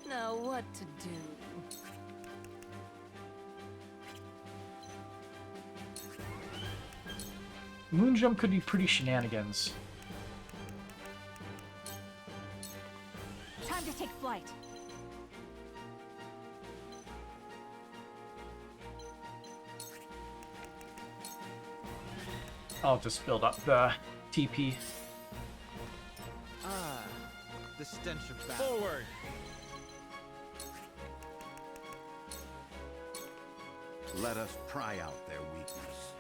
Now what to do? Moonjump could be pretty shenanigans. Time to take flight. I'll just build up the TP. Ah, the stench of battle. Forward! Let us pry out their weakness.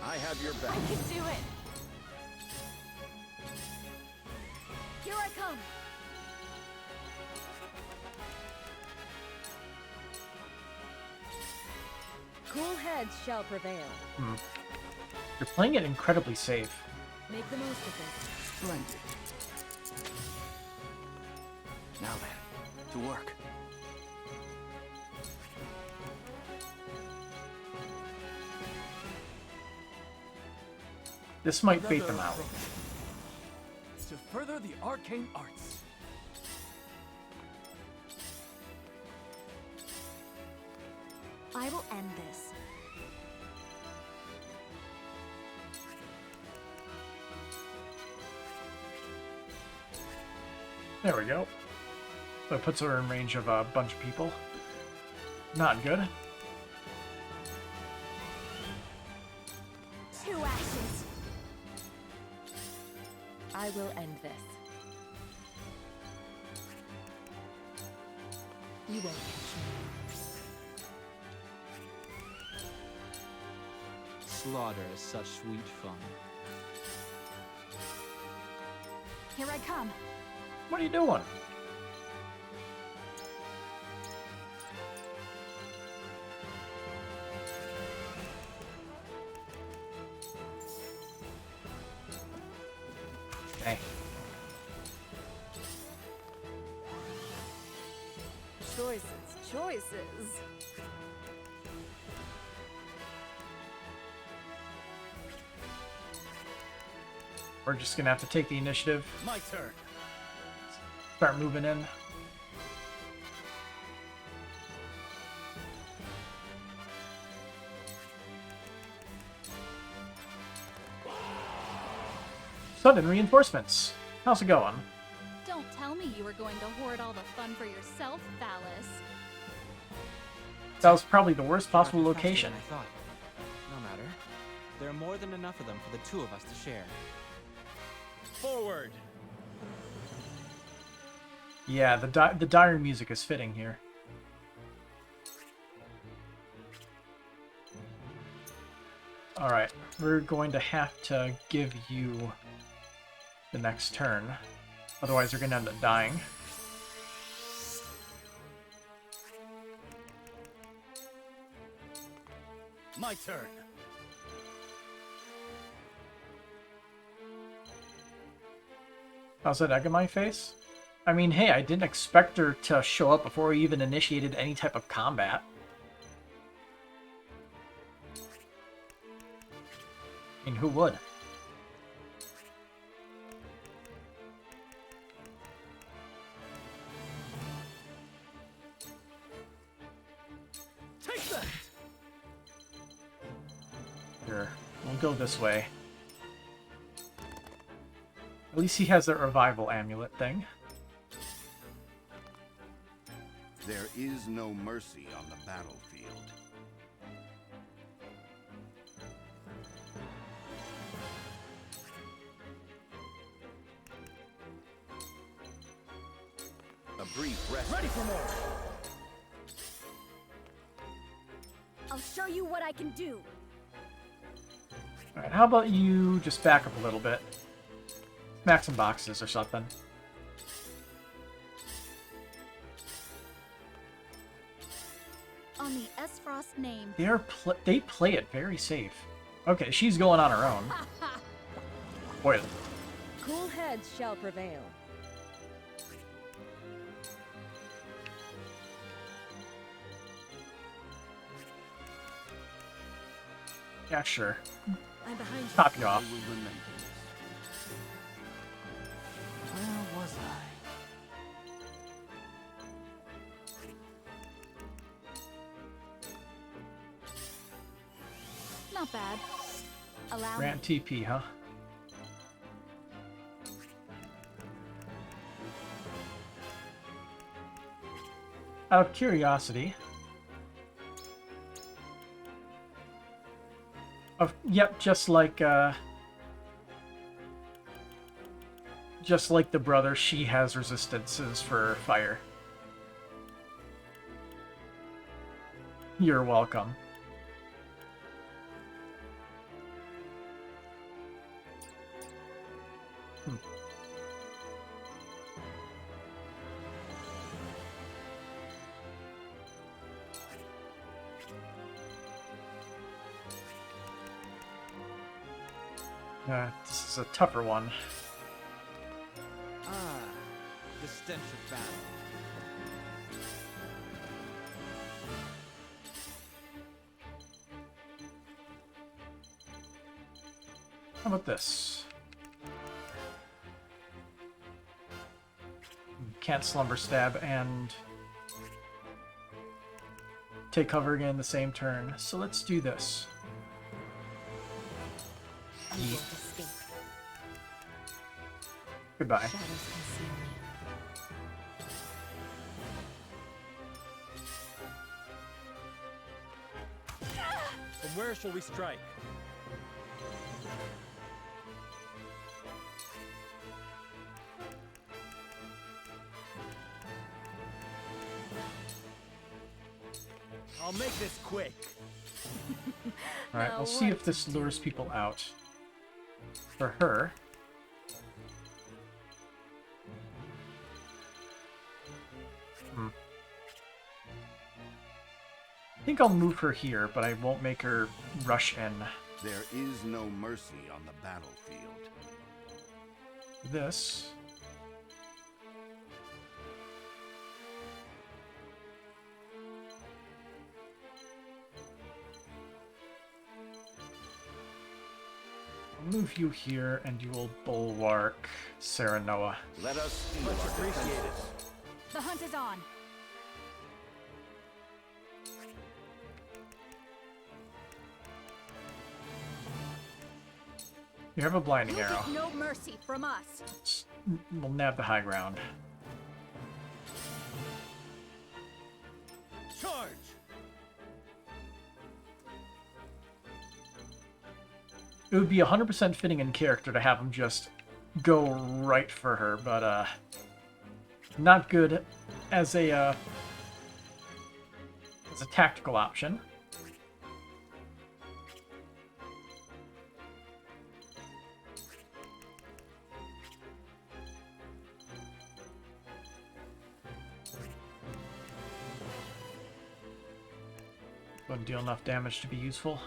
I have your back. I can do it! Here I come! Cool heads shall prevail. You're playing it incredibly safe. Make the most of this. Splendid. Now then, to work. This might bait them out. To further the arcane arts. I will end this. There we go. That puts her in range of a bunch of people. Not good. 2 actions. I will end this. You won't catch me. Slaughter is such sweet fun. Here I come. What are you doing? Okay. Choices, choices. We're just gonna have to take the initiative. My turn. Start moving in. Sudden reinforcements. How's it going? Don't tell me you were going to hoard all the fun for yourself, Phallus. That was probably the worst possible location. I thought. No matter. There are more than enough of them for the two of us to share. Forward. Yeah, the dire music is fitting here. Alright, we're going to have to give you the next turn. Otherwise, you're going to end up dying. My turn. How's that egg in my face? I mean, hey, I didn't expect her to show up before we even initiated any type of combat. I mean, who would? Take that. Here, we'll go this way. At least he has that revival amulet thing. There is no mercy on the battlefield. A brief rest. Ready for more. I'll show you what I can do. Alright, how about you just back up a little bit? Smack some boxes or something. On the Esfrost name. They play it very safe. Okay, she's going on her own. Boy, Cool heads shall prevail. yeah, sure. I'm behind you. Top you off. Where was I? Not bad. Allow Grant TP, huh? Out of curiosity. Yep, just like the brother, she has resistances for fire. You're welcome. This is a tougher one. Ah, the stench of battle. How about this? Can't slumber stab and take cover again in the same turn. So let's do this. Yeet. Goodbye. From where shall we strike? I'll make this quick. Alright, we'll see if this lures people out. For her. I think I'll move her here, but I won't make her rush in. There is no mercy on the battlefield. This. move you here, and you will bulwark Serenoa. Let us much appreciate it. The hunt is on. You have a blinding You'll arrow. get no mercy from us. We'll nab the high ground. Charge! It would be 100% fitting in character to have him just go right for her, but not good as a tactical option. Wouldn't deal enough damage to be useful.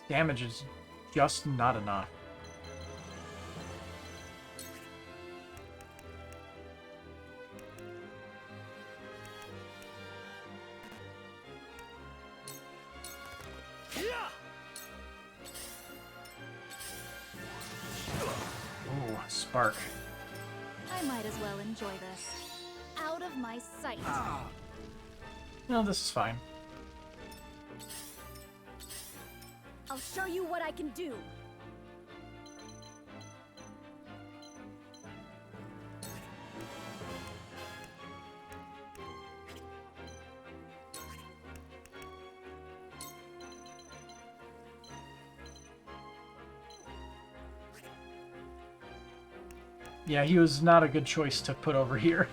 Damage is just not enough. Ooh, spark. I might as well enjoy this. Out of my sight. No, this is fine. I'll show you what I can do. Yeah, he was not a good choice to put over here.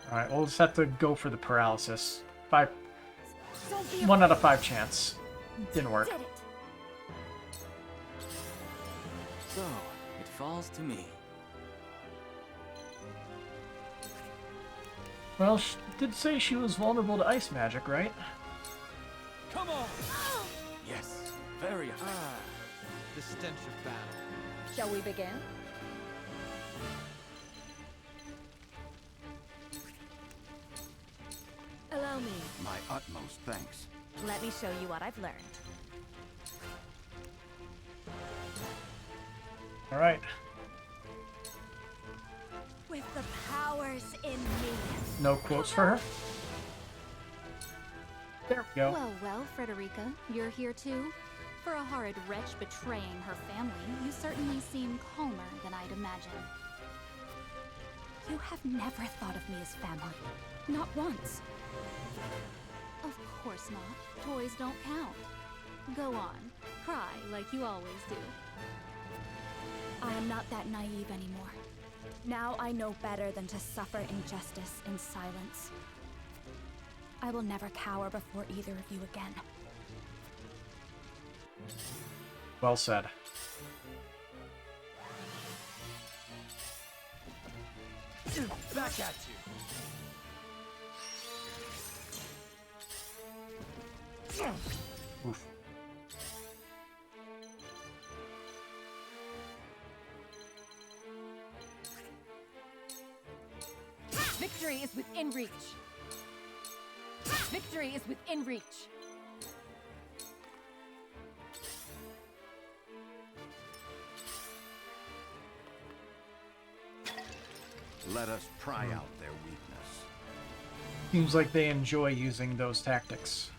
Alright, we'll just have to go for the paralysis. 1 out of 5 chance. Didn't work. So, it falls to me. Well, she did say she was vulnerable to ice magic, right? Come on! Yes, very effective. The stench of battle. Shall we begin? Allow me. My utmost thanks. Let me show you what I've learned. Alright. With the powers in me. No quotes for her? There we go. Well, Frederica, you're here too? For a horrid wretch betraying her family, you certainly seem calmer than I'd imagined. You have never thought of me as family. Not once. Of course not. Toys don't count. Go on. Cry like you always do. I am not that naive anymore. Now I know better than to suffer injustice in silence. I will never cower before either of you again. Well said. Back at you. Oof. Victory is within reach. Victory is within reach. Let us pry out their weakness. Seems like they enjoy using those tactics.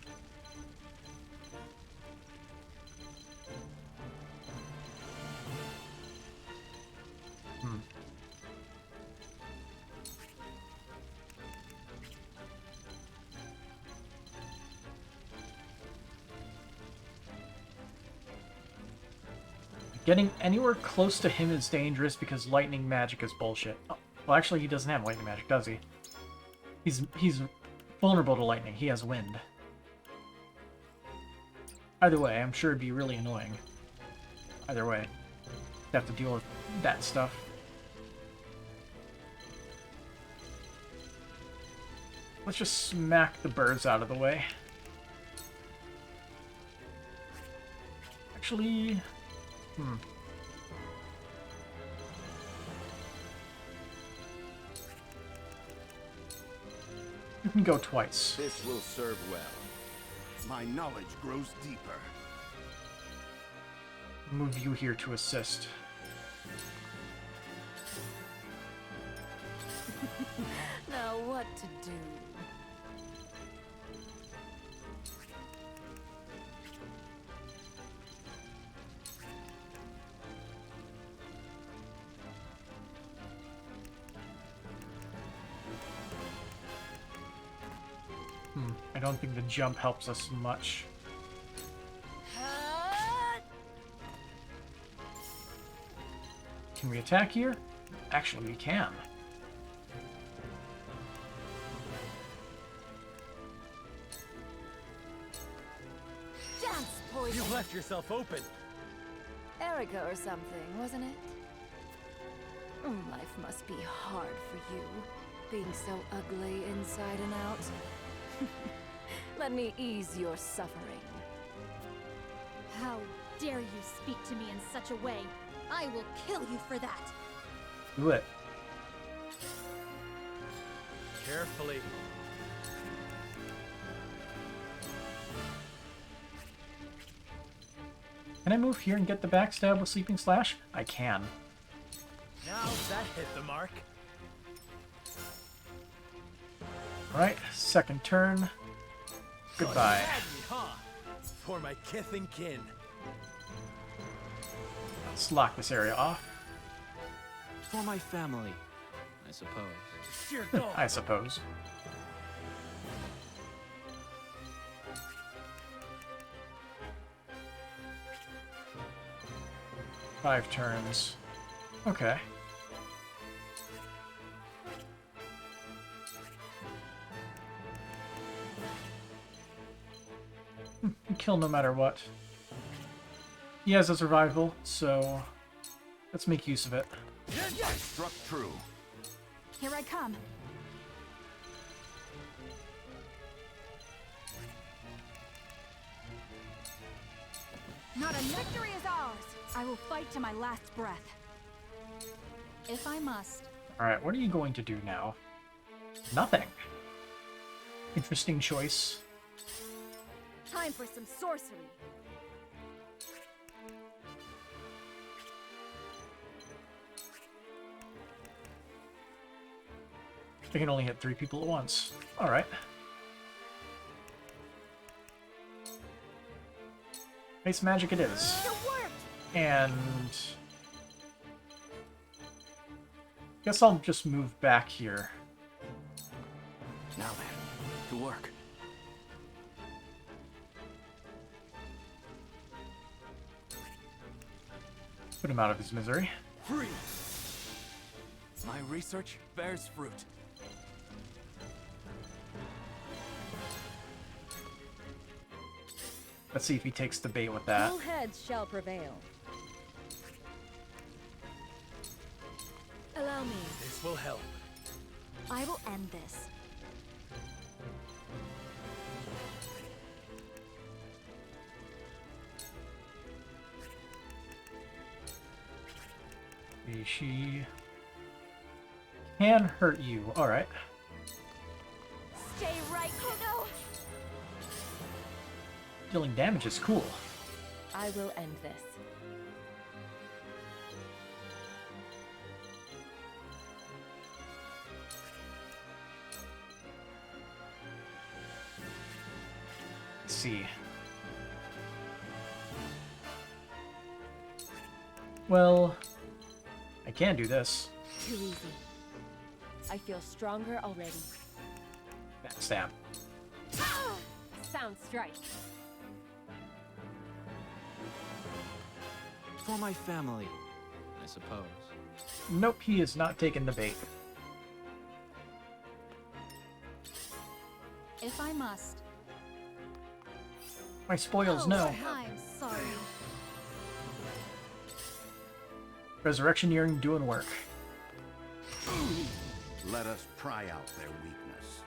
Getting anywhere close to him is dangerous because lightning magic is bullshit. Oh, well, actually, he doesn't have lightning magic, does he? He's vulnerable to lightning. He has wind. Either way, I'm sure it'd be really annoying. Either way, you have to deal with that stuff. Let's just smack the birds out of the way. Actually... You can go twice. This will serve well. My knowledge grows deeper. Move you here to assist. Now what to do? I don't think the jump helps us much. Can we attack here? Actually, we can. Dance poison. You left yourself open. Erica or something, wasn't it? Life must be hard for you, being so ugly inside and out. Let me ease your suffering. How dare you speak to me in such a way? I will kill you for that. Do it. Carefully. Can I move here and get the backstab with Sleeping Slash? I can. Now that hit the mark. Alright, second turn. Goodbye. For my kith and kin. Let's lock this area off. For my family, I suppose. Sheer goal. I suppose. Five turns. Okay. Kill no matter what. He has a survival, so let's make use of it. I struck true. Here I come. Not a victory is ours. I will fight to my last breath. If I must. Alright, what are you going to do now? Nothing. Interesting choice. Time for some sorcery. I can only hit 3 people at once. Alright. Face magic it is. And guess I'll just move back here. Now then, to work. Put him out of his misery. Free! My research bears fruit. Let's see if he takes the bait with that. Cool heads shall prevail. Allow me. This will help. I will end this. She can hurt you. Alright. Stay right. Oh no! Dealing damage is cool. I will end this. Let's see. Well, I can do this. Too easy. I feel stronger already. Backstab. Sound strike. For my family, I suppose. Nope, he is not taking the bait. If I must. My spoils, no. I'm sorry. Resurrectioneering doing work. Let us pry out their weakness.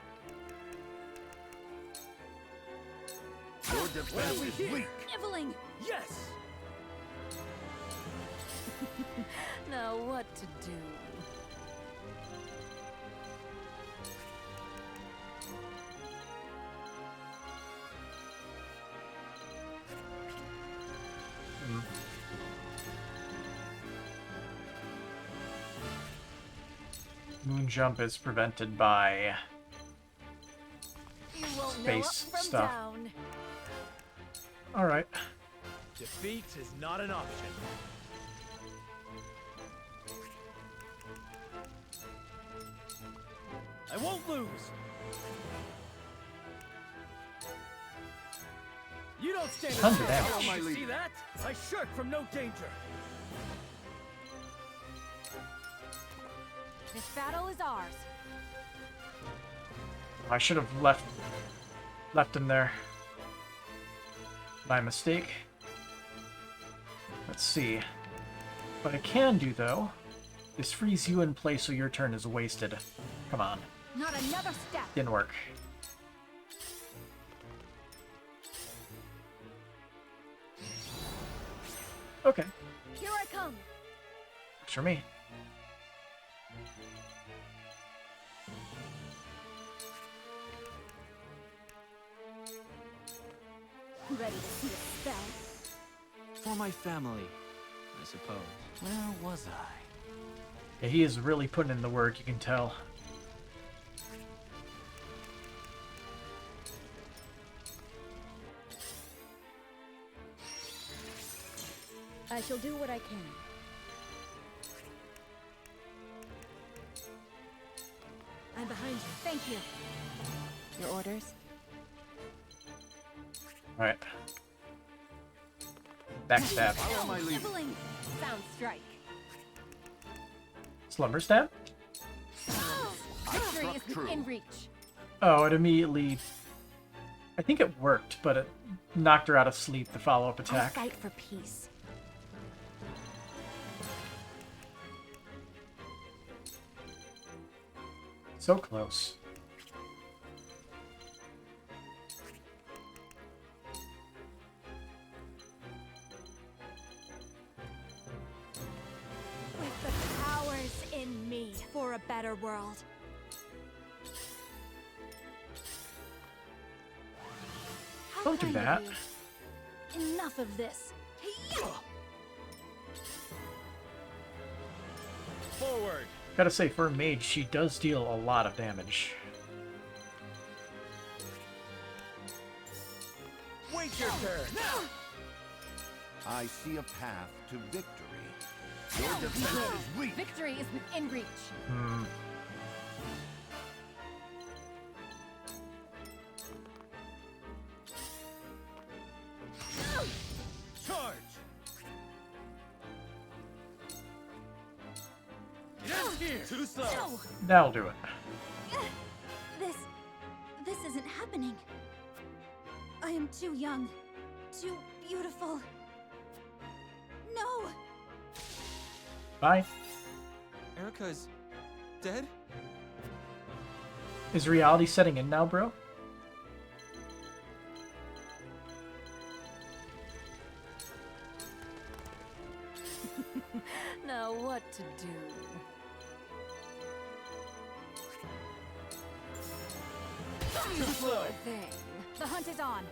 Your defense is weak. Nibbling. Yes. Now what to do? moon jump is prevented by You won't know space up from stuff. down. Alright. Defeat is not an option. I won't lose. You don't stand a Tons of chance. damage. See that? I shirk from no danger. This battle is ours. I should have left him there. By mistake. Let's see. What I can do, though, is freeze you in place so your turn is wasted. Come on. Not another step. Didn't work. Okay. Here I come. Works for me. Ready to see a spell? For my family, I suppose. Where was I? Yeah, he is really putting in the work, you can tell. I shall do what I can. I'm behind you. Thank you. Your orders? Alright. Backstab. Sibling. Sound strike. Slumber stab? Victory is within reach. Oh, it immediately... I think it worked, but it knocked her out of sleep, the follow-up I attack. fight for peace. So close. With the powers in me for a better world. How Don't do kind of that. you. Enough of this. Forward. Gotta say, for a mage, she does deal a lot of damage. Wait your turn. I see a path to victory. Your defense is weak. Victory is within reach. Hmm. Charge. It ends here. Too slow. No. That'll do it. This isn't happening. I am too young, too beautiful. No! Bye. Erica's dead? Is reality setting in now, bro? Now what to do? Too slow. Thing. The hunt is on.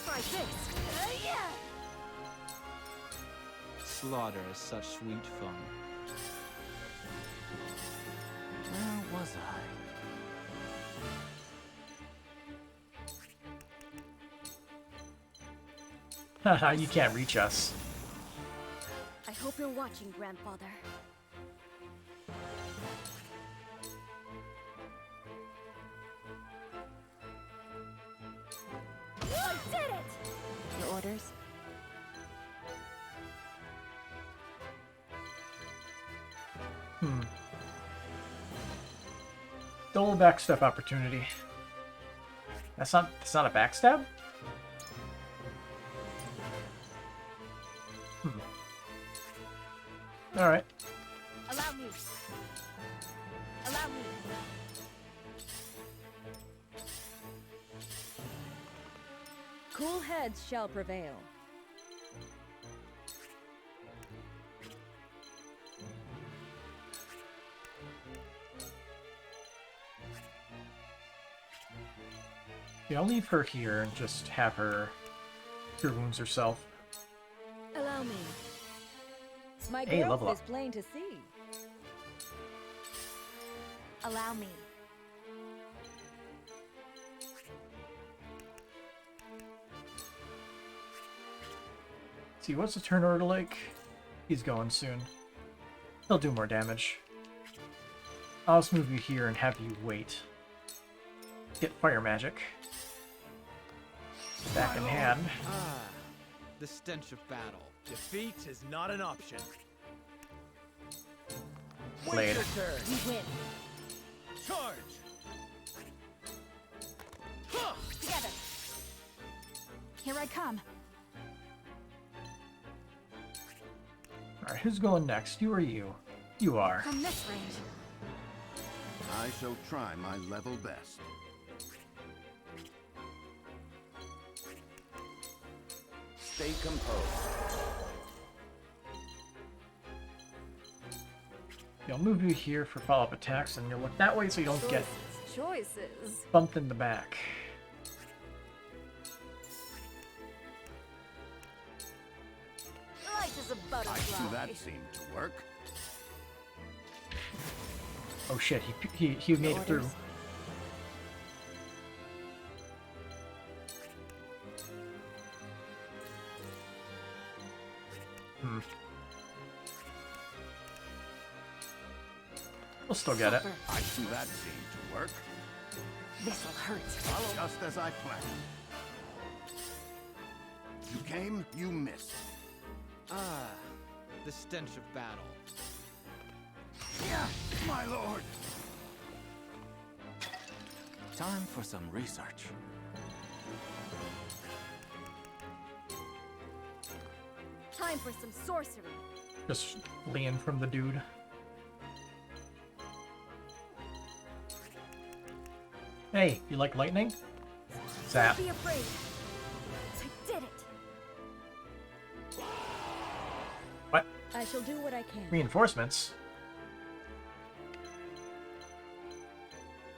Try this. Yeah. Slaughter is such sweet fun. Where was I? Haha, you can't reach us. I hope you're watching, Grandfather. I did it! Your orders? Hmm. Double backstep opportunity. That's not a backstab? Hmm. Alright. Allow me. Allow me. Cool heads shall prevail. Yeah, I'll leave her here and just have her cure wounds herself. Allow me. My Hey, growth level up. is plain to see. Allow me. See, what's the turn order like? He's going soon. He'll do more damage. I'll just move you here and have you wait. Get fire magic. Back in hand. Ah, the stench of battle. Defeat is not an option. Blade. Your turn. We win. Charge. Together. Here I come. Alright, who's going next? You or you? You are. From this range. I shall try my level best. Stay composed. I'll move you here for follow-up attacks, and you'll look that way so you don't get Choices. bumped in the back. Light as a I butterfly. see that seemed to work. Oh shit, he made it through. We'll still get it. I see that seemed to work. This'll hurt. Just as I planned. You came, you missed. Ah, the stench of battle. Yeah, my lord. Time for some research. Time for some sorcery. Just lean from the dude. Hey, you like lightning? Zap. Don't be afraid. I did it. What? I shall do what I can. Reinforcements?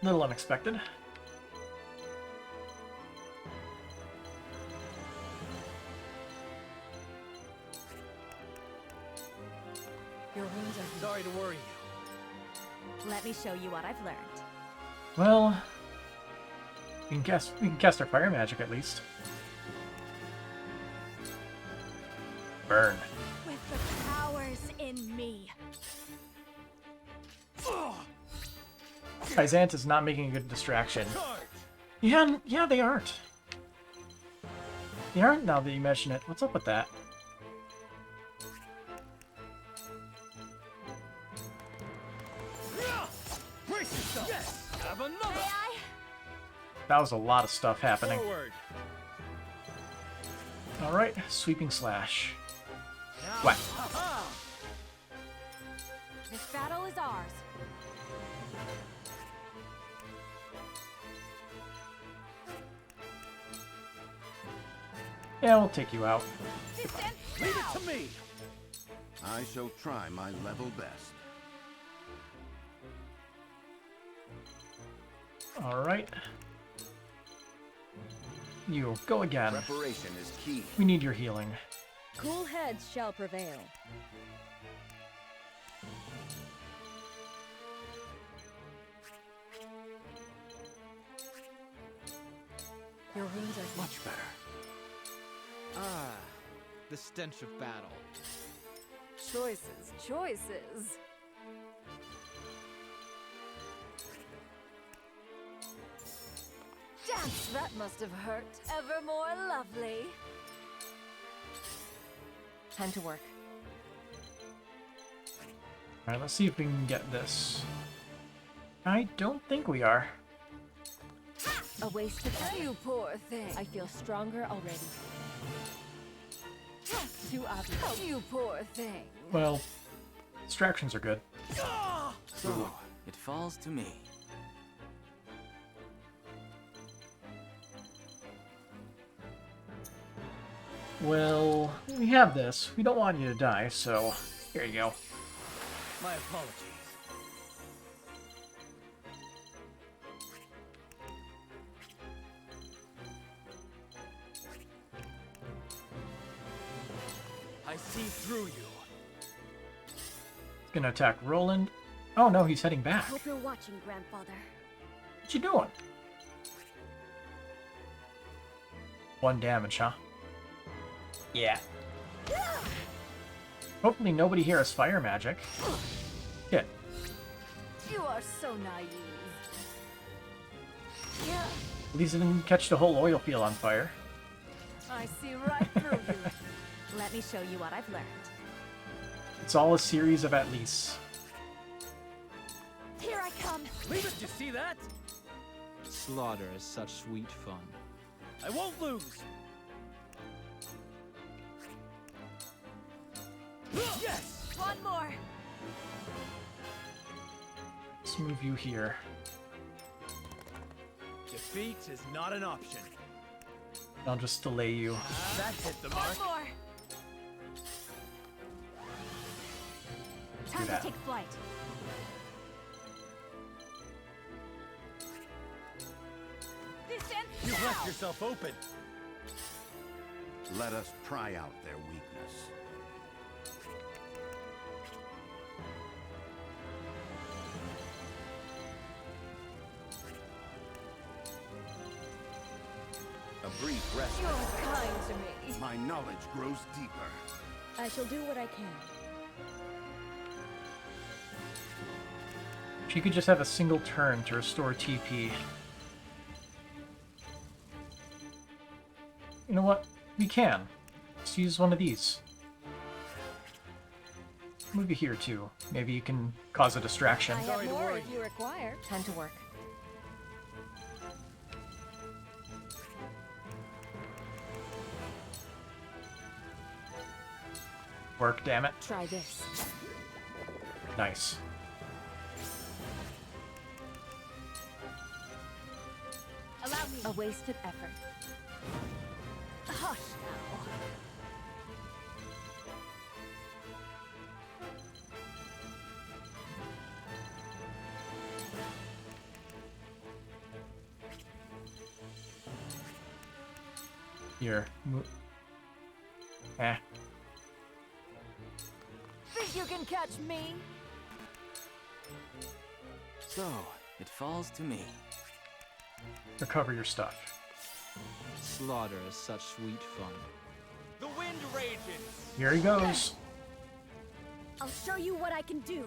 Little unexpected. Your wounds are Sorry to worry you. Let me show you what I've learned. Well, we can cast our fire magic at least. Burn. With the powers in me. Kysant is not making a good distraction. Yeah, they aren't. They aren't now that you mention it. What's up with that? Brace yourself. Yes. Have another. May I? That was a lot of stuff happening. Forward. Alright, sweeping slash. Now. Whack. This battle is ours. Yeah, we'll take you out. Leave it to me. I shall try my level best. Alright. You, go again. Preparation is key. We need your healing. cool heads shall prevail. Your wounds are Much better. Ah, the stench of battle. Choices, choices. Dance, that must have hurt. Ever more lovely. time to work. Alright, let's see if we can get this. I don't think we are. A waste of effort. You poor thing. I feel stronger already. Too obvious. You poor thing. Well, distractions are good. So, it falls to me. Well, we have this. We don't want you to die, so here you go. My apologies. I see through you. Gonna attack Roland. Oh no, he's heading I back. hope you're watching, Grandfather. What you doing? 1 damage, huh? Yeah. Hopefully nobody here has fire magic. Shit. You are so naive. At least it didn't catch the whole oil field on fire. I see right through you. Let me show you what I've learned. It's all a series of at least. Here I come. Leave it, you see that? Slaughter is such sweet fun. I won't lose. Yes! One more. Let's move you here. Defeat is not an option. I'll just delay you. That hit the mark. One more. Do Time that. to take flight. You've left yourself open. Let us pry out their weakness. A brief rest. You're kind to me. My knowledge grows deeper. I shall do what I can. She could just have a single turn to restore TP. You know what? We can. Let's use one of these. Move you here too. Maybe you can cause a distraction. I have more if you require. Time to work. Work, damn it. Try this. Nice. Allow me. A wasted effort. Hush now. Here. Eh. Think you can catch me? So, it falls to me. Recover your stuff. Slaughter is such sweet fun. The wind rages. Here he goes. I'll show you what I can do.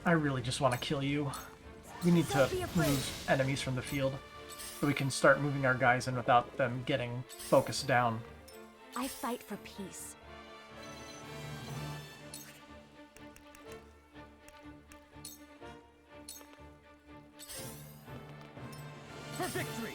I really just want to kill you. We need to move enemies from the field so we can start moving our guys in without them getting focused down. I fight for peace. For victory!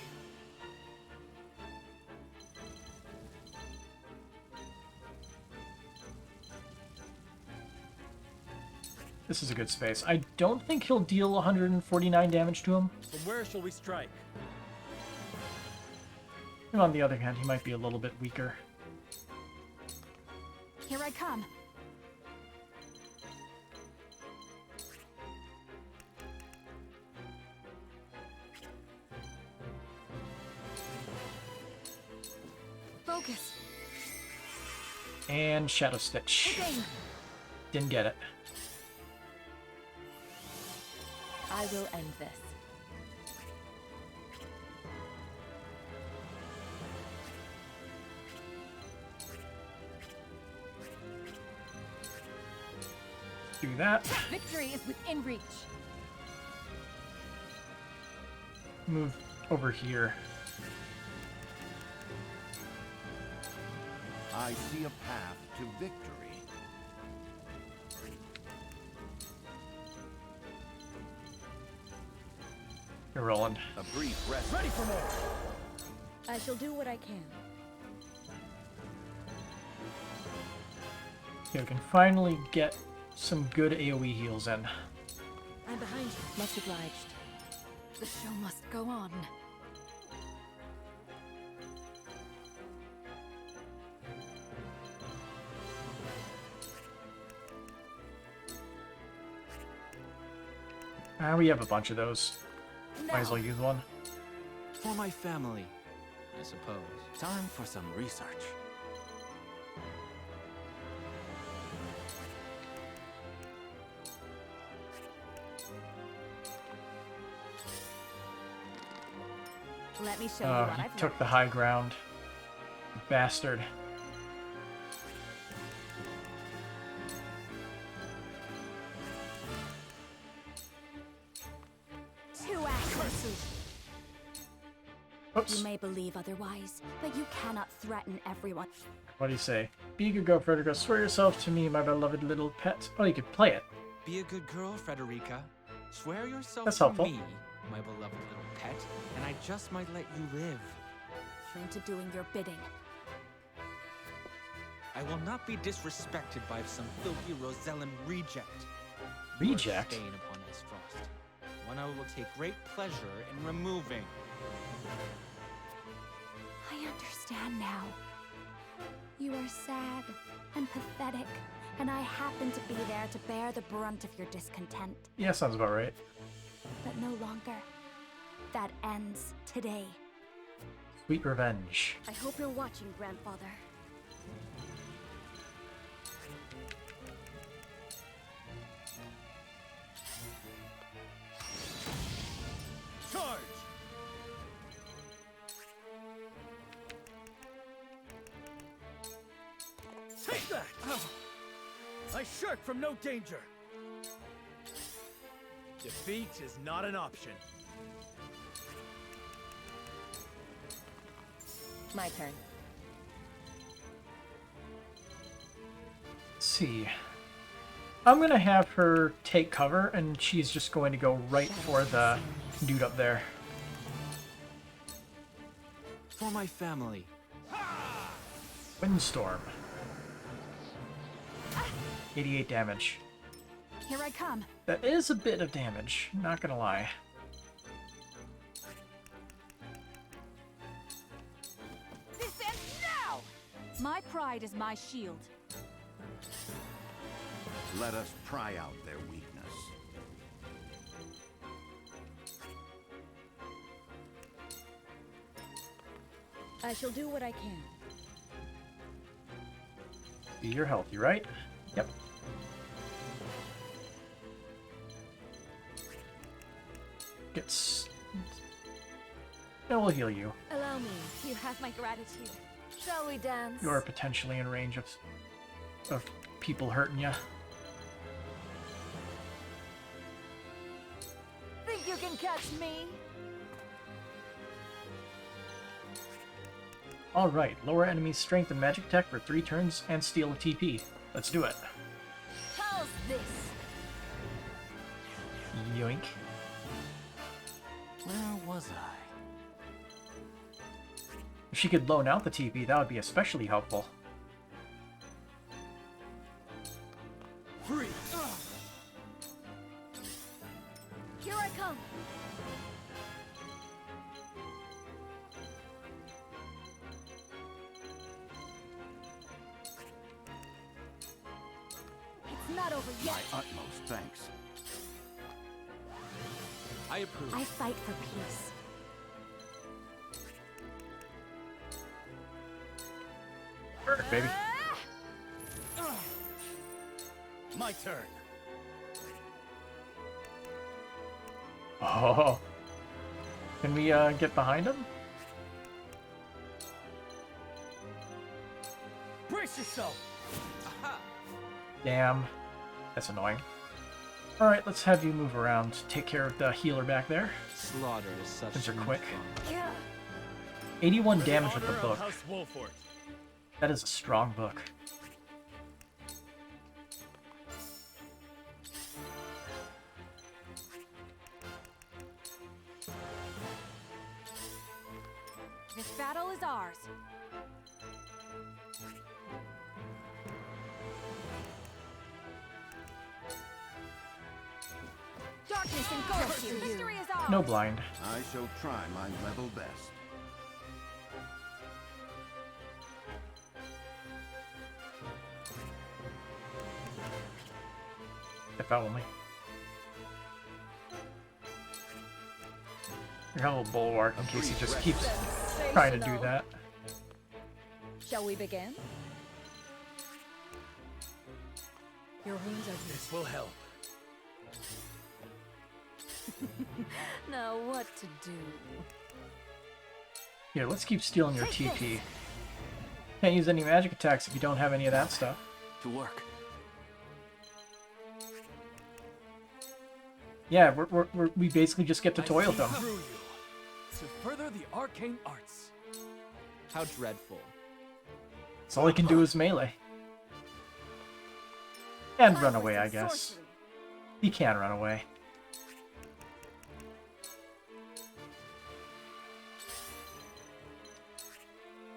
This is a good space. I don't think he'll deal 149 damage to him. From where shall we strike? And on the other hand, he might be a little bit weaker. Here I come. Focus. And Shadow Stitch. Okay. Didn't get it. I will end this. Do that. Victory is within reach. Move over here. I see a path to victory. You're rolling. A brief rest. Ready for more! I shall do what I can. Okay, we can finally get some good AoE heals in. I'm behind you. Much obliged. The show must go on. We have a bunch of those. Might as well use one. For my family, I suppose. Time for some research. Let me show you what He I've took the high ground. Bastard. Two actions. Oops. You may believe otherwise, but you cannot threaten everyone. What do you say? Be a good girl, Frederica. Swear yourself to me, my beloved little pet. Oh, you could play it. Be a good girl, Frederica. Swear yourself That's to helpful. me, my beloved little pet, and I just might let you live. Into doing your bidding. I will not be disrespected by some filthy Rosellan reject. Reject? You are a stain upon his frost. One I will take great pleasure in removing. I understand now. You are sad and pathetic, and I happen to be there to bear the brunt of your discontent. Yeah, sounds about right. But no longer. That ends today. Sweet revenge. I hope you're watching, Grandfather. Charge! Take that! I shirk from no danger. Defeat is not an option. My turn. Let's see. I'm gonna have her take cover, and she's just going to go right for the dude up there. For my family. Windstorm. 88 damage. Here I come. That is a bit of damage, not gonna lie. This ends now! My pride is my shield. Let us pry out their weakness. I shall do what I can. You're healthy, right? Yep. Gets... It will heal you. Allow me. You have my gratitude. Shall we dance? You are potentially in range of people hurting you. Think you can catch me? Alright, lower enemy's strength and magic attack for 3 turns and steal a TP. Let's do it. How's this? Yoink. Where was I? If she could loan out the TP, that would be especially helpful. Free! Here I come. It's not over yet. My utmost thanks. I approve. I fight for peace. Perfect, baby. My turn. Oh. Can we get behind him? Brace yourself. Damn. That's annoying. Alright, let's have you move around. Take care of the healer back there. Slaughter is such Since they're smooth quick. fun. 81 For the damage with the honor of book. House Wolfort. That is a strong book. This battle is ours. Darkness engulfs you. Victory is ours. No blind. I shall try my level best. If only. Your whole bulwark in case he just keeps trying to do that. Shall we begin? Your wounds are This will help. Now what to do? Here, let's keep stealing your TP. Can't use any magic attacks if you don't have any of that stuff. To work. Yeah, we basically just get to toy with them. Through you to further the arcane arts. How dreadful. So all he can do is melee. And run away, I guess. He can run away.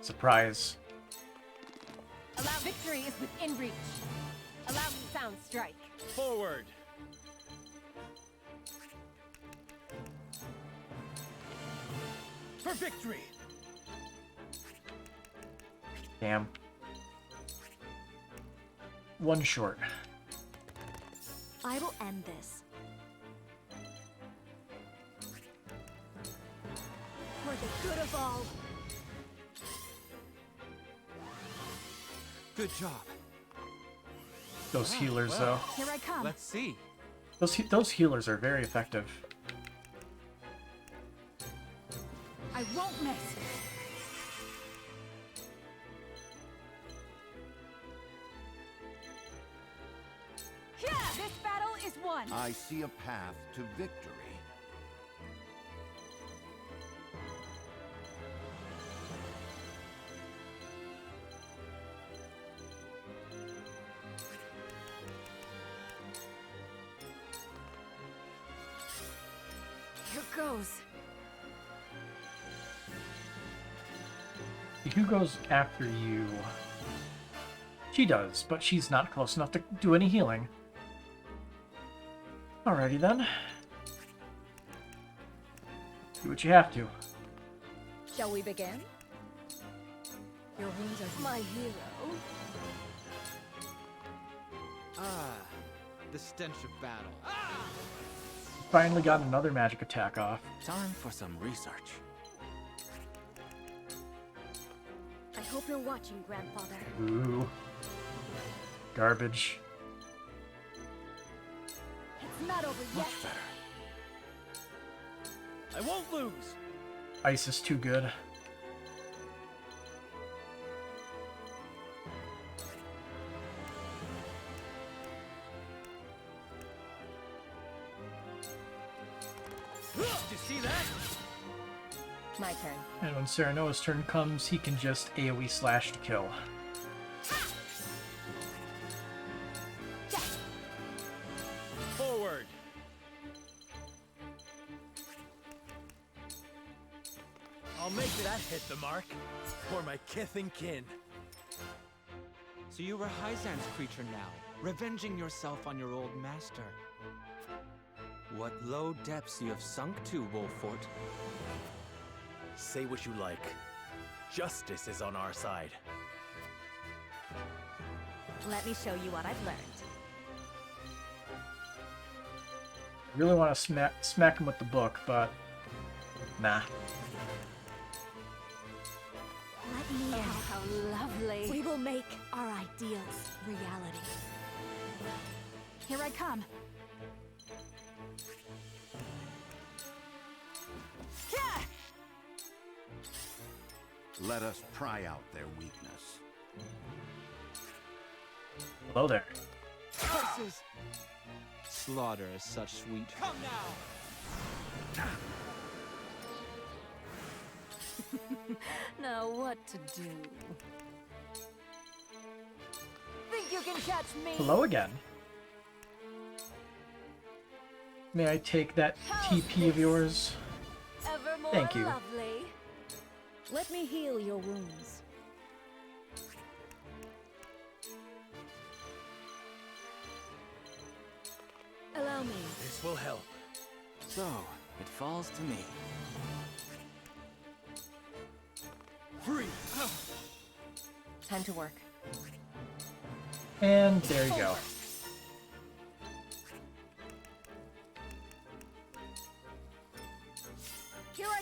Surprise. Allow victory is within reach. Allow sound strike. Forward. For victory. Damn. One short. I will end this. For the good of all. Good job. Those healers, though. Here I come. Let's see. Those healers are very effective. I won't miss. Yeah, this battle is won. I see a path to victory. Here goes. Who goes after you? She does, but she's not close enough to do any healing. Alrighty then. Do what you have to. Shall we begin? Your wounds are my hero. Ah, the stench of battle. Finally got another magic attack off. Time for some research. I hope you're watching, Grandfather. Ooh. Garbage. It's not over yet. Much better. I won't lose. Ice is too good. Did you see that? my turn. And when Serenoa's turn comes, he can just AoE slash to kill. Forward. I'll make that hit the mark for my kith and kin. So you were Hyzan's creature now, revenging yourself on your old master. What low depths you have sunk to, Wolfort. Say what you like. Justice is on our side. Let me show you what I've learned. Really want to smack him with the book, but nah. Let me Oh, help. how lovely. We will make our ideals reality. Here I come. Yeah! Let us pry out their weakness. Hello there. Curses! Slaughter is such sweet. Come now! Now what to do? Think you can catch me? Hello again. May I take that TP of yours? Evermore Thank you. lovely. Let me heal your wounds. Allow me. This will help. So, it falls to me. Free! Time to work. And there you go. Here I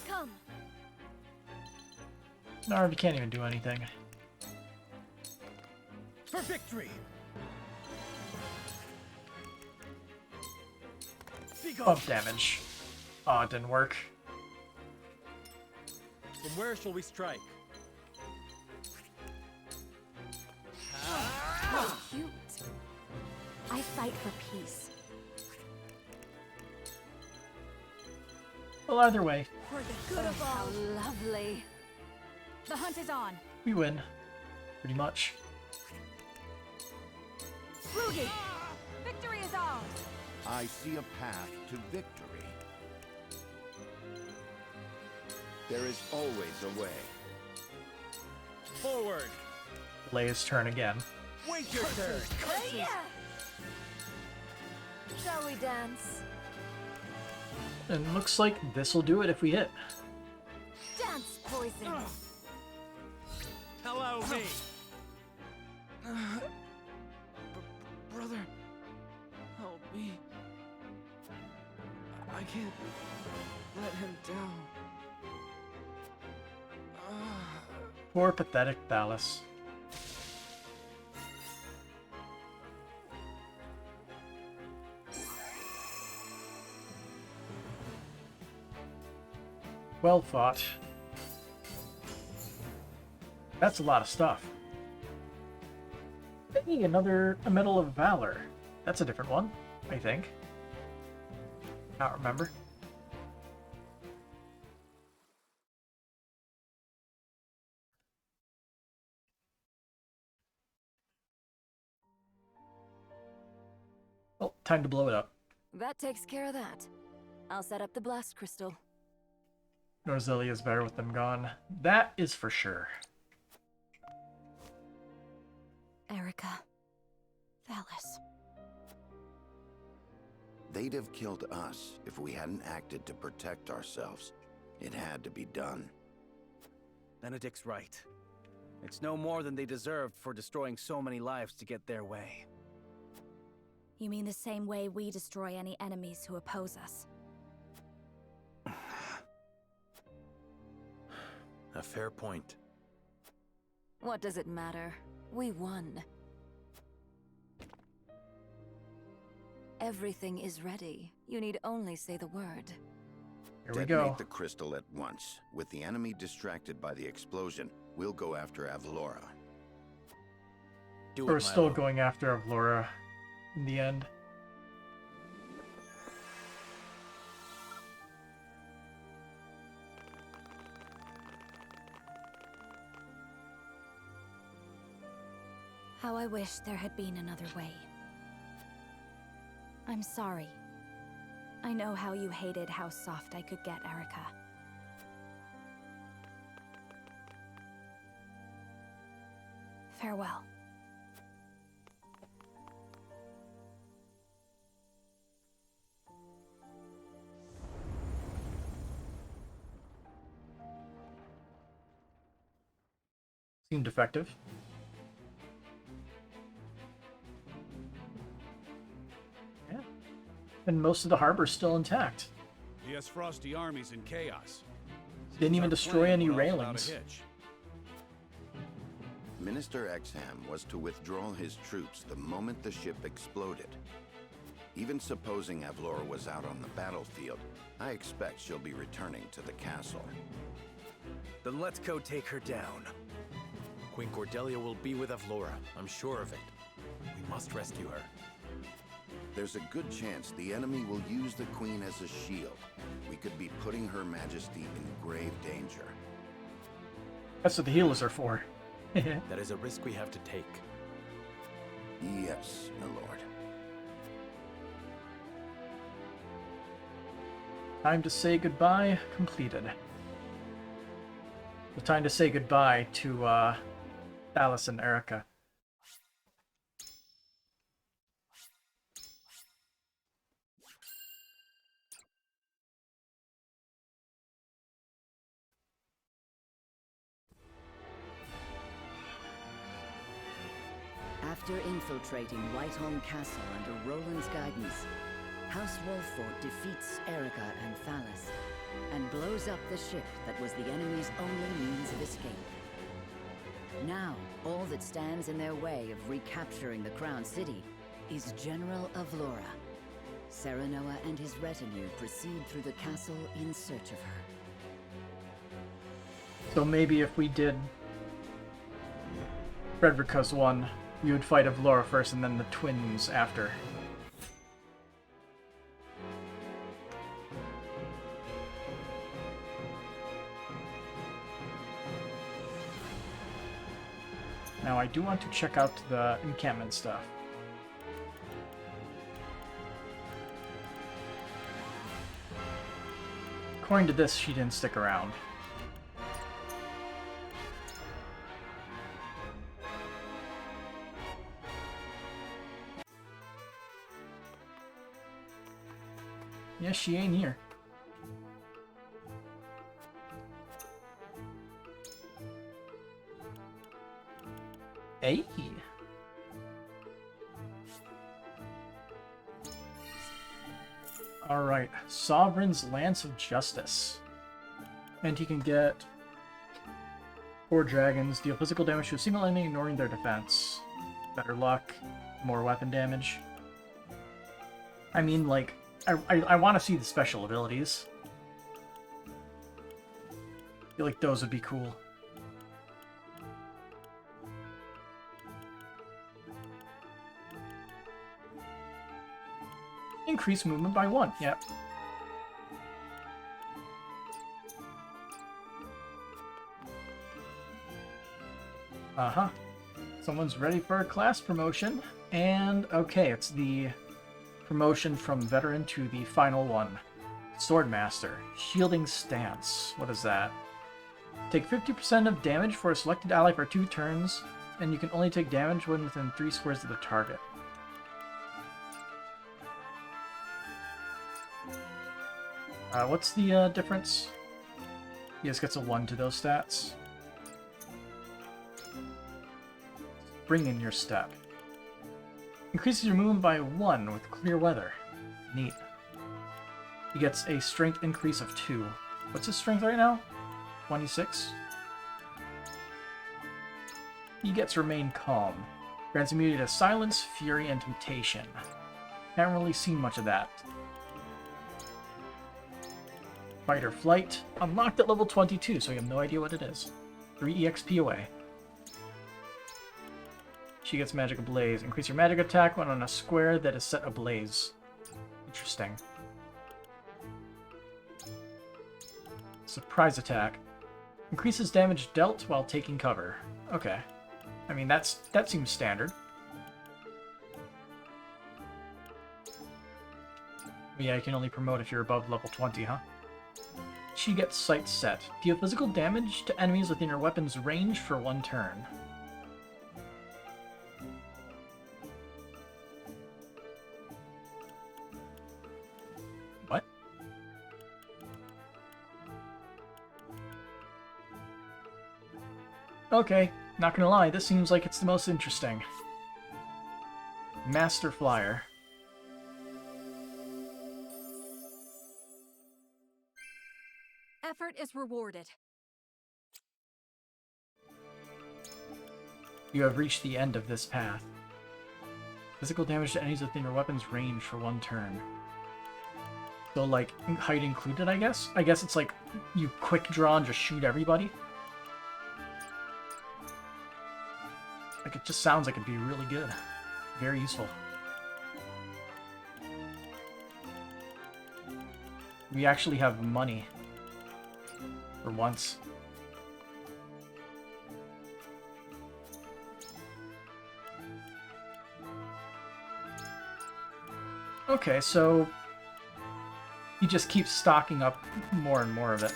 Narv can't even do anything. For victory! Bump damage. Aw, it didn't work. From where shall we strike? How cute. I fight for peace. Well, either way, For the good of all. How lovely. The hunt is on. we win. Pretty much. Rudy! Victory is ours! I see a path to victory. There is always a way. Forward! Leia's turn again. Wait your turn! Shall we dance? And looks like this will do it if we hit. Dance, poison! Allow me! Brother, help me. I can't let him down. Poor pathetic Thalos. Well fought. That's a lot of stuff. Hey, a Medal of Valor. That's a different one, I think. Can't remember. Oh, time to blow it up. That takes care of that. I'll set up the blast crystal. Norzelia's better with them gone. That is for sure. Erica. Thalos. They'd have killed us if we hadn't acted to protect ourselves. It had to be done. Benedict's right. It's no more than they deserved for destroying so many lives to get their way. You mean the same way we destroy any enemies who oppose us? A fair point. What does it matter? We won. Everything is ready. You need only say the word. Here we Detonate go. the crystal at once. With the enemy distracted by the explosion, we'll go after Avlora. We're still going after Avlora in the end. How I wish there had been another way. I'm sorry. I know how you hated how soft I could get, Erica. Farewell. Seemed effective. Yeah. And most of the harbor's still intact. The Frosty army's in chaos. Didn't even Our destroy plan any went off without a railings. hitch. Minister Exham was to withdraw his troops the moment the ship exploded. Even supposing Avlora was out on the battlefield, I expect she'll be returning to the castle. Then let's go take her down. Queen Cordelia will be with Avlora, I'm sure of it. We must rescue her. There's a good chance the enemy will use the Queen as a shield. We could be putting Her Majesty in grave danger. That's what the healers are for. That is a risk we have to take. Yes, my lord. Time to say goodbye completed. The time to say goodbye to Thalos and Erica. After infiltrating Whiteholm Castle under Roland's guidance, House Wolffort defeats Erica and Thalos, and blows up the ship that was the enemy's only means of escape. Now, all that stands in their way of recapturing the Crown City is General Avlora. Serenoa and his retinue proceed through the castle in search of her. So maybe if we did Frederica's one, we would fight Avlora first and then the twins after. Now I do want to check out the encampment stuff. According to this, she didn't stick around. Yes, she ain't here. Hey. Alright, Sovereign's Lance of Justice. And he can get 4 dragons, deal physical damage to a single enemy, ignoring their defense. Better luck, more weapon damage. I mean, like, I want to see the special abilities. I feel like those would be cool. Increase movement by 1, yep. Uh-huh. Someone's ready for a class promotion. And, okay, it's the promotion from Veteran to the final one. Swordmaster. Shielding Stance. What is that? Take 50% of damage for a selected ally for 2 turns, and you can only take damage when within 3 squares of the target. What's the difference? He just gets a 1 to those stats. Bring in your step. Increases your movement by 1 with clear weather. Neat. He gets a strength increase of 2. What's his strength right now? 26? He gets Remain Calm. Grants immunity to Silence, Fury, and Temptation. Haven't really seen much of that. Fight or Flight. Unlocked at level 22, so you have no idea what it is. 3 EXP away. She gets Magic Ablaze. Increase your magic attack when on a square that is set ablaze. Interesting. Surprise Attack. Increases damage dealt while taking cover. Okay. I mean, that seems standard. Yeah, you can only promote if you're above level 20, huh? She gets Sight Set. Deal physical damage to enemies within your weapon's range for 1 turn. What? Okay, not gonna lie, this seems like it's the most interesting. Master Flyer. Effort is rewarded. You have reached the end of this path. Physical damage to enemies within your weapon's range for 1 turn. So, like, height included, I guess? I guess it's like you quick draw and just shoot everybody. Like, it just sounds like it'd be really good. Very useful. We actually have money. For once. Okay, so he just keeps stocking up more and more of it.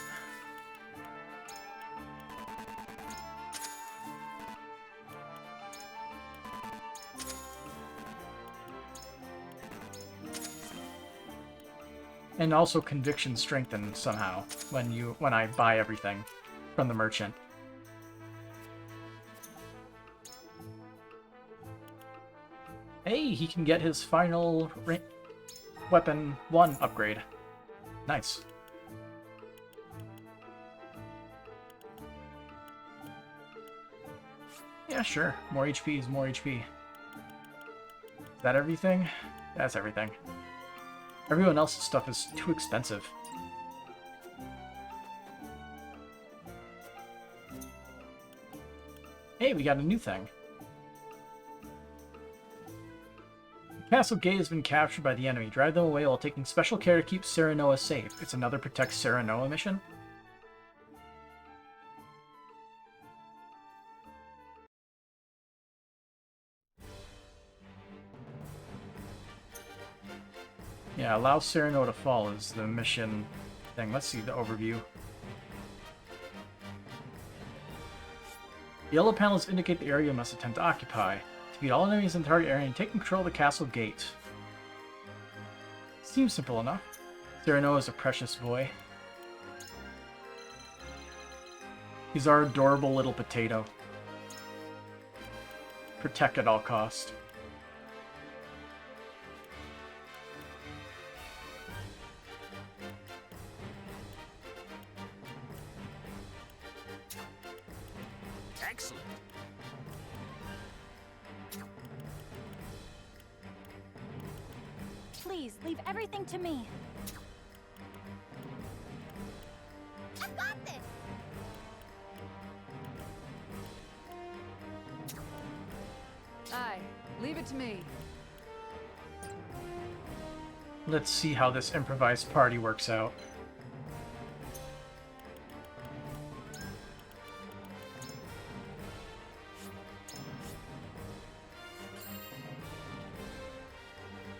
And also conviction strengthened somehow when I buy everything from the merchant. Hey, he can get his final weapon 1 upgrade. Nice. Yeah, sure. More HP is more HP. Is that everything? That's everything. Everyone else's stuff is too expensive. Hey, we got a new thing. The Castle Gate has been captured by the enemy. Drive them away while taking special care to keep Serenoa safe. It's another Protect Serenoa mission. Yeah, allow Serenoa to fall is the mission thing. Let's see the overview. The yellow panels indicate the area you must attempt to occupy. Defeat all enemies in the target area and take control of the castle gate. Seems simple enough. Serenoa is a precious boy. He's our adorable little potato. Protect at all cost. Excellent. Please, leave everything to me. I've got this! Aye, leave it to me. Let's see how this improvised party works out.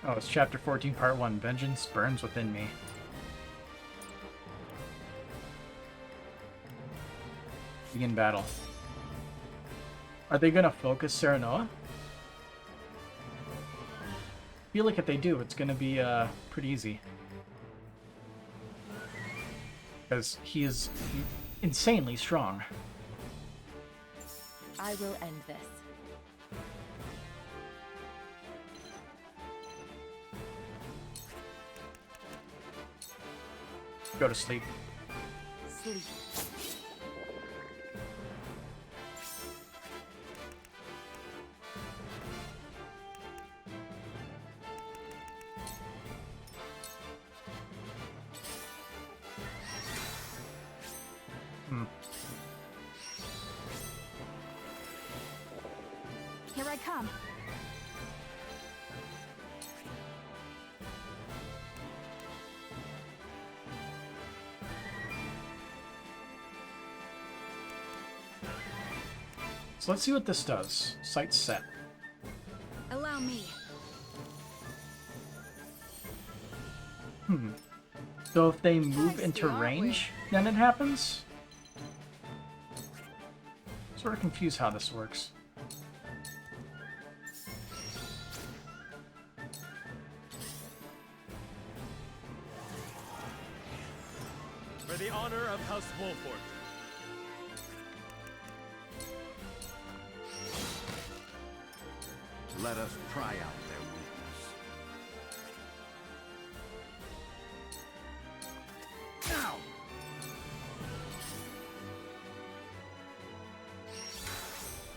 Oh, it's Chapter 14, Part 1. Vengeance burns within me. Begin battle. Are they gonna focus Serenoa? I feel like if they do, it's gonna be pretty easy. Because he is insanely strong. I will end this. Go to sleep. Sleep. Here I come. So let's see what this does. Sight set. Allow me. So if they move into range, then it happens? Sort of confused how this works. For the honor of House Wolfort. Let us try out their weakness. Now!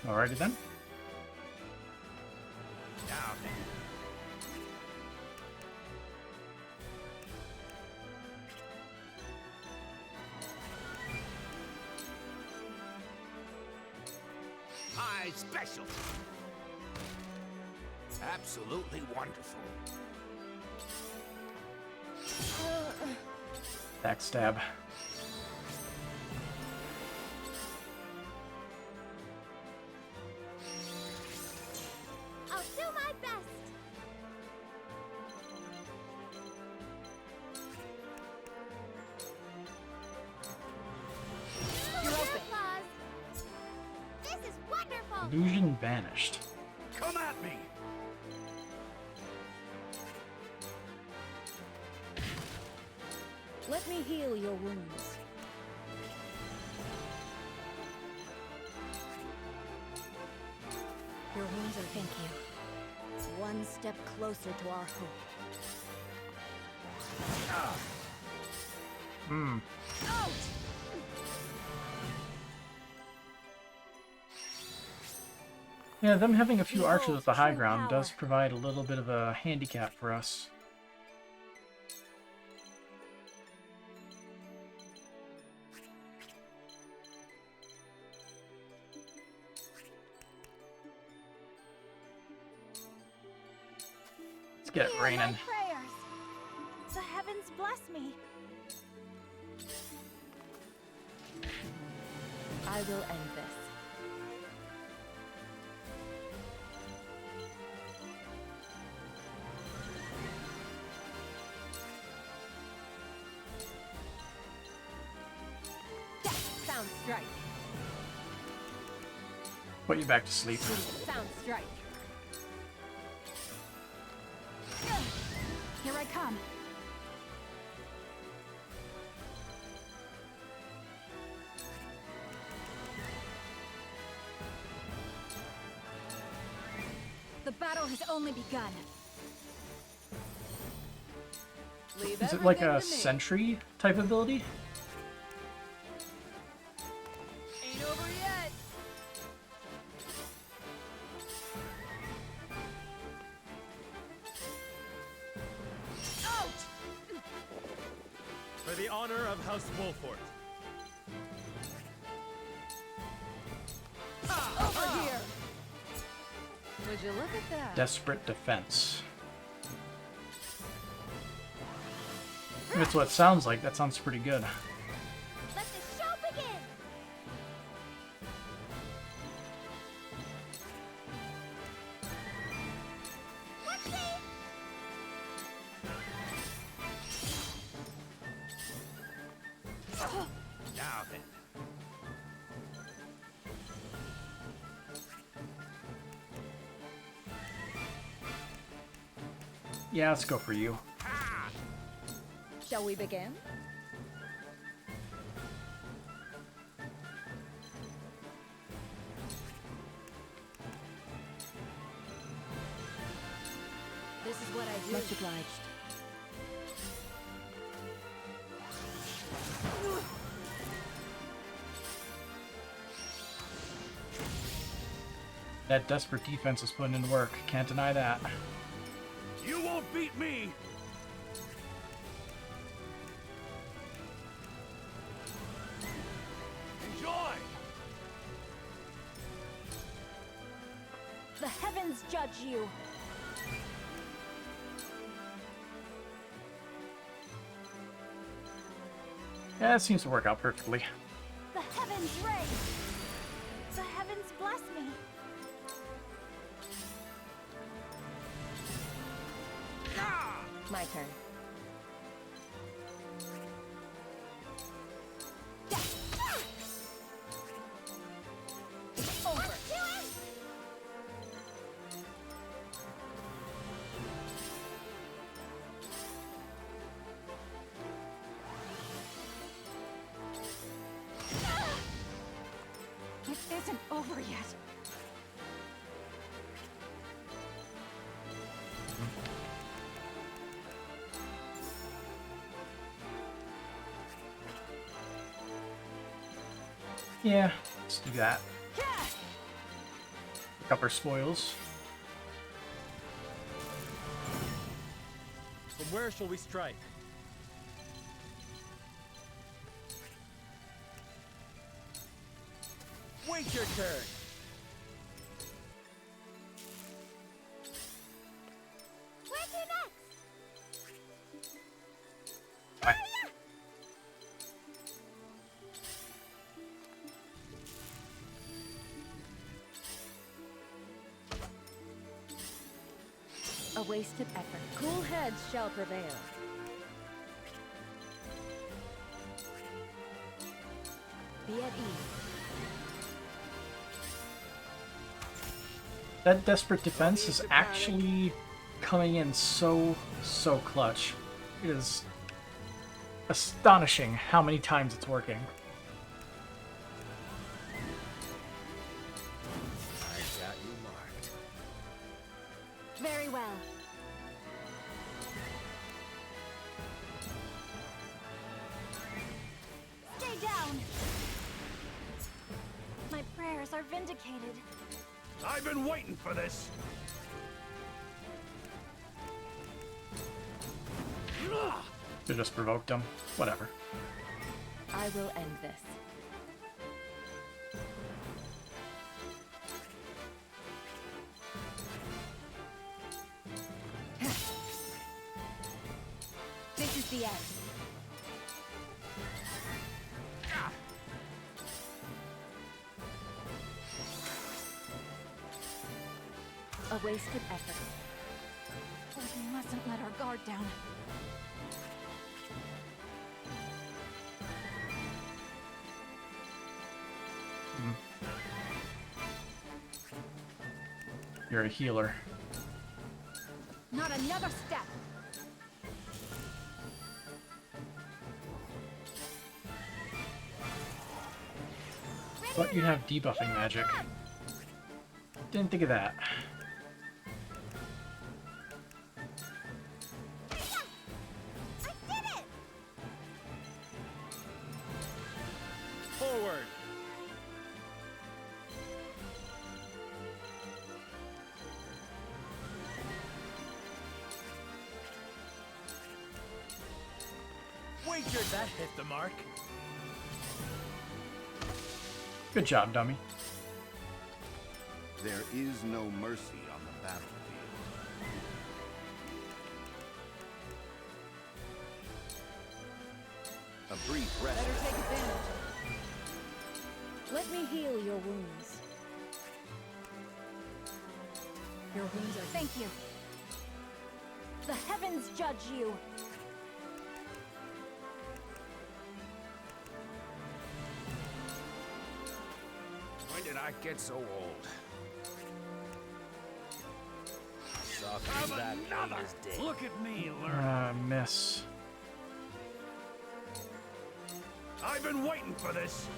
Alrighty then. Now then. My special. Absolutely wonderful. Backstab. I'll do my best! You're open. This is wonderful! Illusion vanished. Come at me! Let me heal your wounds. Your wounds are thank you. One step closer to our hope. Yeah, them having a few archers at the high ground does provide a little bit of a handicap for us. Let's get it raining. My prayers. The heavens bless me. I will end this. Sound strike. Put you back to sleep. Sound strike. Here I come. The battle has only begun. Leave Is it like everything a to me. sentry type ability? Ain't over yet. For the honor of House Wolfort. Over here. Would you look at that? Desperate defense. If it's what it sounds like, that sounds pretty good. Let the show begin. Now then. Yeah, let's go for you. Shall we begin? This is what I do. Much obliged. That desperate defense is putting in work. Can't deny that. You won't beat me! Enjoy! The heavens judge you. Yeah, it seems to work out perfectly. The heavens reign. The heavens bless me. My turn. It's over. It isn't over yet. Yeah, let's do that. Pick up our spoils. From where shall we strike? Wait your turn. Where to next? Bye. A wasted effort. Cool heads shall prevail. Be at ease. That desperate defense is actually coming in so clutch. It is astonishing how many times it's working. I got you marked. Very well. Stay down. My prayers are vindicated. I've been waiting for this. They just provoked him. Whatever. I will end this. This is the end. A wasted effort. We mustn't let our guard down. You're a healer. Not another step. But you have debuffing magic. Didn't think of that. Forward. Wager that hit the mark. Good job, dummy. There is no mercy on the battlefield. A brief rest. Better take advantage. Let me heal your wounds. Your wounds are... Thank you. The heavens judge you. When did I get so old? I'm another. Look at me, learn. Miss. I've been waiting for this.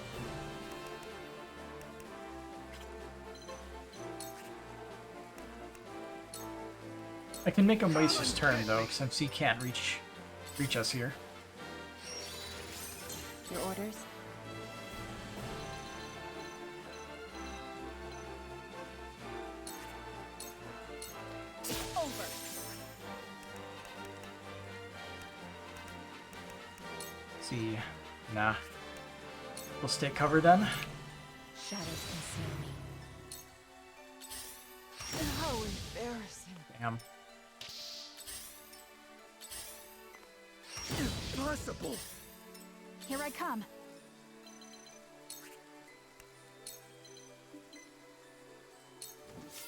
I can make him waste his turn though, since he can't reach us here. Your orders? It's over. See, nah. We'll stay covered then. Shadows conceal me. How embarrassing. Damn. Impossible. Here I come.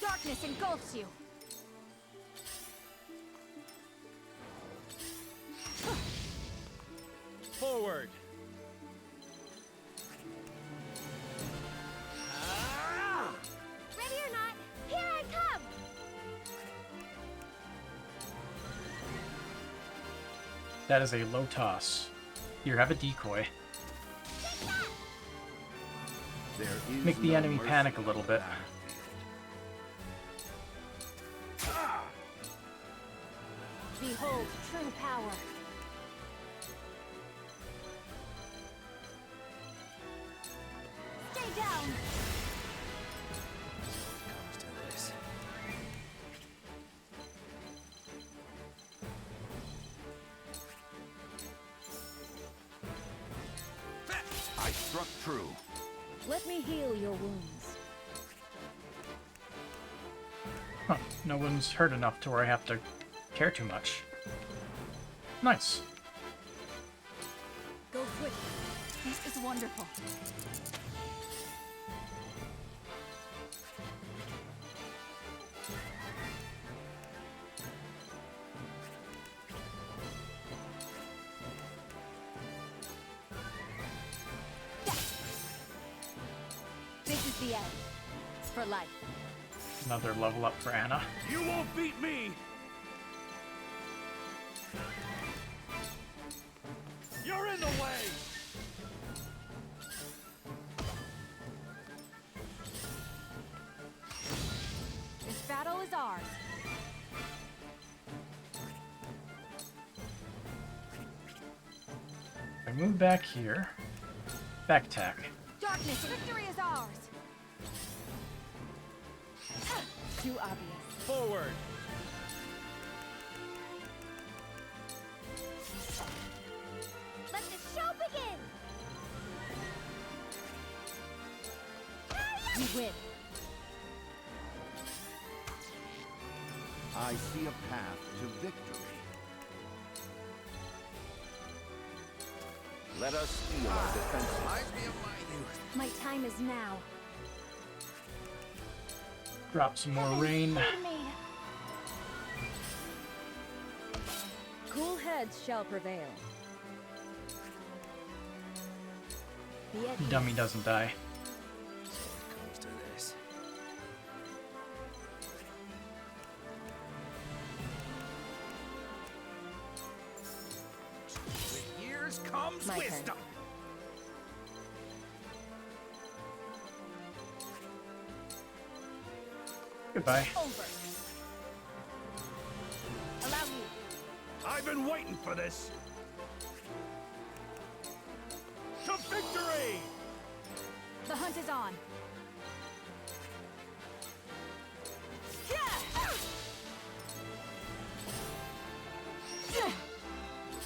Darkness engulfs you. Forward. Ready or not, here I come! That is a low toss. Here, have a decoy. There is Make the no enemy mercy panic a on little the bit. Behold true power. Stay down. Comes to this. I struck true. Let me heal your wounds. Huh, no one's hurt enough to where I have to care too much. Nice. Go quick. This is wonderful. This is the end. For life. Another level up for Anna. You won't beat me. You're in the way. This battle is ours. I move back here. Back attack. Darkness, victory is ours. too obvious. Forward! Let the show begin! You win. I see a path to victory. Let us steel our defenses. Reminds me of my youth. My time is now. Drop some more rain. Cool heads shall prevail. Dummy doesn't die. Comes to this. With years comes My turn. wisdom. Goodbye. Over. Allow me. I've been waiting for this. To victory! The hunt is on.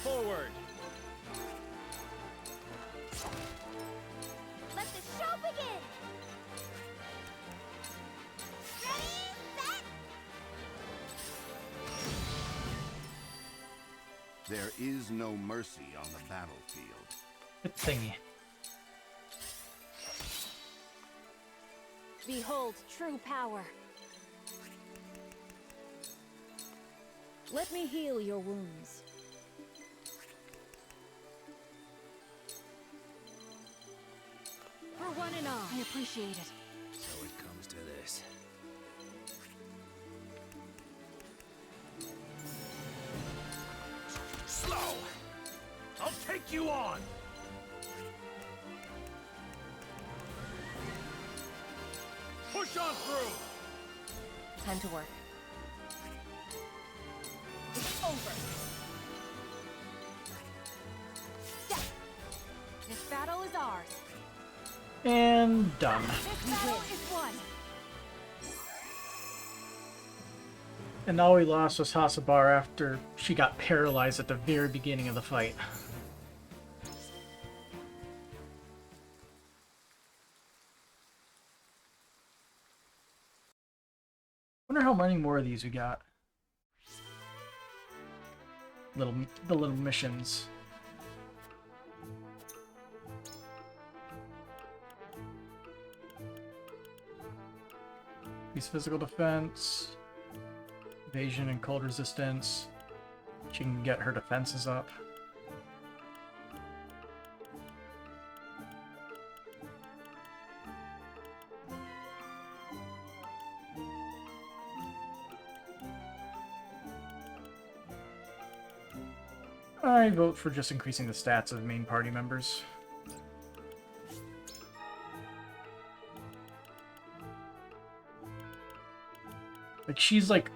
Forward! Let the show begin! Ready, set! There is no mercy on the battlefield. Good thingy. Behold true power. Let me heal your wounds. For one and all. I appreciate it. So it comes to this. Slow! I'll take you on! Push on through! Time to work. It's over. Step. This battle is ours. And done. This battle is won. And all we lost was Hasabar after she got paralyzed at the very beginning of the fight. Wonder how many more of these we got. The little missions. Use physical defense, evasion and cold resistance. She can get her defenses up. I vote for just increasing the stats of main party members. Like, she's like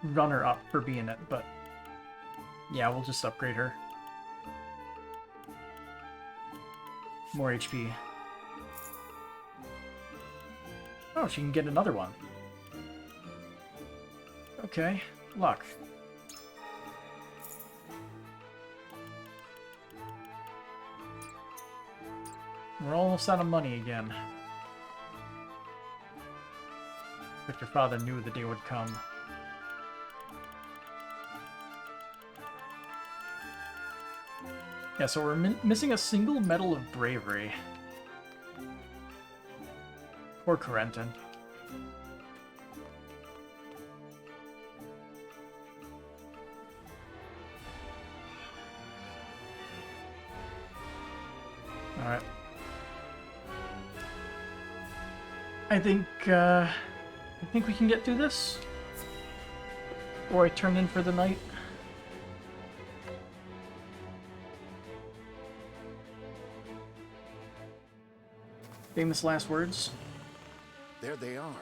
runner-up for being it, but yeah, we'll just upgrade her. More HP. Oh, she can get another one. Okay, luck. We're almost out of money again. But your father knew the day would come. Yeah, so we're missing a single medal of bravery. Poor Corentin. Alright. I think we can get through this. Or I turn in for the night. Famous last words. There they are.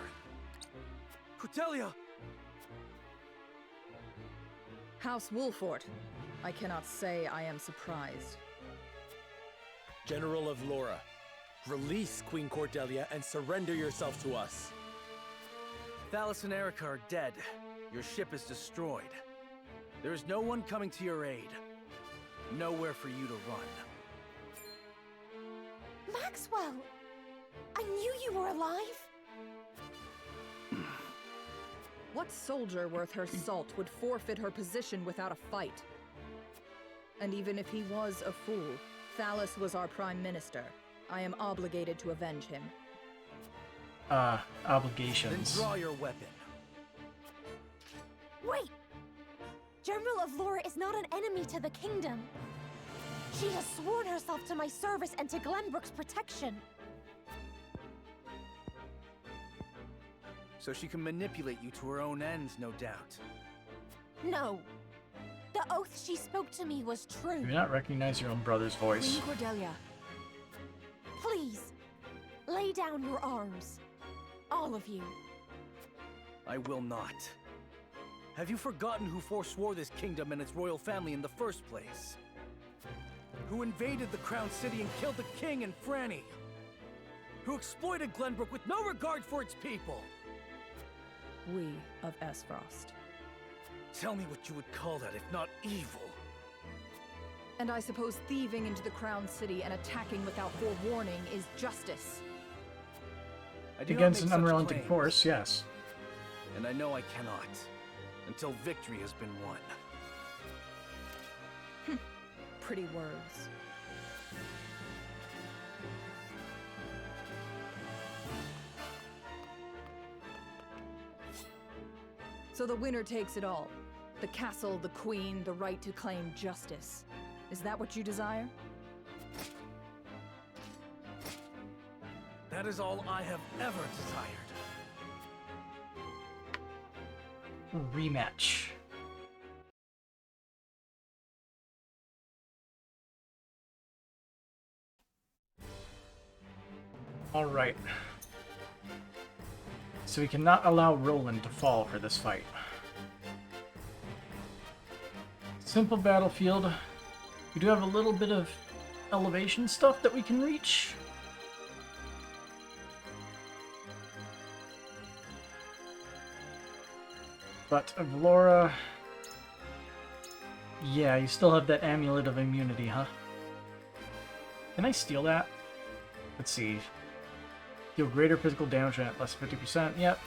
Cordelia! House Wolfort. I cannot say I am surprised. General of Laura, release Queen Cordelia and surrender yourself to us. Thalos and Erica are dead. Your ship is destroyed. There is no one coming to your aid. Nowhere for you to run. Maxwell! I knew you were alive! What soldier worth her salt would forfeit her position without a fight? And even if he was a fool, Thalos was our prime minister. I am obligated to avenge him. Obligations. Then draw your weapon. Wait! General Avlora is not an enemy to the kingdom. She has sworn herself to my service and to Glenbrook's protection. So she can manipulate you to her own ends, no doubt. No. The oath she spoke to me was true. Do you not recognize your own brother's voice? Queen Cordelia. Please, lay down your arms. All of you. I will not. Have you forgotten who forswore this kingdom and its royal family in the first place? Who invaded the Crown City and killed the king and Franny? Who exploited Glenbrook with no regard for its people? We of Esfrost. Tell me what you would call that if not evil. And I suppose thieving into the Crown City and attacking without forewarning is justice. Against an unrelenting force, yes. And I know I cannot, until victory has been won. Pretty words. So the winner takes it all. The castle, the queen, the right to claim justice. Is that what you desire? That is all I have ever desired. Rematch. Alright. So we cannot allow Roland to fall for this fight. Simple battlefield. We do have a little bit of elevation stuff that we can reach. But Avlora... Yeah, you still have that Amulet of Immunity, huh? Can I steal that? Let's see. Deal greater physical damage at less than 50%. Yep.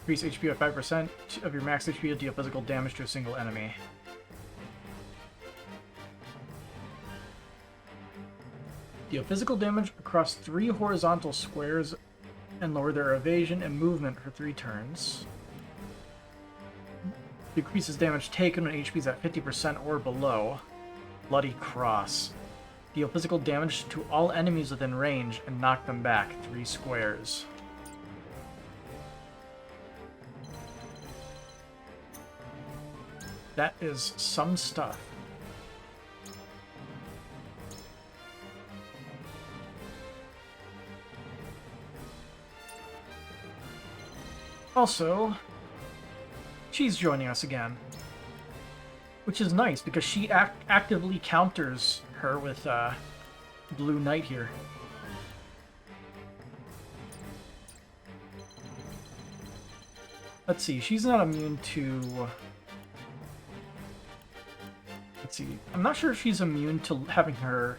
Increase HP by 5% of your max HP to deal physical damage to a single enemy. Deal physical damage across 3 horizontal squares and lower their evasion and movement for 3 turns. Decreases damage taken when HP is at 50% or below. Bloody Cross. Deal physical damage to all enemies within range and knock them back 3 squares. That is some stuff. Also, she's joining us again. Which is nice, because she actively counters her with Blue Knight here. Let's see, she's not immune to... Let's see, I'm not sure if she's immune to having her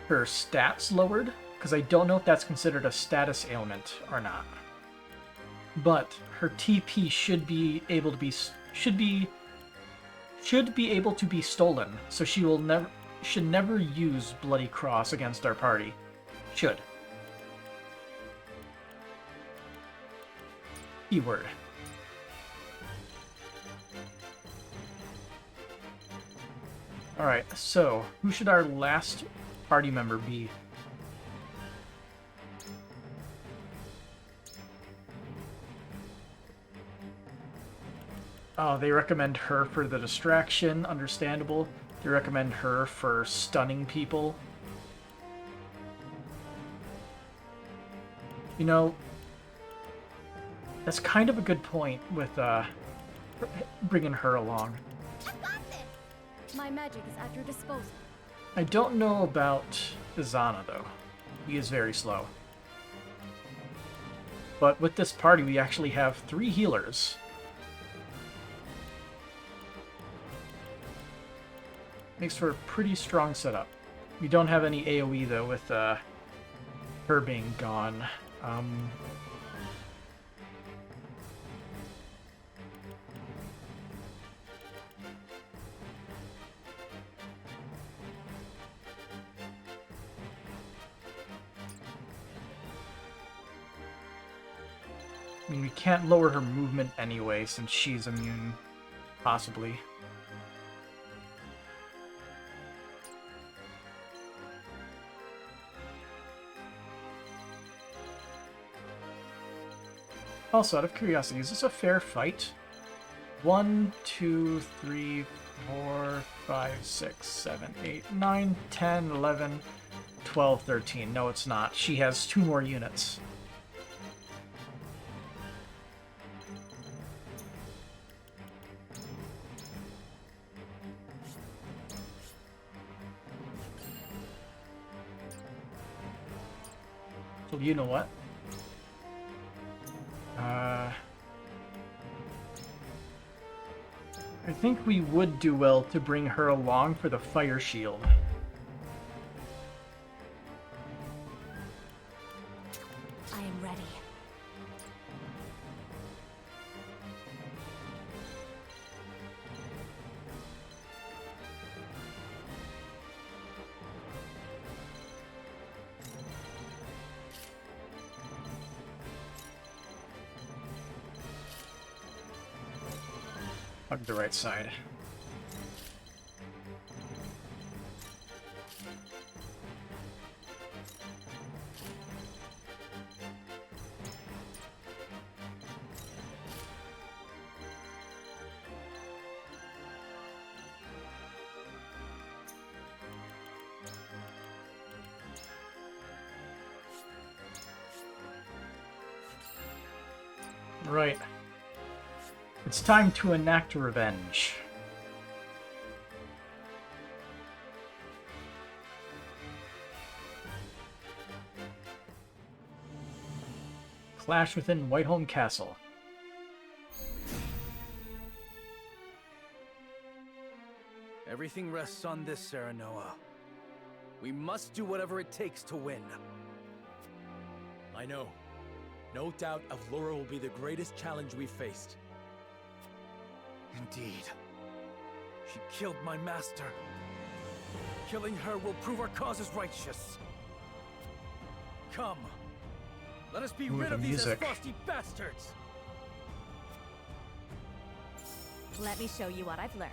stats lowered, because I don't know if that's considered a status ailment or not. But her TP should be able to be able to be stolen, so she should never use Bloody Cross against our party. Should. Keyword. Alright, so who should our last party member be? Oh, they recommend her for the distraction, understandable. They recommend her for stunning people. You know, that's kind of a good point with bringing her along. My magic is at your disposal. I don't know about Izana, though. He is very slow. But with this party, we actually have 3 healers. Makes for a pretty strong setup. We don't have any AoE though with her being gone. I mean, we can't lower her movement anyway since she's immune, possibly. Also, out of curiosity, is this a fair fight? 1, 2, 3, 4, 5, 6, 7, 8, 9, 10, 11, 12, 13. No, it's not. She has 2 more units. So you know what? I think we would do well to bring her along for the fire shield. I am ready. Hug the right side. Right. It's time to enact revenge. Clash within Whiteholm Castle. Everything rests on this, Serenoa. We must do whatever it takes to win. I know. No doubt Avlora will be the greatest challenge we've faced. Indeed. She killed my master. Killing her will prove our cause is righteous. Come. Let us be rid of these frosty bastards! Let me show you what I've learned.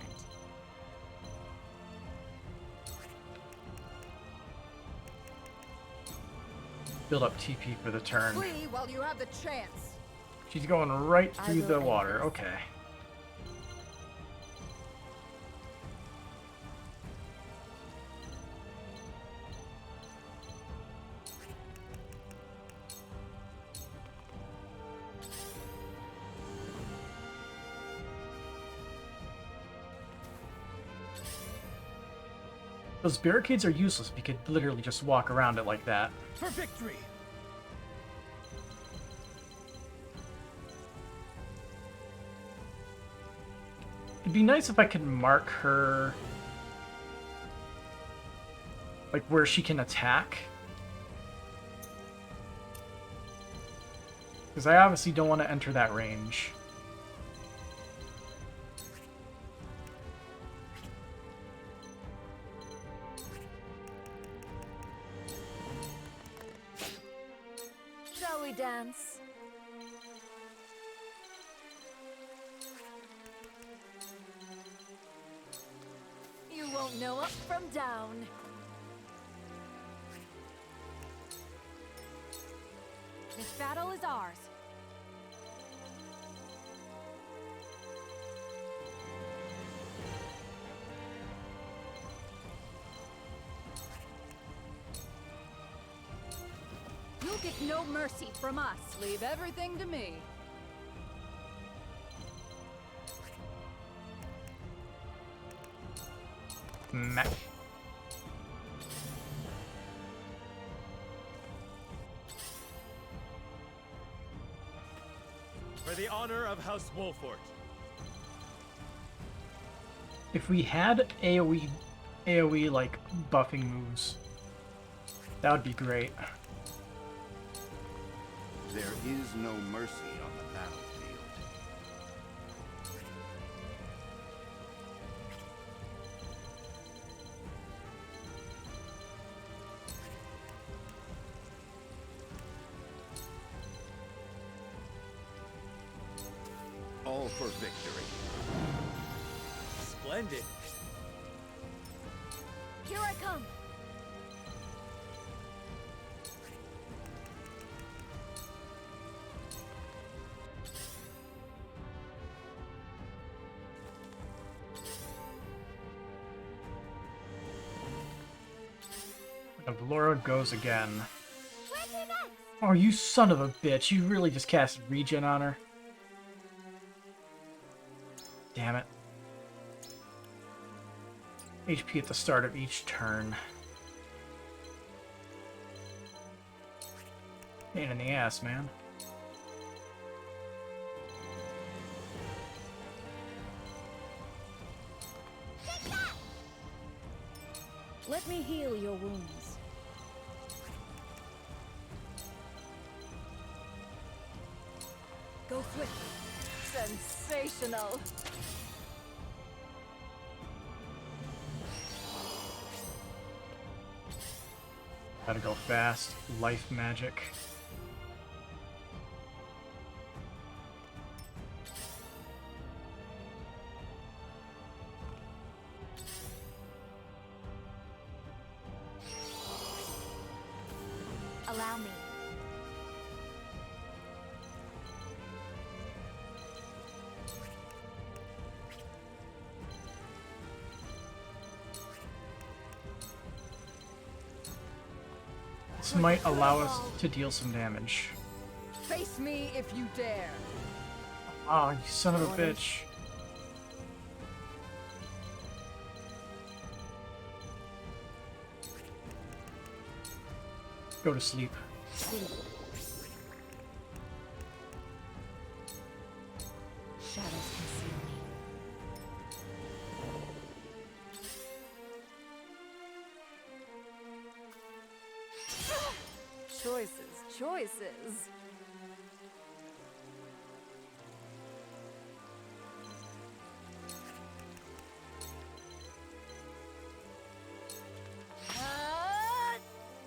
Build up TP for the turn. Flee while you have the chance. She's going right through the water. Okay. Those barricades are useless. We could literally just walk around it like that. For victory! It'd be nice if I could mark her, like, where she can attack. Because I obviously don't want to enter that range. Shall we dance? You won't know up from down. This battle is ours. You'll get no mercy from us. Leave everything to me. Mech. For the honor of House Wolfort. If we had AoE like buffing moves, that would be great. There is no mercy on the battlefield. All for victory. Splendid. Here I come. Laura goes again. Oh, you son of a bitch. You really just cast regen on her. Damn it. HP at the start of each turn. Pain in the ass, man. Let me heal your wounds. Go swiftly. Sensational. Gotta go fast. Life magic. Allow me. This might allow us to deal some damage. Face me if you dare. Oh, you son of a bitch. Go to sleep. Shadows conceal me. Choices.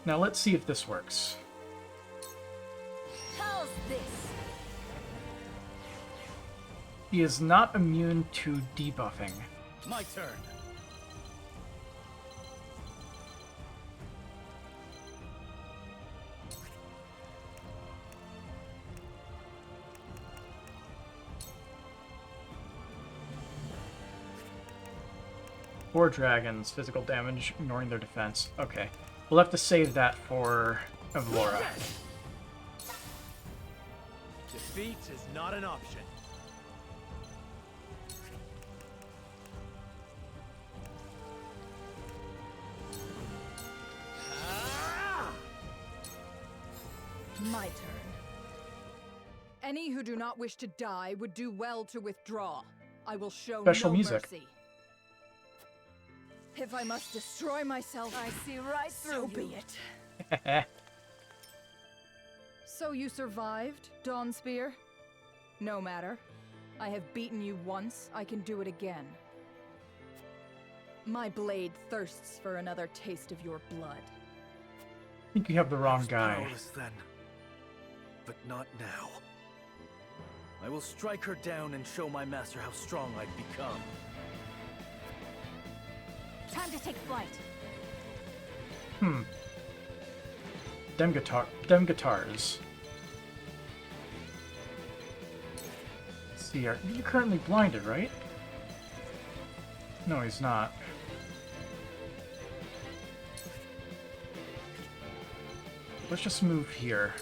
Now let's see if this works. How's this? He is not immune to debuffing. My turn. Four dragons, physical damage, ignoring their defense. Okay. We'll have to save that for Evlora. Defeat is not an option. My turn. Any who do not wish to die would do well to withdraw. I will show Special no music. mercy. If I must destroy myself, I see right through so be it. So you survived, Dawnspear? No matter. I have beaten you once, I can do it again. My blade thirsts for another taste of your blood. I think you have the wrong guy. Powerless then, but not now. I will strike her down and show my master how strong I've become. Time to take flight. Dem guitars. Let's see, are you currently blinded, right? No, he's not. Let's just move here.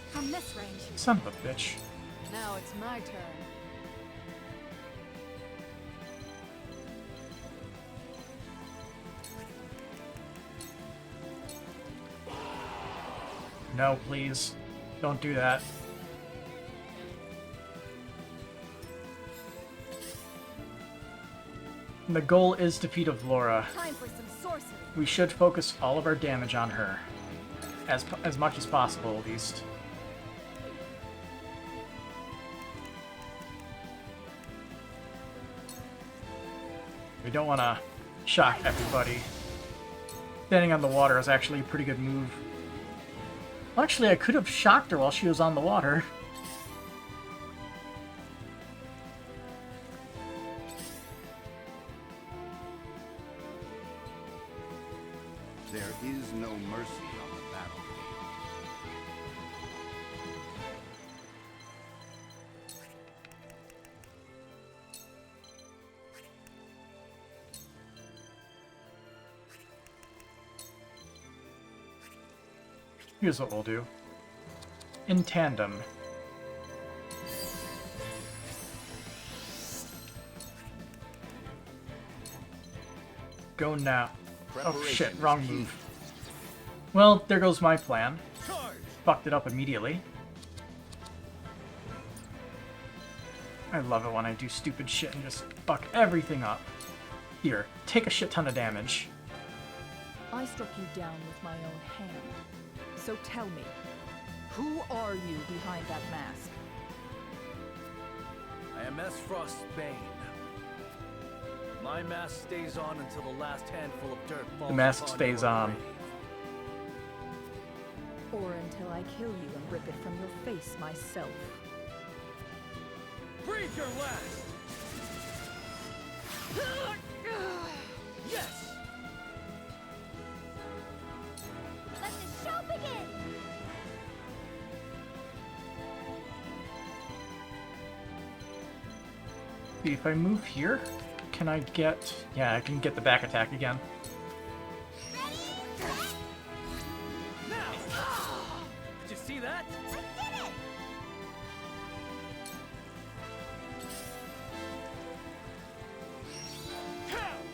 From this range. Son of a bitch. Now it's my turn. No, please. Don't do that. And the goal is defeat of Laura. Time for some sorcery. We should focus all of our damage on her. As much as possible, at least. We don't want to shock everybody. Standing on the water is actually a pretty good move. Well, actually, I could have shocked her while she was on the water. There is no mercy on the battlefield. Here's what we'll do. In tandem. Go now. Oh shit, wrong move. Well, there goes my plan. Fucked it up immediately. I love it when I do stupid shit and just fuck everything up. Here, take a shit ton of damage. I struck you down with my own hand. So tell me, who are you behind that mask? I am Frost's Bane. My mask stays on until the last handful of dirt falls. The mask upon stays your on. grave. Or until I kill you and rip it from your face myself. Breathe your last! Yes! Let the show begin! See, if I move here, can I get... Yeah, I can get the back attack again. Did you see that?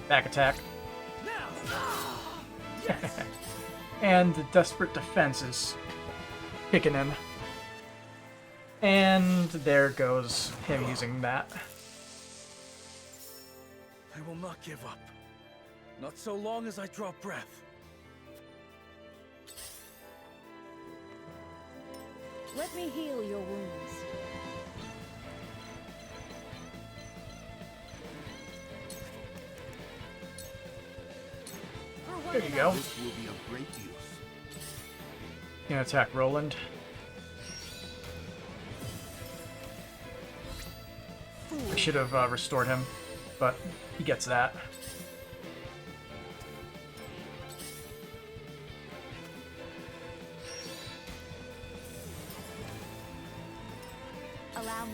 Back attack. And the desperate defense is kicking in. And there goes him using that. I will not give up. Not so long as I draw breath. Let me heal your wounds. There you go. This will be of great use. Gonna attack Roland. I should have restored him, but he gets that. Allow me.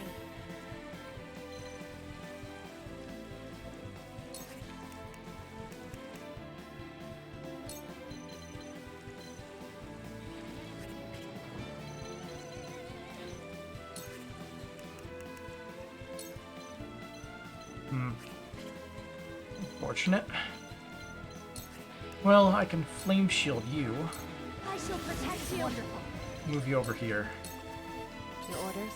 Unfortunate. Well, I can flame shield you. I shall protect you. Wonderful. Move you over here. Your orders?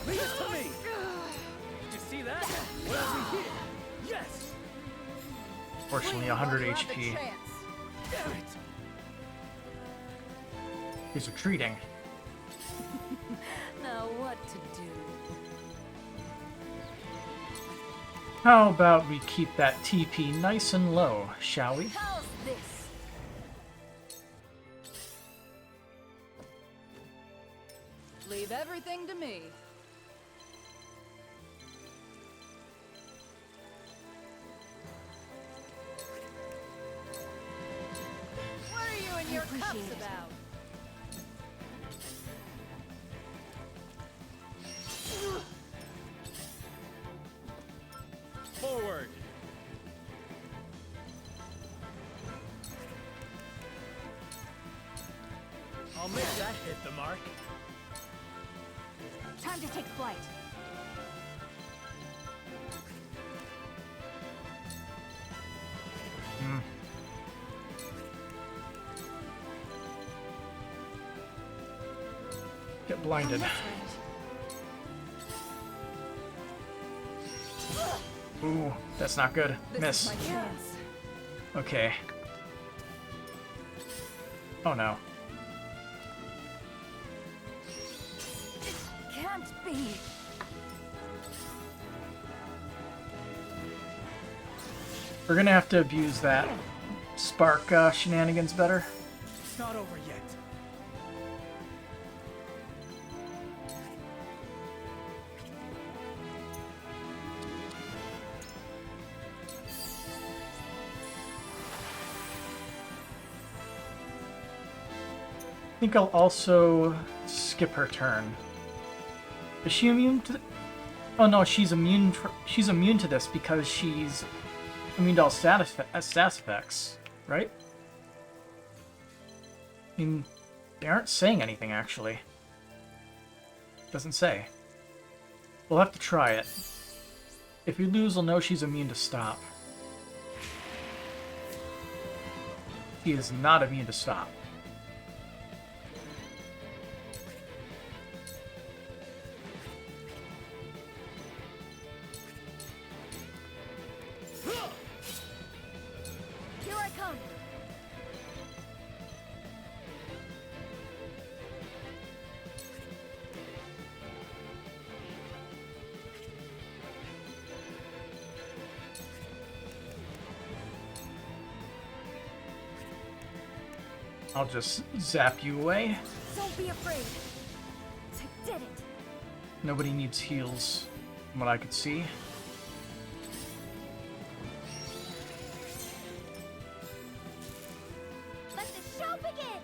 Leave it to me! Did you see that? What have we here? Yes! Fortunately, 100 HP. Damn it! He's retreating. Now what to do? How about we keep that TP nice and low, shall we? How's this? Leave everything to me. What are you and your cups appreciate it. about? Forward! I'll make that hit the mark. Time to take flight. get blinded. Ooh, that's not good. Miss. Okay. Oh no. Can't be. We're gonna have to abuse that spark shenanigans better. It's not over yet. I think I'll also skip her turn. Is she immune to? Oh no, she's immune. She's immune to this because she's immune to all status effects, right? I mean, they aren't saying anything actually. Doesn't say. We'll have to try it. If we lose, we'll know she's immune to stop. She is not immune to stop. Here I come. I'll just zap you away. Don't be afraid. I did it. Nobody needs heals, from what I could see. Let the show begin.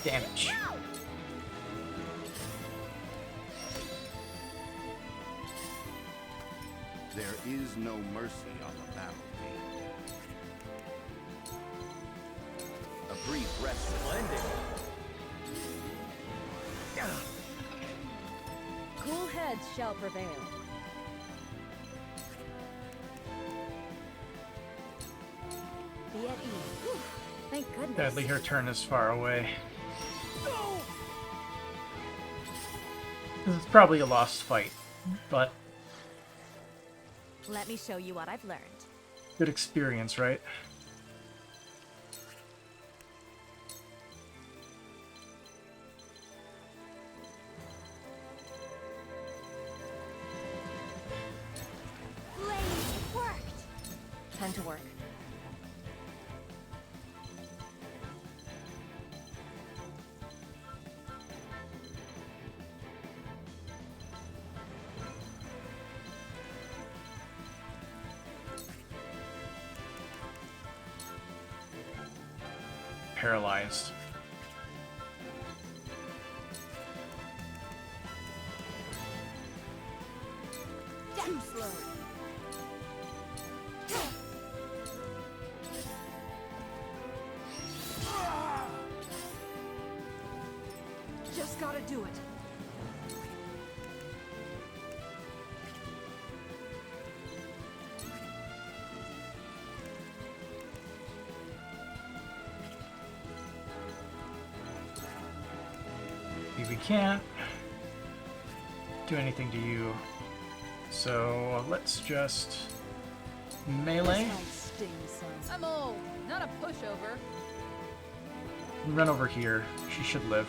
Damage. There is no mercy on the battlefield. A brief rest. Splendid. Cool heads shall prevail. Be at ease. Whew, thank goodness. Sadly, her turn is far away. This is probably a lost fight, but Let me show you what I've learned. good experience, right? Blade worked. Time to work. Paralyzed. Too slow. Just gotta do it. We can't do anything to you. So let's just melee. I'm old, not a pushover. Run over here. She should live.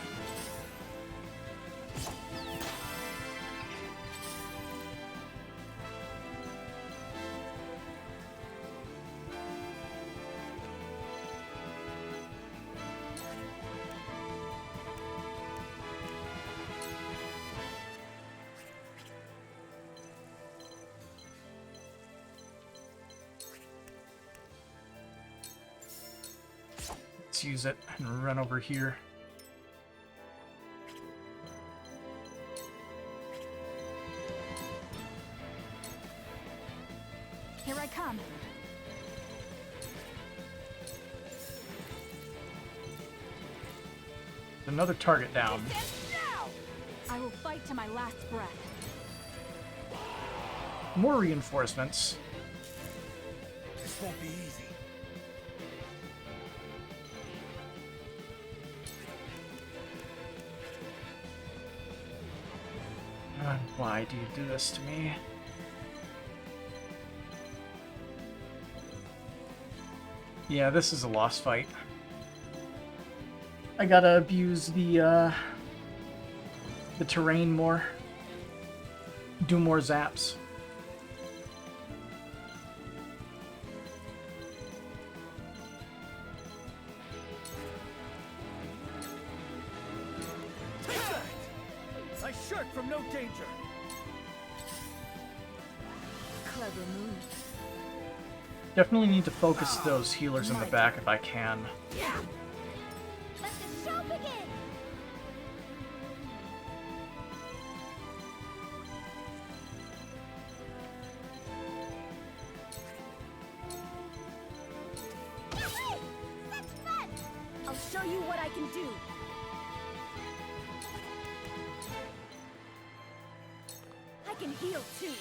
Let's use it and run over here. Here I come. Another target down. I will fight to my last breath. More reinforcements. This won't be easy. Why do you do this to me? Yeah, this is a lost fight. I gotta abuse the terrain more. Do more zaps. Take that! I shirk from no danger. Clever move. Definitely need to focus those healers in the back if I can. Yeah. Let the show begin. That's fun. I'll show you what I can do. I can heal too.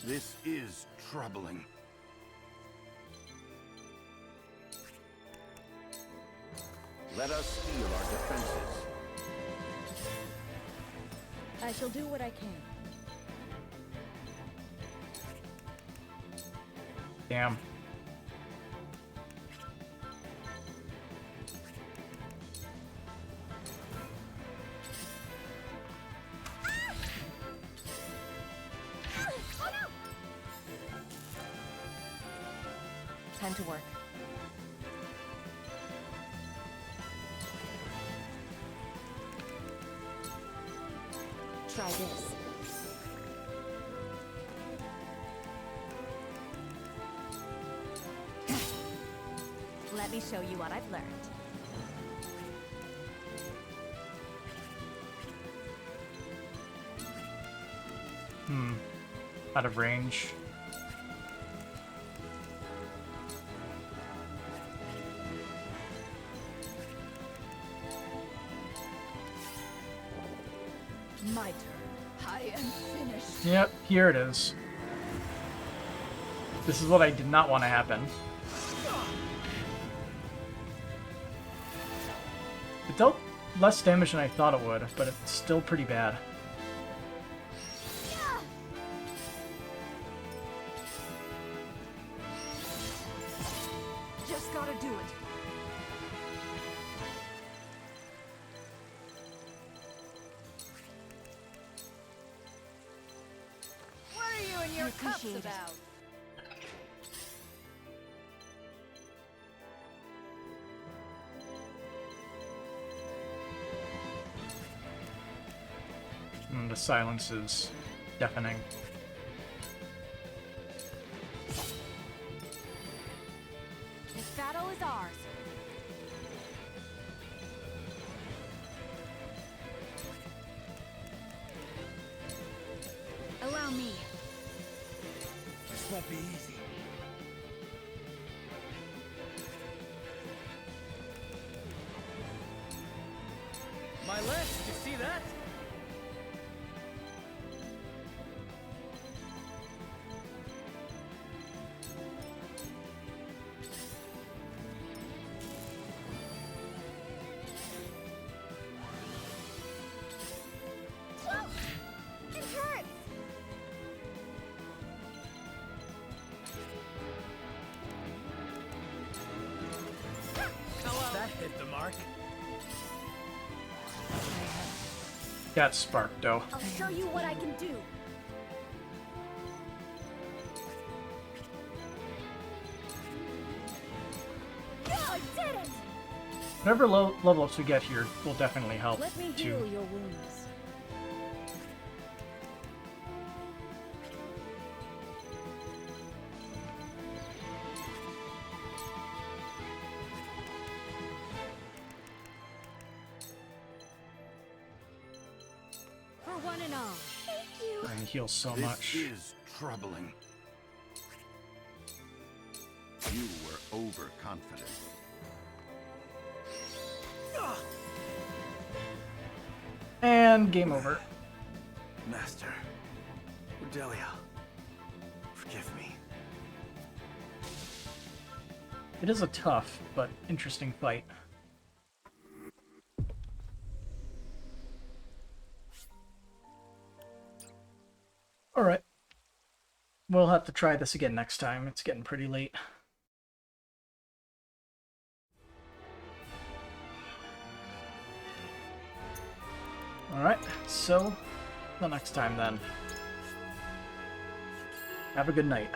This is troubling. Let us steel our defenses. I shall do what I can. Damn. Time to work. Try this. Let me show you what I've learned. Out of range. My turn. I am finished. Yep, here it is. This is what I did not want to happen. It dealt less damage than I thought it would, but it's still pretty bad. Just gotta do it. What are you and your cups about? The silence is deafening. This battle is ours. Allow me. This won't be easy. My left, you see that? It hurts. That hit the mark. Got sparked, though. I'll show you what I can do. I did it! Whatever level ups we get here will definitely help, Let me too. heal your wounds. For one and all. Thank you. And heals so This much. is troubling. You were overconfident. And game over. Master, Cordelia, forgive me. It is a tough but interesting fight. Alright. We'll have to try this again next time. It's getting pretty late. Alright, so, till next time then. Have a good night.